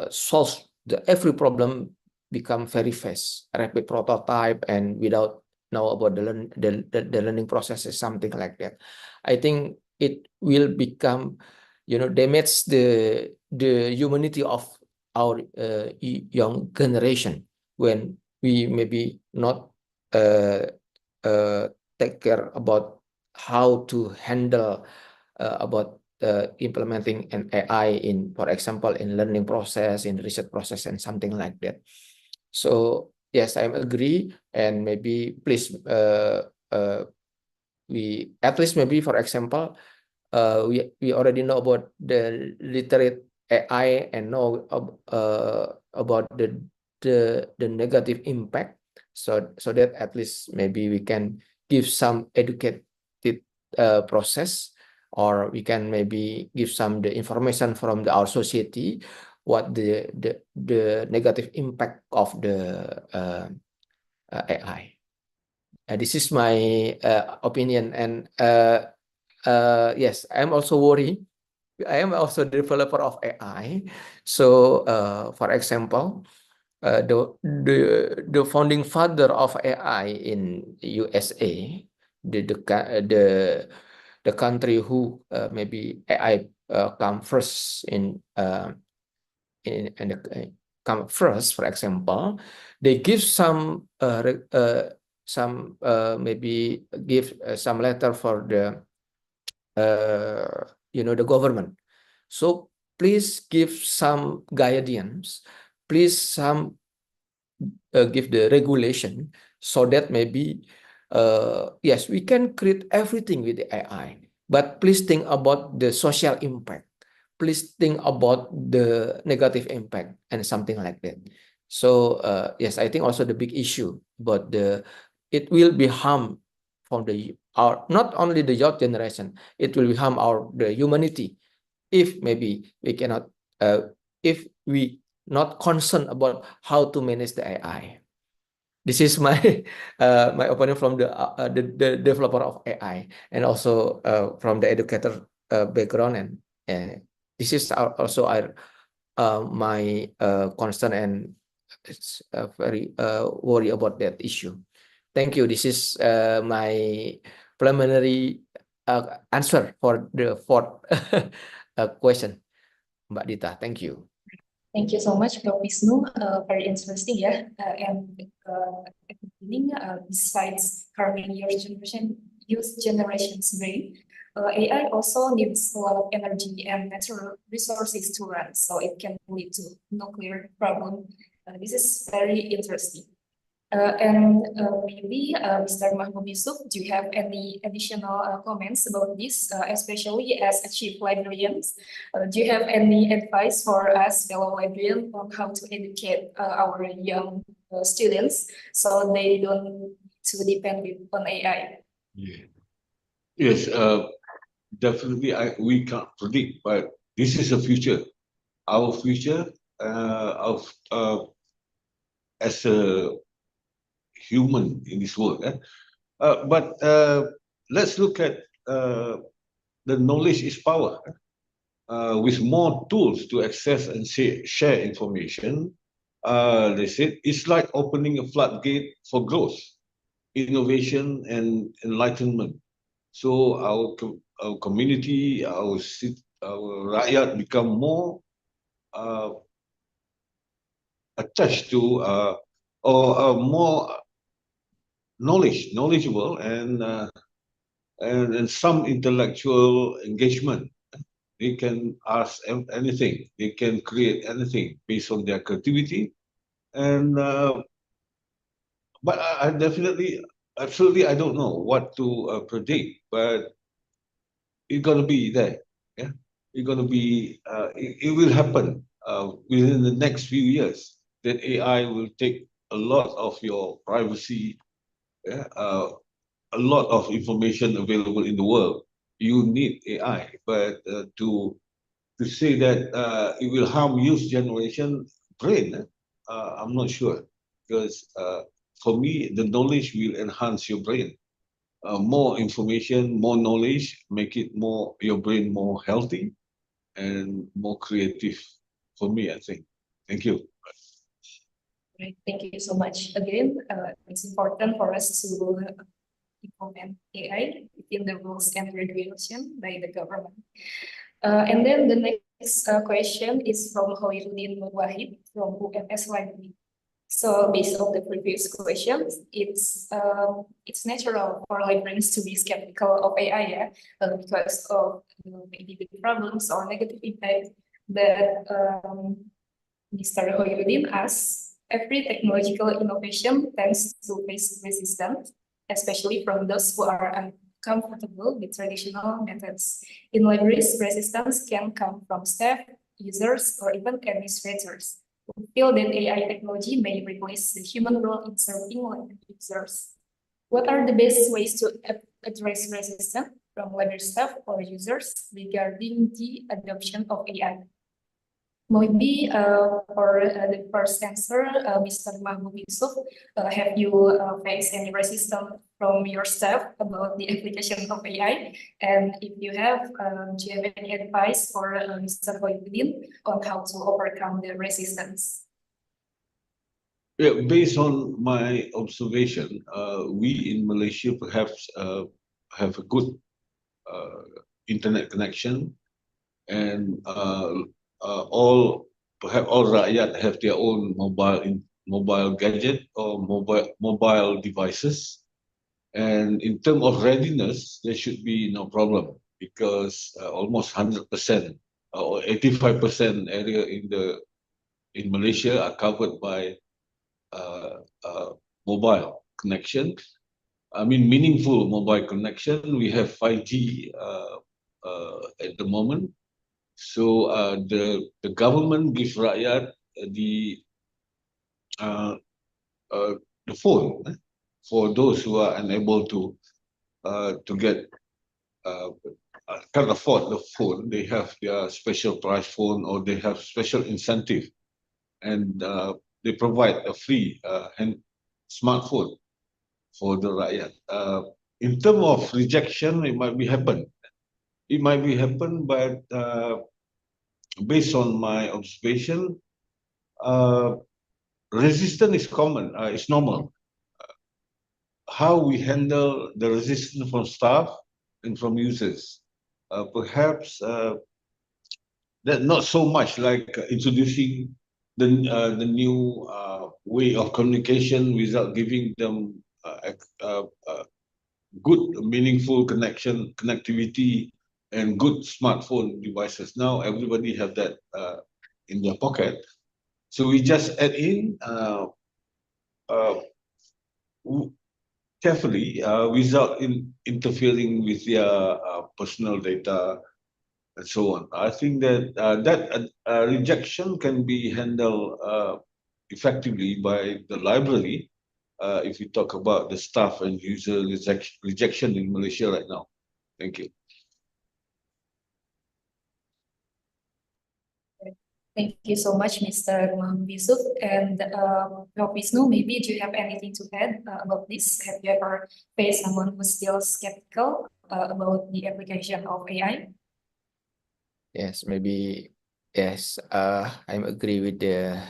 solve every problem, become very fast, rapid prototype, and without know about the learning processes, something like that. I think it will become, damage the humanity of our young generation when we maybe not take care about how to handle about implementing an AI in, for example, in learning process, in research process, and something like that. So yes, I agree, and maybe please we at least maybe, for example, we already know about the literate AI and know about the negative impact, so that at least maybe we can give some educated process, or we can maybe give some the information from our society what the negative impact of the AI. This is my opinion, and yes, I'm also worried. I am also the developer of AI. So, for example, the founding father of AI in USA, the country who maybe AI come first come first, for example, they give some maybe give some letter for the the government. So please give some guidance, please give the regulation, so that maybe yes, we can create everything with the AI, but please think about the social impact, please think about the negative impact, and something like that. So yes, I think also the big issue about it will be harm from our not only the youth generation, it will harm the humanity if maybe we cannot if we not concerned about how to manage the AI. This is my my opinion from the developer of AI, and also from the educator background, and this is also my concern, and it's very worry about that issue. Thank you. This is my preliminary answer for the fourth question, Mbak Dita. Thank you. Thank you so much, Prof. Wisnu. Very interesting, yeah. And at the beginning, besides harming your youth generation's brain, AI also needs a lot of energy and natural resources to run, so it can lead to nuclear problem. This is very interesting. Maybe Mr. Mahmoud Yusuf, do you have any additional comments about this, especially as a chief librarian? Do you have any advice for us fellow librarians on how to educate our young students so they don't to depend on AI? Yeah. Yes, definitely we can't predict, but this is the future. Our future of as a human in this world. But let's look at the knowledge is power. With more tools to access and share information, they said it's like opening a floodgate for growth, innovation, and enlightenment. So our community, our rakyat become more attached to or more knowledgeable, and some intellectual engagement. They can ask anything, they can create anything based on their creativity, and but I definitely, absolutely, I don't know what to predict, but it's gonna be there. Yeah, it's gonna be. It will happen. within the next few years that AI will take a lot of your privacy, a lot of information available in the world. You need AI, but to say that it will harm youth generation brain, I'm not sure, because for me the knowledge will enhance your brain. More information, more knowledge, make it more your brain more healthy and more creative. For me, I think. Thank you. Right. Thank you so much. Again, it's important for us to implement AI within the rules and regulation by the government. And then the next question is from Hoirudin Wahid from UMS Library. So based on the previous questions, it's natural for librarians to be skeptical of AI, yeah, because of maybe the problems or negative impact that Mr. Hoirudin asks. Every technological innovation tends to face resistance, especially from those who are uncomfortable with traditional methods. In libraries, resistance can come from staff, users, or even administrators who feel that AI technology may replace the human role in serving users. What are the best ways to address resistance from library staff or users regarding the adoption of AI? Maybe for the first answer, Mr. Mahbub Yusuf, have you faced any resistance from your staff about the application of AI? And if you have, do you have any advice for Mr. Hoirudin on how to overcome the resistance? Yeah, based on my observation, we in Malaysia perhaps have a good internet connection, and all rakyat have their own mobile gadget or mobile devices, and in terms of readiness, there should be no problem because almost 100% or 85% area in Malaysia are covered by mobile connection. I mean, meaningful mobile connection. We have 5G at the moment. So the government gives rakyat the phone for those who are unable to get can't afford the phone. They have their special price phone or they have special incentive, and they provide a free smartphone for the rakyat. In terms of rejection, it might be happen. It might be happen, but based on my observation, resistance is common. It's normal. How we handle the resistance from staff and from users, perhaps that not so much like introducing the new way of communication without giving them good, meaningful connectivity and good smartphone devices. Now everybody have that in their pocket, so we just add in carefully without interfering with their personal data and so on. I think that rejection can be handled effectively by the library if we talk about the staff and user rejection in Malaysia right now. Thank you. Thank you so much, Mr. Mahbub Yusuf. And Prof. Wisnu, maybe do you have anything to add about this? Have you ever faced someone who's still skeptical about the application of AI? Yes, maybe, yes, I agree with the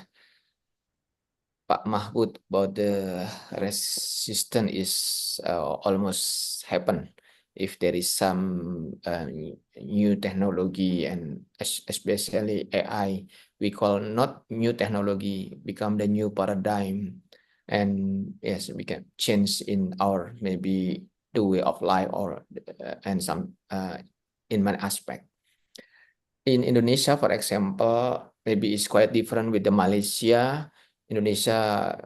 Pak Mahbud about the resistance is almost happen if there is some new technology, and especially AI, we call not new technology, become the new paradigm. And yes, we can change in our maybe the way of life or and some in many aspect. In Indonesia, for example, maybe it's quite different with the Malaysia. Indonesia,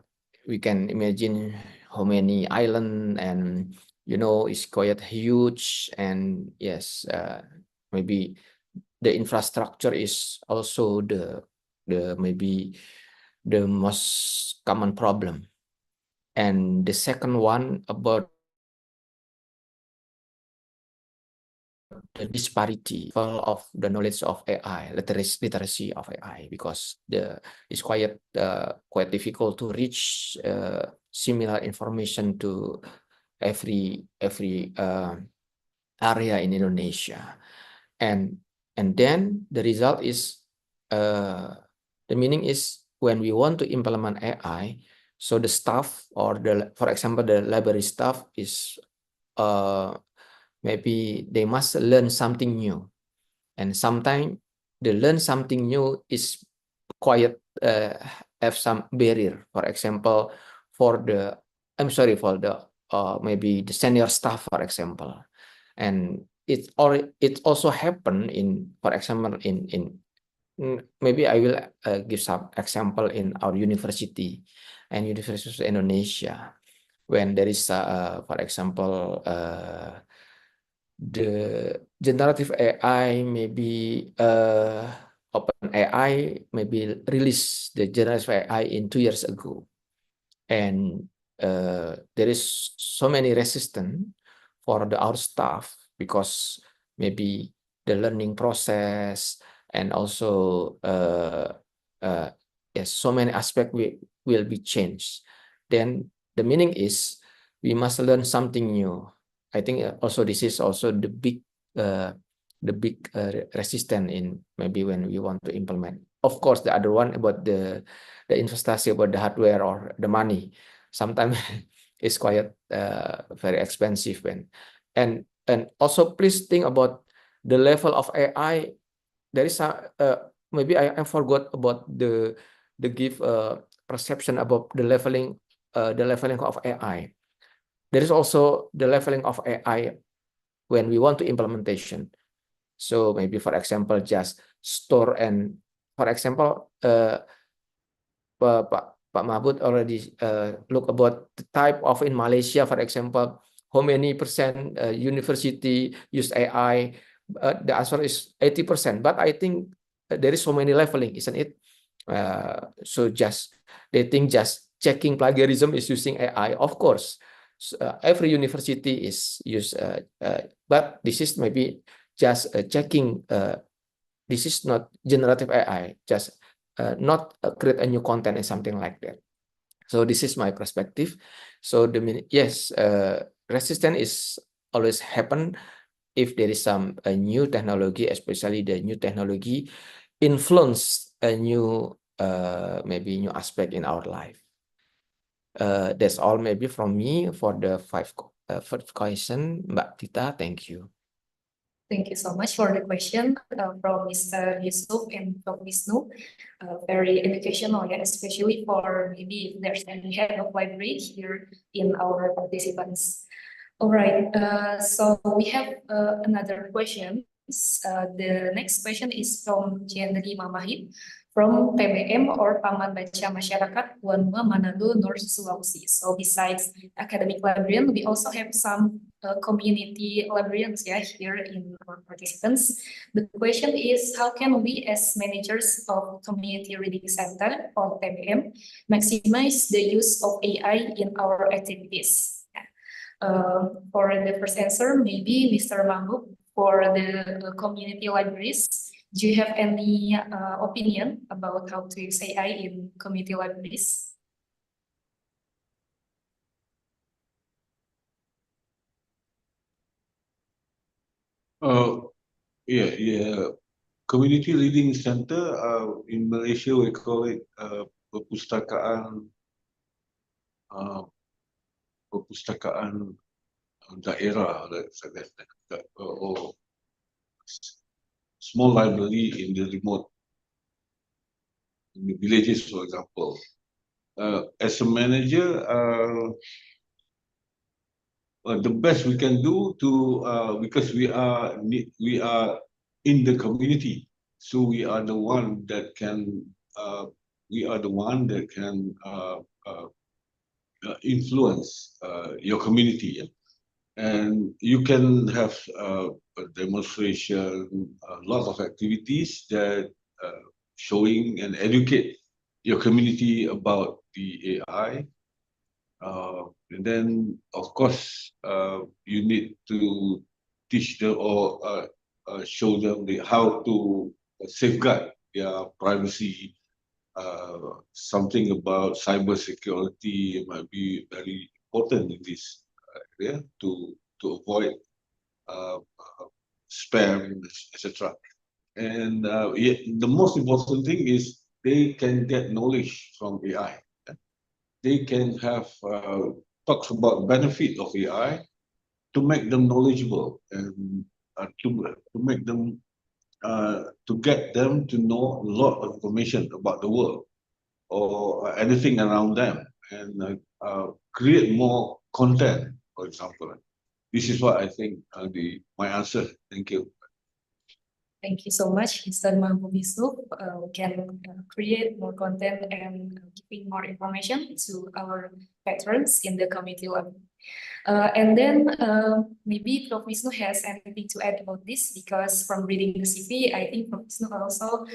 we can imagine how many island, and it's quite huge, and yes, maybe the infrastructure is also the the maybe the most common problem. And the second one about the disparity of the knowledge of AI, literacy of AI, because it's quite difficult to reach similar information to every area in Indonesia, and then the result is the meaning is when we want to implement AI, so the staff or for example the library staff is maybe they must learn something new, and sometimes the learn something new is quite have some barrier. For example, for the maybe the senior staff, for example, and it also happen in, for example, in maybe I will give some example in our university and universities of Indonesia, when there is for example the generative AI, maybe open AI maybe released the generative AI in 2 years ago, and there is so many resistance for our staff because maybe the learning process and also yes, so many aspects will be changed. Then the meaning is we must learn something new. I think also this is also the big resistance in maybe when we want to implement. Of course, the other one about the investasi about the hardware or the money, sometimes it's quite very expensive. And also please think about the level of AI. There is maybe I forgot about the give perception about the leveling of AI. There is also the leveling of AI when we want to implementation. So maybe, for example, just store, and for example, Pak Mahbud already look about the type of in Malaysia, for example, how many percent university use AI? The answer is 80%. But I think there is so many leveling, isn't it? So they think just checking plagiarism is using AI. Of course, every university is use, but this is maybe just checking. This is not generative AI, just not create a new content and something like that. So this is my perspective. So yes, resistance is always happen if there is some new technology, especially the new technology influence a new maybe new aspect in our life. That's all maybe from me for the first question, Mbak Tita. Thank you. Thank you so much for the question from Mr. Yusuf and from Wisnu. Very educational, yeah, especially for maybe if there's any head of library here in our participants. All right, so we have another question. The next question is from Jendri Mamahit from PBM or Paman Baca Masyarakat Wanua Manado North Sulawesi. So besides academic librarian, we also have some community librarians here in our participants. The question is, how can we as managers of community reading center or PBM maximize the use of AI in our activities? For the first answer, maybe Mr. Mahbub, for the community libraries, do you have any opinion about how to use AI in community libraries? Yeah. Community Reading Center in Malaysia, we call it perpustakaan daerah, or small library in the remote, in the villages, for example. As a manager, the best we can do because we are in the community, so we are the one that can influence your community, and you can have a demonstration, a lot of activities that showing and educate your community about the AI. And then, of course, you need to teach them or show them how to safeguard their privacy. Something about cyber security might be very important in this area to avoid spam, etc. And the most important thing is they can get knowledge from AI. They can have talks about benefit of AI to make them knowledgeable and to make them to get them to know a lot of information about the world or anything around them, and create more content, for example. This is what I think my answer. Thank you. Thank you so much, Mr. Mahbub Yusuf. We can create more content and giving more information to our patrons in the community level. And then maybe Prof. Wisnu has anything to add about this, because from reading the CV, I think Prof. Wisnu also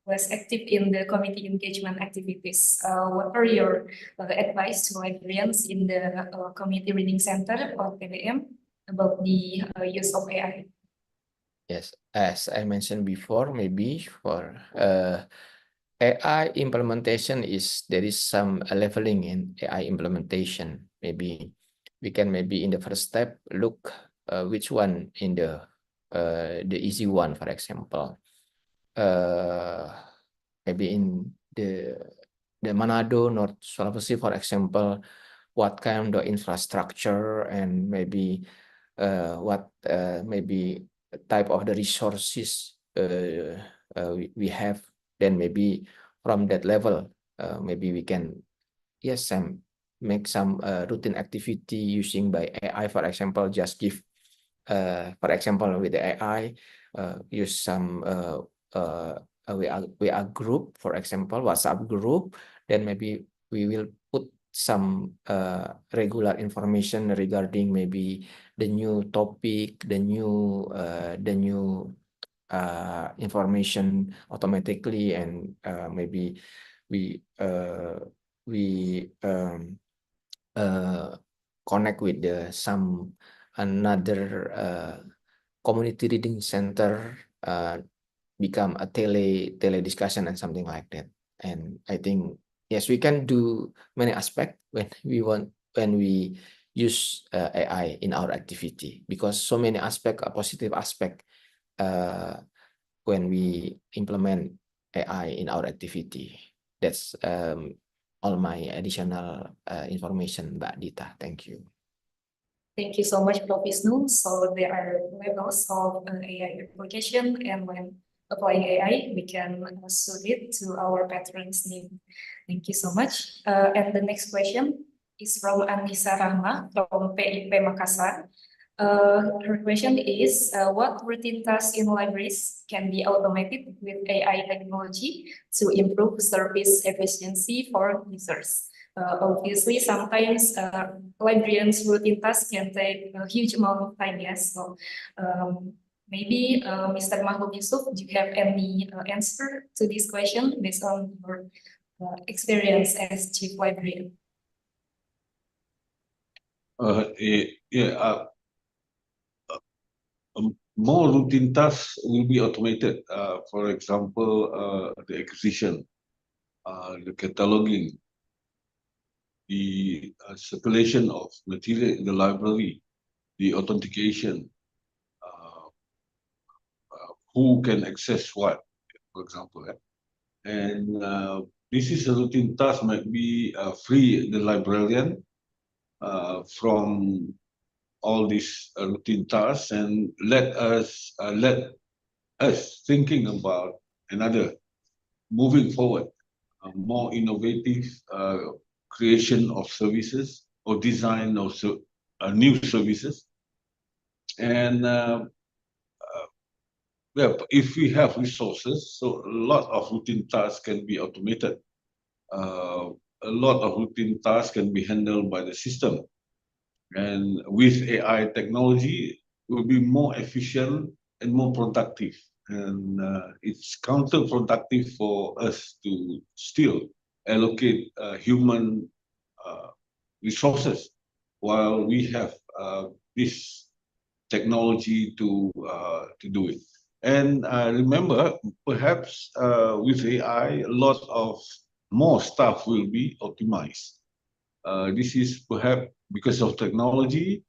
was active in the community engagement activities. What are your advice to librarians in the Community Reading Center or TBM about the use of AI? Yes, as I mentioned before, maybe for AI implementation there is some leveling in AI implementation. Maybe we can in the first step look which one in the easy one, for example. Maybe in the Manado, North Sulawesi, for example, what kind of infrastructure and maybe what maybe type of the resources we have, then maybe from that level maybe we can make some routine activity using by AI. For example, just give for example with the AI use some we are group, for example WhatsApp group, then maybe we will put some regular information regarding maybe the new topic, the new information automatically, and maybe we connect with some another community reading center, become a tele discussion and something like that. And I think yes, we can do many aspects when we use AI in our activity, because so many aspects, a positive aspect when we implement AI in our activity. That's all my additional information, Mbak Dita. Thank you. Thank you so much, Prof. Wisnu. So there are levels of AI application, and when applying AI, we can suit it to our patrons' need. Thank you so much. And the next question is from Anissa Rahma from PIP Makassar. Her question is, what routine tasks in libraries can be automated with AI technology to improve service efficiency for users? Obviously, sometimes librarians' routine tasks can take a huge amount of time, yes. So maybe Mr. Mahbub Yusuf, do you have any answer to this question based on your experience as chief librarian? More routine tasks will be automated. For example, the acquisition, the cataloging, the circulation of material in the library, the authentication, who can access what, for example. And this is a routine task, might be free the librarian from all these routine tasks, and let us thinking about another moving forward, more innovative creation of services or design of new services. And if we have resources, so a lot of routine tasks can be automated. A lot of routine tasks can be handled by the system. And with AI technology, it will be more efficient and more productive and it's counterproductive for us to still allocate human resources while we have this technology to do it. And remember, perhaps with AI, a lot of more stuff will be optimized. This is perhaps because of technology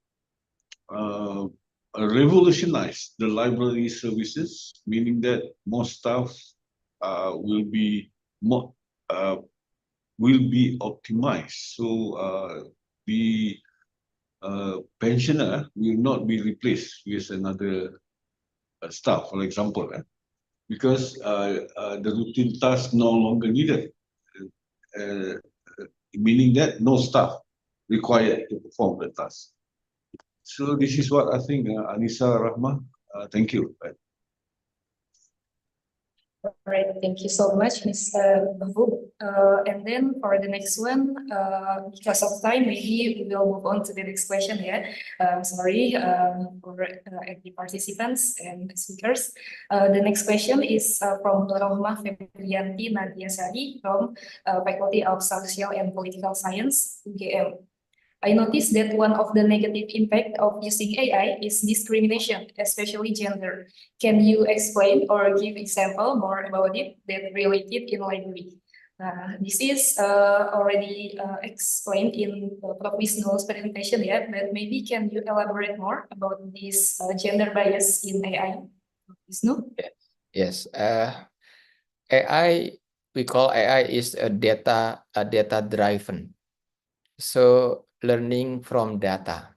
revolutionize the library services, meaning that more stuff will be more will be optimized. So the pensioner will not be replaced with another staff, for example, because the routine tasks no longer needed, uh, meaning that no staff required to perform the task. So this is what I think, Anissa, Rahma. Thank you. All right, thank you so much, Mr. Bahu. And then for the next one, because of time, maybe we will move on to the next question. Yeah, sorry for every participants and speakers. The next question is from Rahma Febrianti Nadia Sari from Faculty of Social and Political Science, UGM. I noticed that one of the negative impact of using AI is discrimination, especially gender. Can you explain or give example more about it that related in library? This is already explained in Prof. Wisnu's presentation, yeah, but maybe can you elaborate more about this gender bias in AI? Wisnu? Yes. AI, we call AI is a data driven. So learning from data.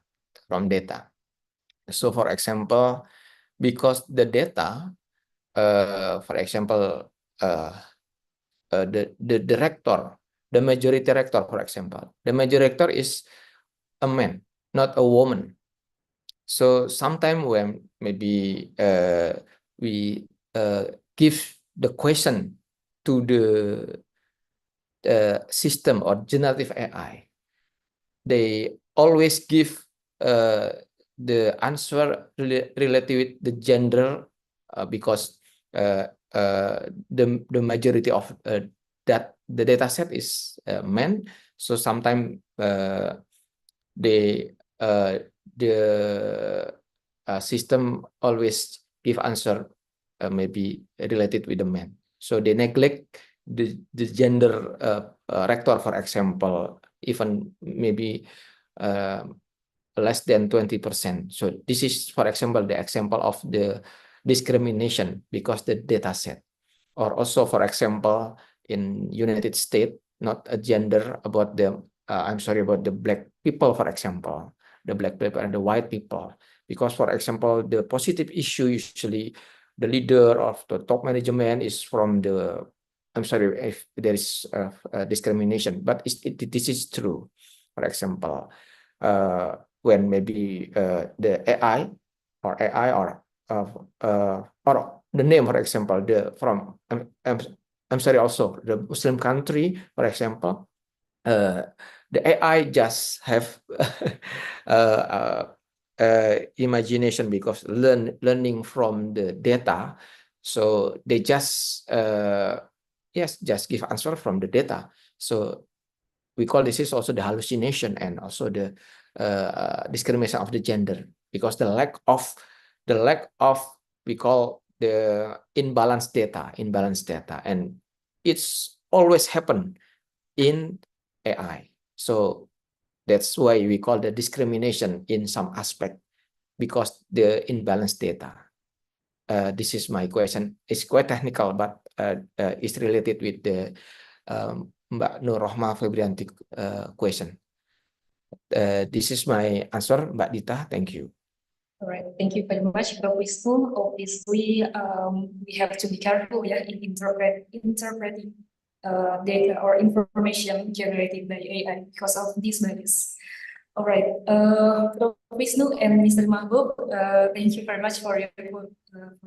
So for example, because the data, for example, the director, the majority rector, for example, the majority rector is a man, not a woman. So sometimes when maybe we give the question to the system or generative AI, they always give the answer related with the gender because the majority of that the data set is men. So sometimes the system always give answer maybe related with the men. So they neglect the gender rector, for example, even maybe less than 20%. So this is, for example, the example of the discrimination because the data set. Or also, for example, in United States, not a gender about the, I'm sorry, about the black people, for example, the black people and the white people. Because, for example, the positive issue usually the leader of the top management is from the, I'm sorry if there is discrimination, but this is true. For example, when maybe the AI or the name, for example, I'm sorry, also the Muslim country, for example, the AI just have imagination because learning from the data, so they just just give answer from the data. So we call this is also the hallucination and also the discrimination of the gender, because the lack of we call the imbalanced data, and it's always happen in AI. So that's why we call the discrimination in some aspect, because the imbalanced data. This is my question. It's quite technical, but it's related with the Mbak Nur Rohma Febrianti question. This is my answer, Mbak Dita. Thank you. All right, thank you very much, Prof. Wisnu. Obviously, we have to be careful, yeah, in interpreting data or information generated by AI because of this bias. All right, Prof. Wisnu and Mr. Mahbub, thank you very much for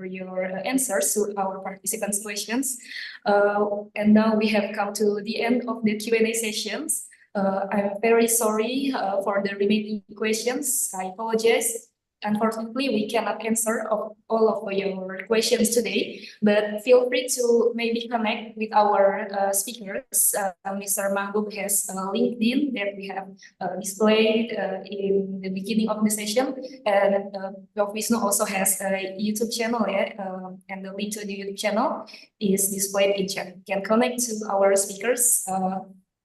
your answers to our participants' questions. And now we have come to the end of the Q&A sessions. I'm very sorry for the remaining questions. I apologize. Unfortunately, we cannot answer all of your questions today, but feel free to maybe connect with our speakers. Mr. Mahbub has LinkedIn that we have displayed in the beginning of the session, and Prof. Wisnu also has a YouTube channel, and the link to the YouTube channel is displayed in chat. You can connect to our speakers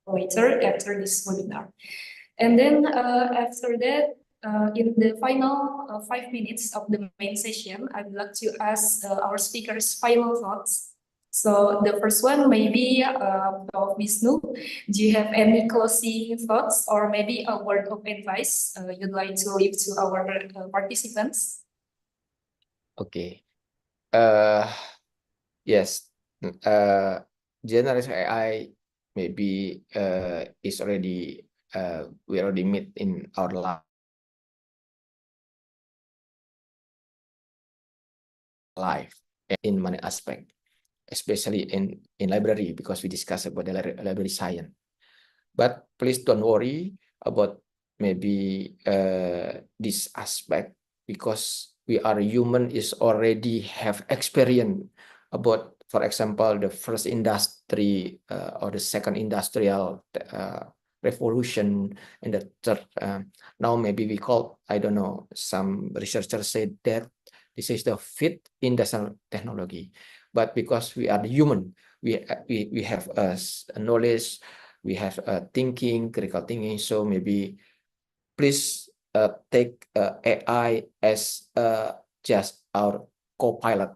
later after this webinar. And then after that, in the final 5 minutes of the main session, I would like to ask our speakers' final thoughts. So the first one, maybe Prof. Wisnu, do you have any closing thoughts or maybe a word of advice you'd like to leave to our participants? Okay. Yes. Generative AI maybe is already we already meet in our life in many aspects, especially in library, because we discussed about the library science. But please don't worry about maybe this aspect, because we are human is already have experience about, for example, the first industry or the second industrial revolution, and the third now maybe we call, I don't know, some researchers said that this is the fifth industrial technology. But because we are human, we have knowledge, we have thinking, critical thinking. So maybe please take AI as just our co-pilot,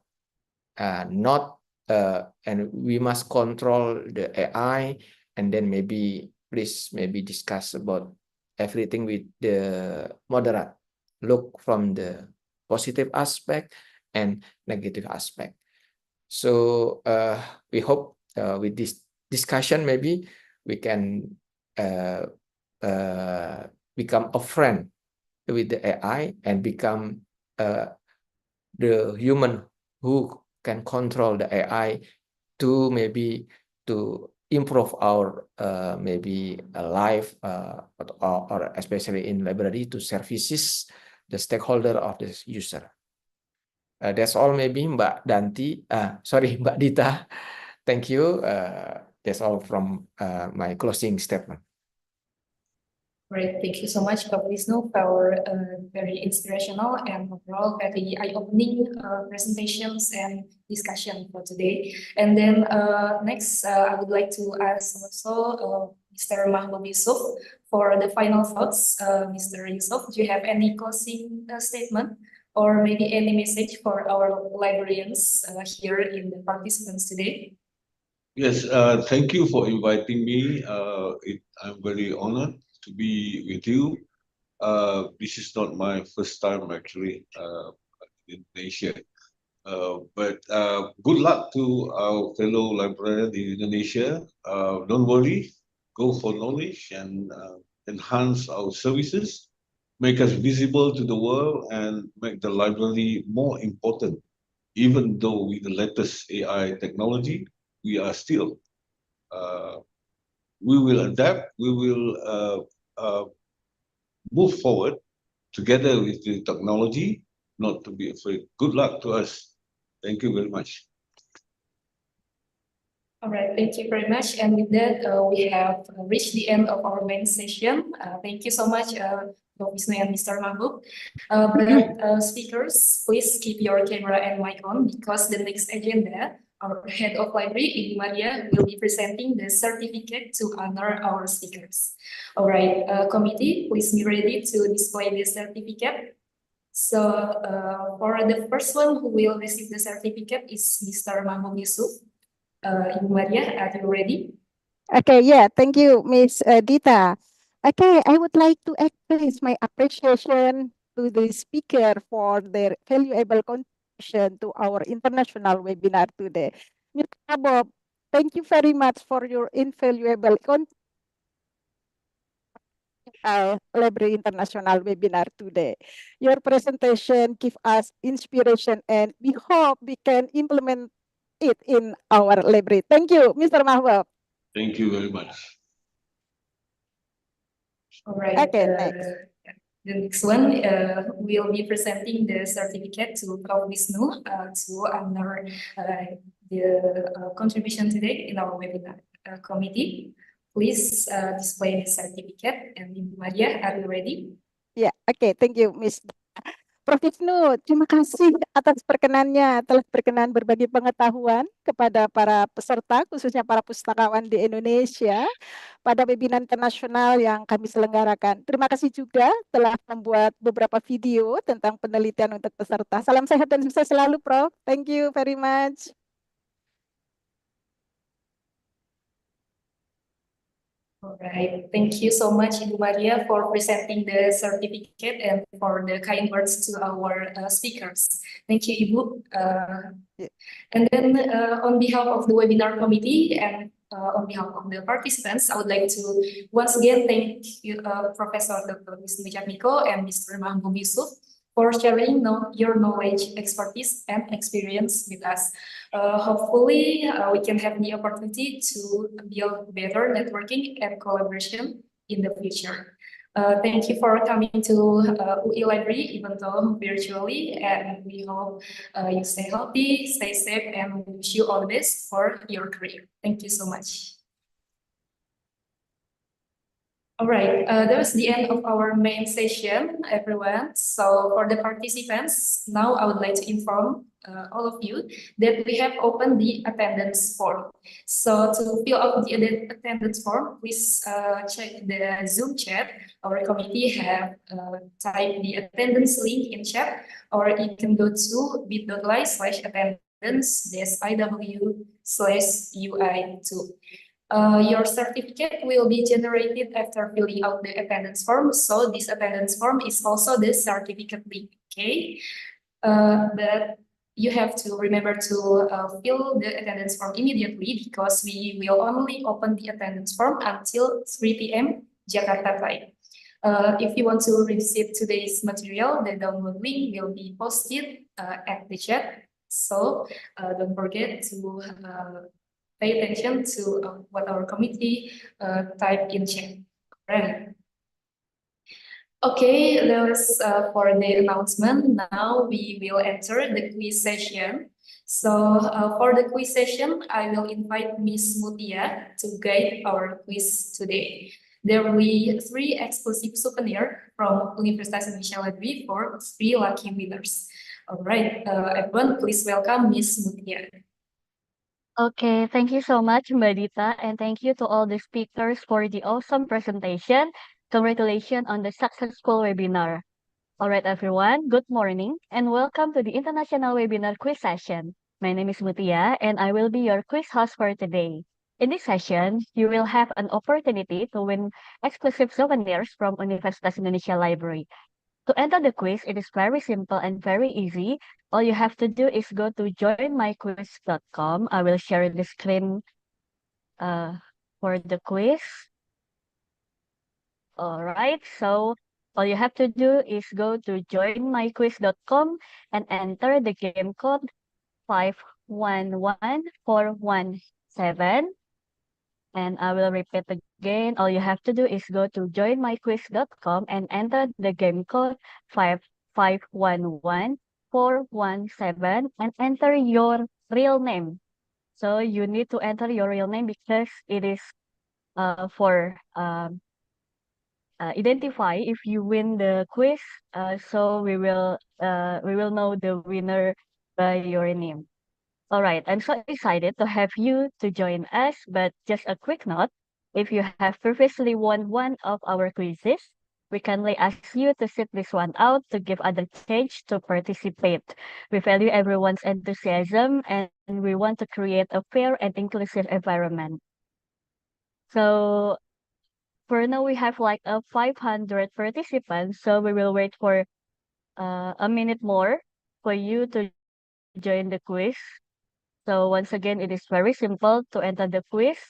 not and we must control the AI, and then maybe please maybe discuss about everything with the moderate, look from the positive aspect and negative aspect. So we hope with this discussion maybe we can become a friend with the AI and become the human who can control the AI to maybe to improve our maybe life or especially in library to services the stakeholder of the user. That's all maybe Mbak Danti. Sorry, Mbak Dita. Thank you. That's all from my closing statement. Great, thank you so much, Prof. Wisnu, for very inspirational and overall very eye-opening presentations and discussion for today. And then next, I would like to ask also Mr. Mahbub Yusuf for the final thoughts. Mr. Yusuf, do you have any closing statement or maybe any message for our librarians here in the participants today? Yes, thank you for inviting me. I'm very honored to be with you. This is not my first time actually in Indonesia. But good luck to our fellow librarians in Indonesia. Don't worry, go for knowledge and enhance our services, make us visible to the world, and make the library more important. Even though with the latest AI technology, we are still we will adapt, we will move forward together with the technology, not to be afraid. Good luck to us. Thank you very much. All right, thank you very much. And with that, we have reached the end of our main session. Thank you so much, Prof. Wisnu and Mr. Mahbub. But speakers, please keep your camera and mic on, because the next agenda, our head of library, Ibu Maria, will be presenting the certificate to honor our speakers. All right, committee, please be ready to display the certificate. So for the first one who will receive the certificate is Mr. Mahbub Yusuf. Ibu Maria, are you ready? Okay, yeah, thank you, Miss Dita. Okay, I would like to express my appreciation to the speaker for their valuable contribution to our international webinar today. Mr. Bob, thank you very much for your invaluable Library International webinar today. Your presentation gives us inspiration, and we hope we can implement it in our library. Thank you, Mr. Mahbub. Thank you very much. All right. Okay, next. The next one will be presenting the certificate to Prof. Wisnu to honor the contribution today in our webinar committee. Please display the certificate, and Ibu Maria, are you ready? Ya, oke, thank you, Miss. Prof. Wisnu, terima kasih atas perkenannya, telah berkenan berbagi pengetahuan kepada para peserta, khususnya para pustakawan di Indonesia, pada webinar internasional yang kami selenggarakan. Terima kasih juga telah membuat beberapa video tentang penelitian untuk peserta. Salam sehat dan sukses selalu, Prof. Thank you very much. All right, thank you so much, Ibu Maria, for presenting the certificate and for the kind words to our speakers. Thank you, Ibu. And then on behalf of the webinar committee and on behalf of the participants, I would like to once again thank you, Professor Dr. Wisnu Jatmiko and Mr. Mahbub Yusuf for sharing your knowledge, expertise, and experience with us. Hopefully, we can have the opportunity to build better networking and collaboration in the future. Thank you for coming to UI Library, even though virtually, and we hope you stay healthy, stay safe, and wish you all the best for your career. Thank you so much. All right, that was the end of our main session, everyone. So for the participants, now I would like to inform all of you that we have opened the attendance form. So to fill out the attendance form, please check the Zoom chat. Our committee have typed the attendance link in chat, or you can go to bit.ly/attendance-iw/UI2. Your certificate will be generated after filling out the attendance form. So this attendance form is also the certificate link, okay? But you have to remember to fill the attendance form immediately, because we will only open the attendance form until 3 p.m. Jakarta time. If you want to receive today's material, the download link will be posted at the chat. So don't forget to pay attention to what our committee typed in chat. Right. Okay, that was for the announcement. Now we will enter the quiz session. So for the quiz session, I will invite Ms. Mutia to guide our quiz today. There will be 3 exclusive souvenirs from Universitas Indonesia Library for 3 lucky winners. All right, everyone, please welcome Ms. Mutia. Okay, thank you so much, Mbak Dita, and thank you to all the speakers for the awesome presentation. Congratulations on the successful webinar. All right, everyone, good morning, and welcome to the International Webinar Quiz Session. My name is Mutia, and I will be your quiz host for today. In this session, you will have an opportunity to win exclusive souvenirs from Universitas Indonesia Library. To enter the quiz, it is very simple and very easy. All you have to do is go to joinmyquiz.com. I will share the screen for the quiz. All right, so all you have to do is go to joinmyquiz.com and enter the game code 511417. And I will repeat again. All you have to do is go to joinmyquiz.com and enter the game code 511417 and enter your real name. So you need to enter your real name because it is for identify if you win the quiz. So we will know the winner by your name. All right, I'm so excited to have you to join us, but just a quick note, if you have previously won one of our quizzes, we kindly ask you to sit this one out to give others chance to participate. We value everyone's enthusiasm and we want to create a fair and inclusive environment. So for now, we have like 500 participants, so we will wait for a minute more for you to join the quiz. So once again, it is very simple to enter the quiz.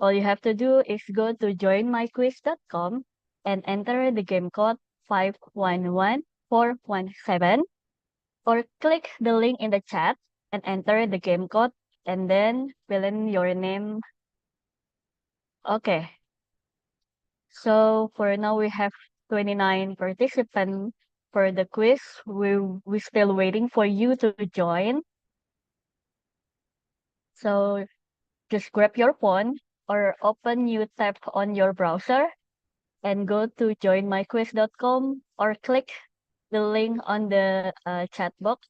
All you have to do is go to joinmyquiz.com and enter the game code 511417, or click the link in the chat and enter the game code and then fill in your name. Okay. So for now, we have 29 participants for the quiz. We're still waiting for you to join. So just grab your phone or open new tab on your browser and go to joinmyquiz.com or click the link on the chat box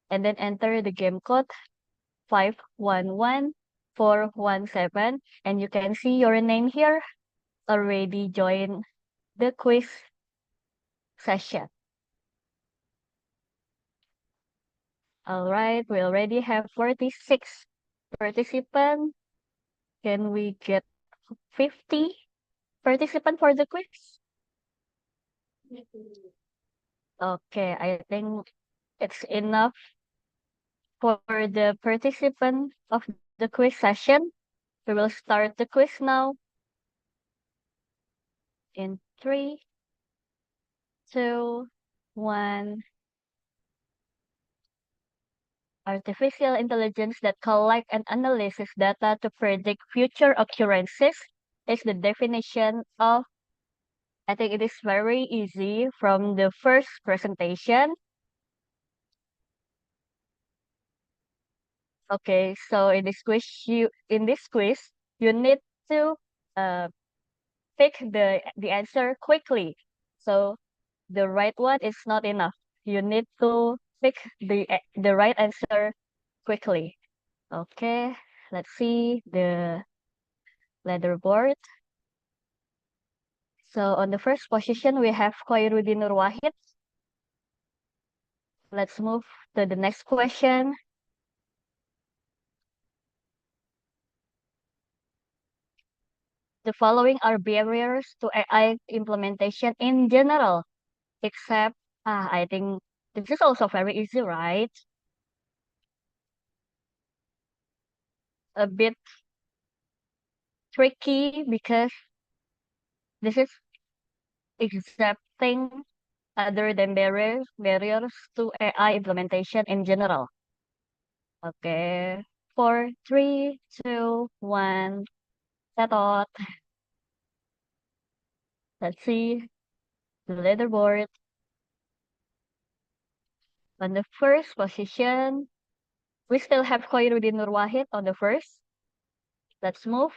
and then enter the game code 511417 and you can see your name here already joined the quiz session. All right, we already have 46 participants. Can we get 50 participants for the quiz? Okay, I think it's enough for the participant of the quiz session. We will start the quiz now. In 3, 2, 1. Artificial intelligence that collect and analyzes data to predict future occurrences is the definition of, I think it is very easy from the first presentation. Okay, so in this quiz, you need to pick the answer quickly. So the right one is not enough. You need to pick the right answer quickly. Okay, let's see the leaderboard. So on the first position, we have Khairuddin Nur Wahid. Let's move to the next question. The following are barriers to AI implementation in general, except, I think this is also very easy, right? A bit tricky because this is accepting other than barriers to AI implementation in general. Okay, 4, 3, 2, 1, settled. Let's see the leaderboard. On the first position, we still have Khairuddin Nur Wahid on the first. Let's move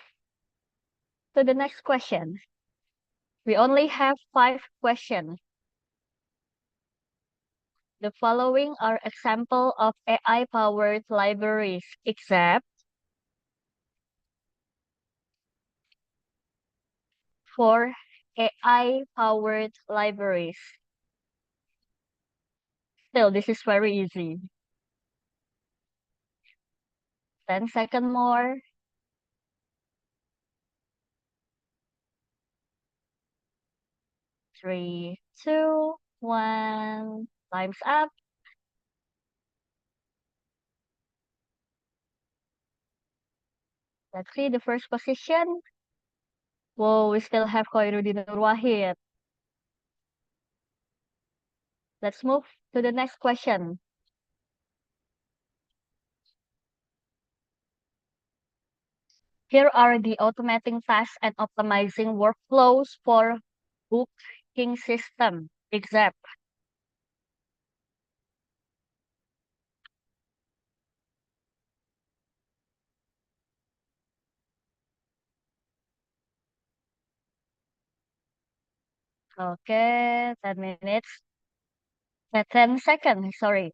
to the next question. We only have 5 questions. The following are example of AI-powered libraries, except for AI-powered libraries. Still, this is very easy. 10 seconds more. 3, 2, 1. Time's up. Let's see the first position. Whoa, we still have Khairuddin Nur Wahid. Let's move to the next question. Here are the automating tasks and optimizing workflows for booking system, except okay, 10 minutes. 10 seconds, sorry.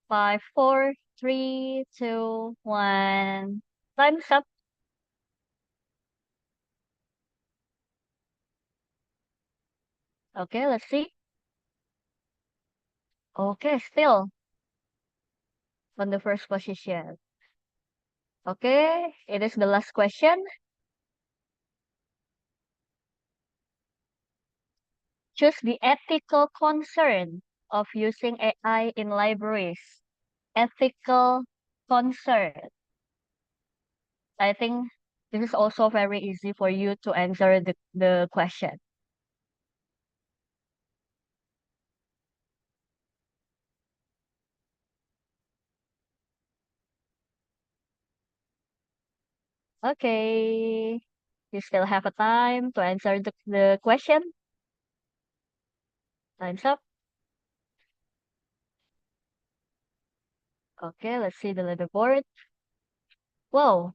5, 4, 3, 2, 1. Time's up. Okay, let's see. Okay, still on the first position. Okay, it is the last question. Choose the ethical concern of using AI in libraries. Ethical concern. I think this is also very easy for you to answer the question. Okay, you still have a time to answer the question. Time's up. Okay, let's see the leaderboard. Wow,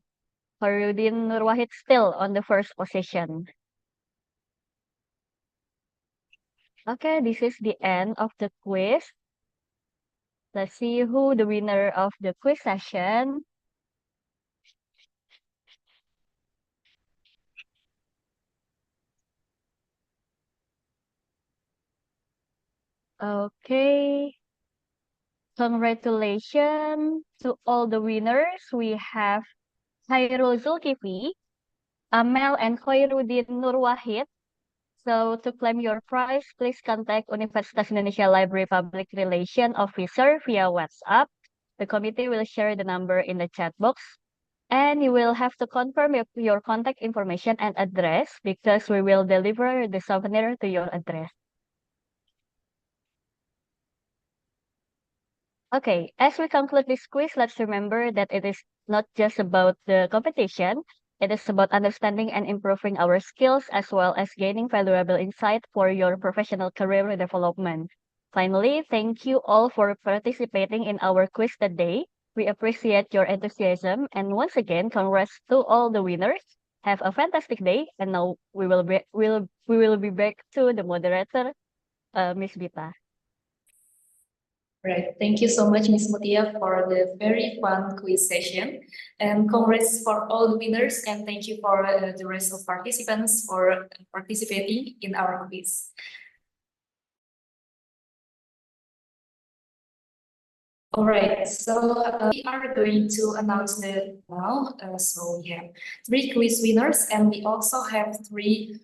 Farudin Nurwahid still on the first position. Okay, this is the end of the quiz. Let's see who the winner of the quiz session. Okay. Congratulations to all the winners. We have Khairul Zulkifli, Amel, and Khairuddin Nurwahid. So to claim your prize, please contact Universitas Indonesia Library Public Relation Officer via WhatsApp. The committee will share the number in the chat box. And you will have to confirm your contact information and address because we will deliver the souvenir to your address. Okay, as we conclude this quiz, let's remember that it is not just about the competition. It is about understanding and improving our skills as well as gaining valuable insight for your professional career development. Finally, thank you all for participating in our quiz today. We appreciate your enthusiasm and once again, congrats to all the winners. Have a fantastic day, and now we will be back to the moderator, Miss Bita. Right. Thank you so much, Ms. Mutia, for the very fun quiz session. And congrats for all the winners, and thank you for the rest of participants for participating in our quiz. All right, so we are going to announce the now. So we have 3 quiz winners, and we also have 3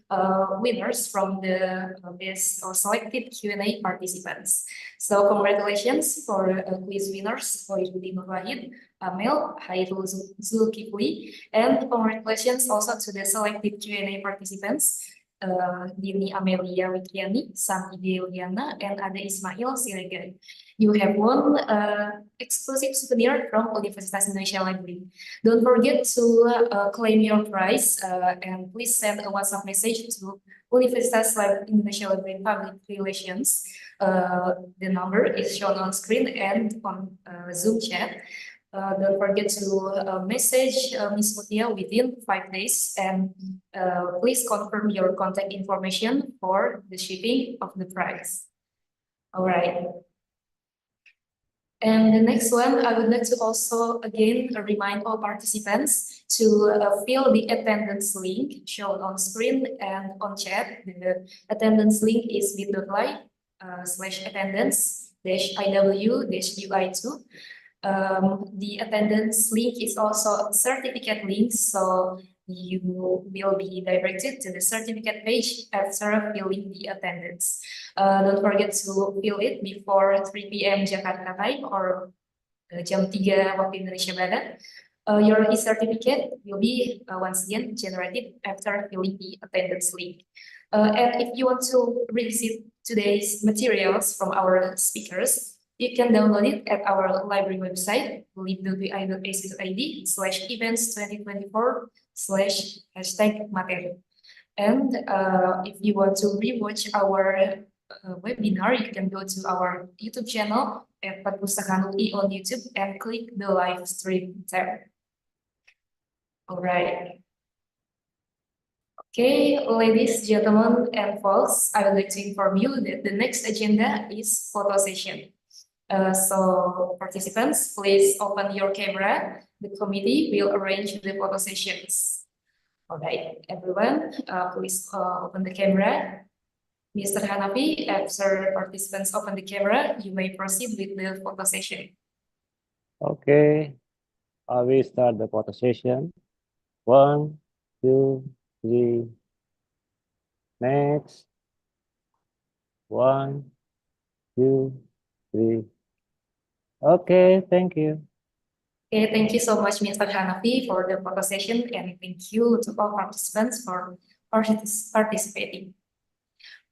winners from the best or selected Q&A participants. So congratulations for quiz winners for Khairuddin Nurwahid, Amel, Khairul Zulkifli, and congratulations also to the selected Q&A participants. Dini Amelia Wikiani, Santi Deliana, and Ade Ismail Siregar. You have won exclusive souvenir from Universitas Indonesia Library. Don't forget to claim your prize and please send a WhatsApp message to Universitas Indonesia Library Public Relations. The number is shown on screen and on Zoom chat. Don't forget to message Ms. Mutia within 5 days and please confirm your contact information for the shipping of the prize. All right. And the next one, I would like to also again remind all participants to fill the attendance link shown on screen and on chat. The attendance link is bit.ly/attendance-IW-UI2. The attendance link is also a certificate link, so you will be directed to the certificate page after filling the attendance. Don't forget to fill it before 3 p.m. Jakarta time or jam 3 waktu Indonesia Barat. Your e-certificate will be once again generated after filling the attendance link. And if you want to revisit today's materials from our speakers, you can download it at our library website, lib.ui.ac.id/events2024/#materi. And if you want to rewatch our webinar, you can go to our YouTube channel at Perpustakaan UI on YouTube and click the live stream tab. All right. Okay, ladies, gentlemen, and folks, I would like to inform you that the next agenda is photo session. So participants, please open your camera. The committee will arrange the photo sessions. All right, everyone, please open the camera. Mr. Hanafi, after participants open the camera, you may proceed with the photo session. Okay, I will start the photo session. 1, 2, 3. Next. 1, 2, 3. Okay, thank you. Okay, thank you so much, Mr. Hanafi, for the photo session, and thank you to all participants for participating.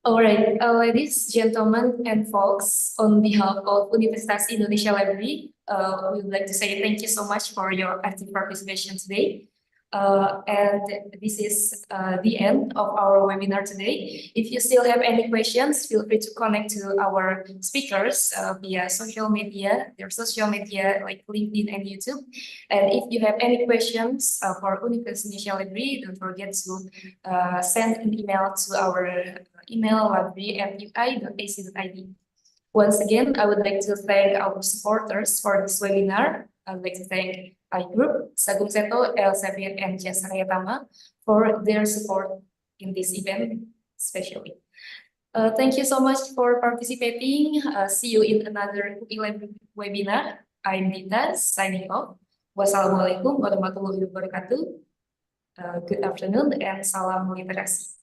All right, ladies, gentlemen, and folks, on behalf of Universitas Indonesia Library, we would like to say thank you so much for your active participation today. And this is the end of our webinar today. If you still have any questions, feel free to connect to our speakers via social media, their social media like LinkedIn and YouTube. And if you have any questions for Universitas Indonesia Library, don't forget to send an email to our email library@ui.ac.id. Once again, I would like to thank our supporters for this webinar. I would like to thank iGroup, Sagum Seto, Elsevier, and JSTOR for their support in this event, especially. Thank you so much for participating. See you in another webinar. I'm Dita, signing off. Wassalamualaikum warahmatullahi wabarakatuh. Good afternoon and salam literasi.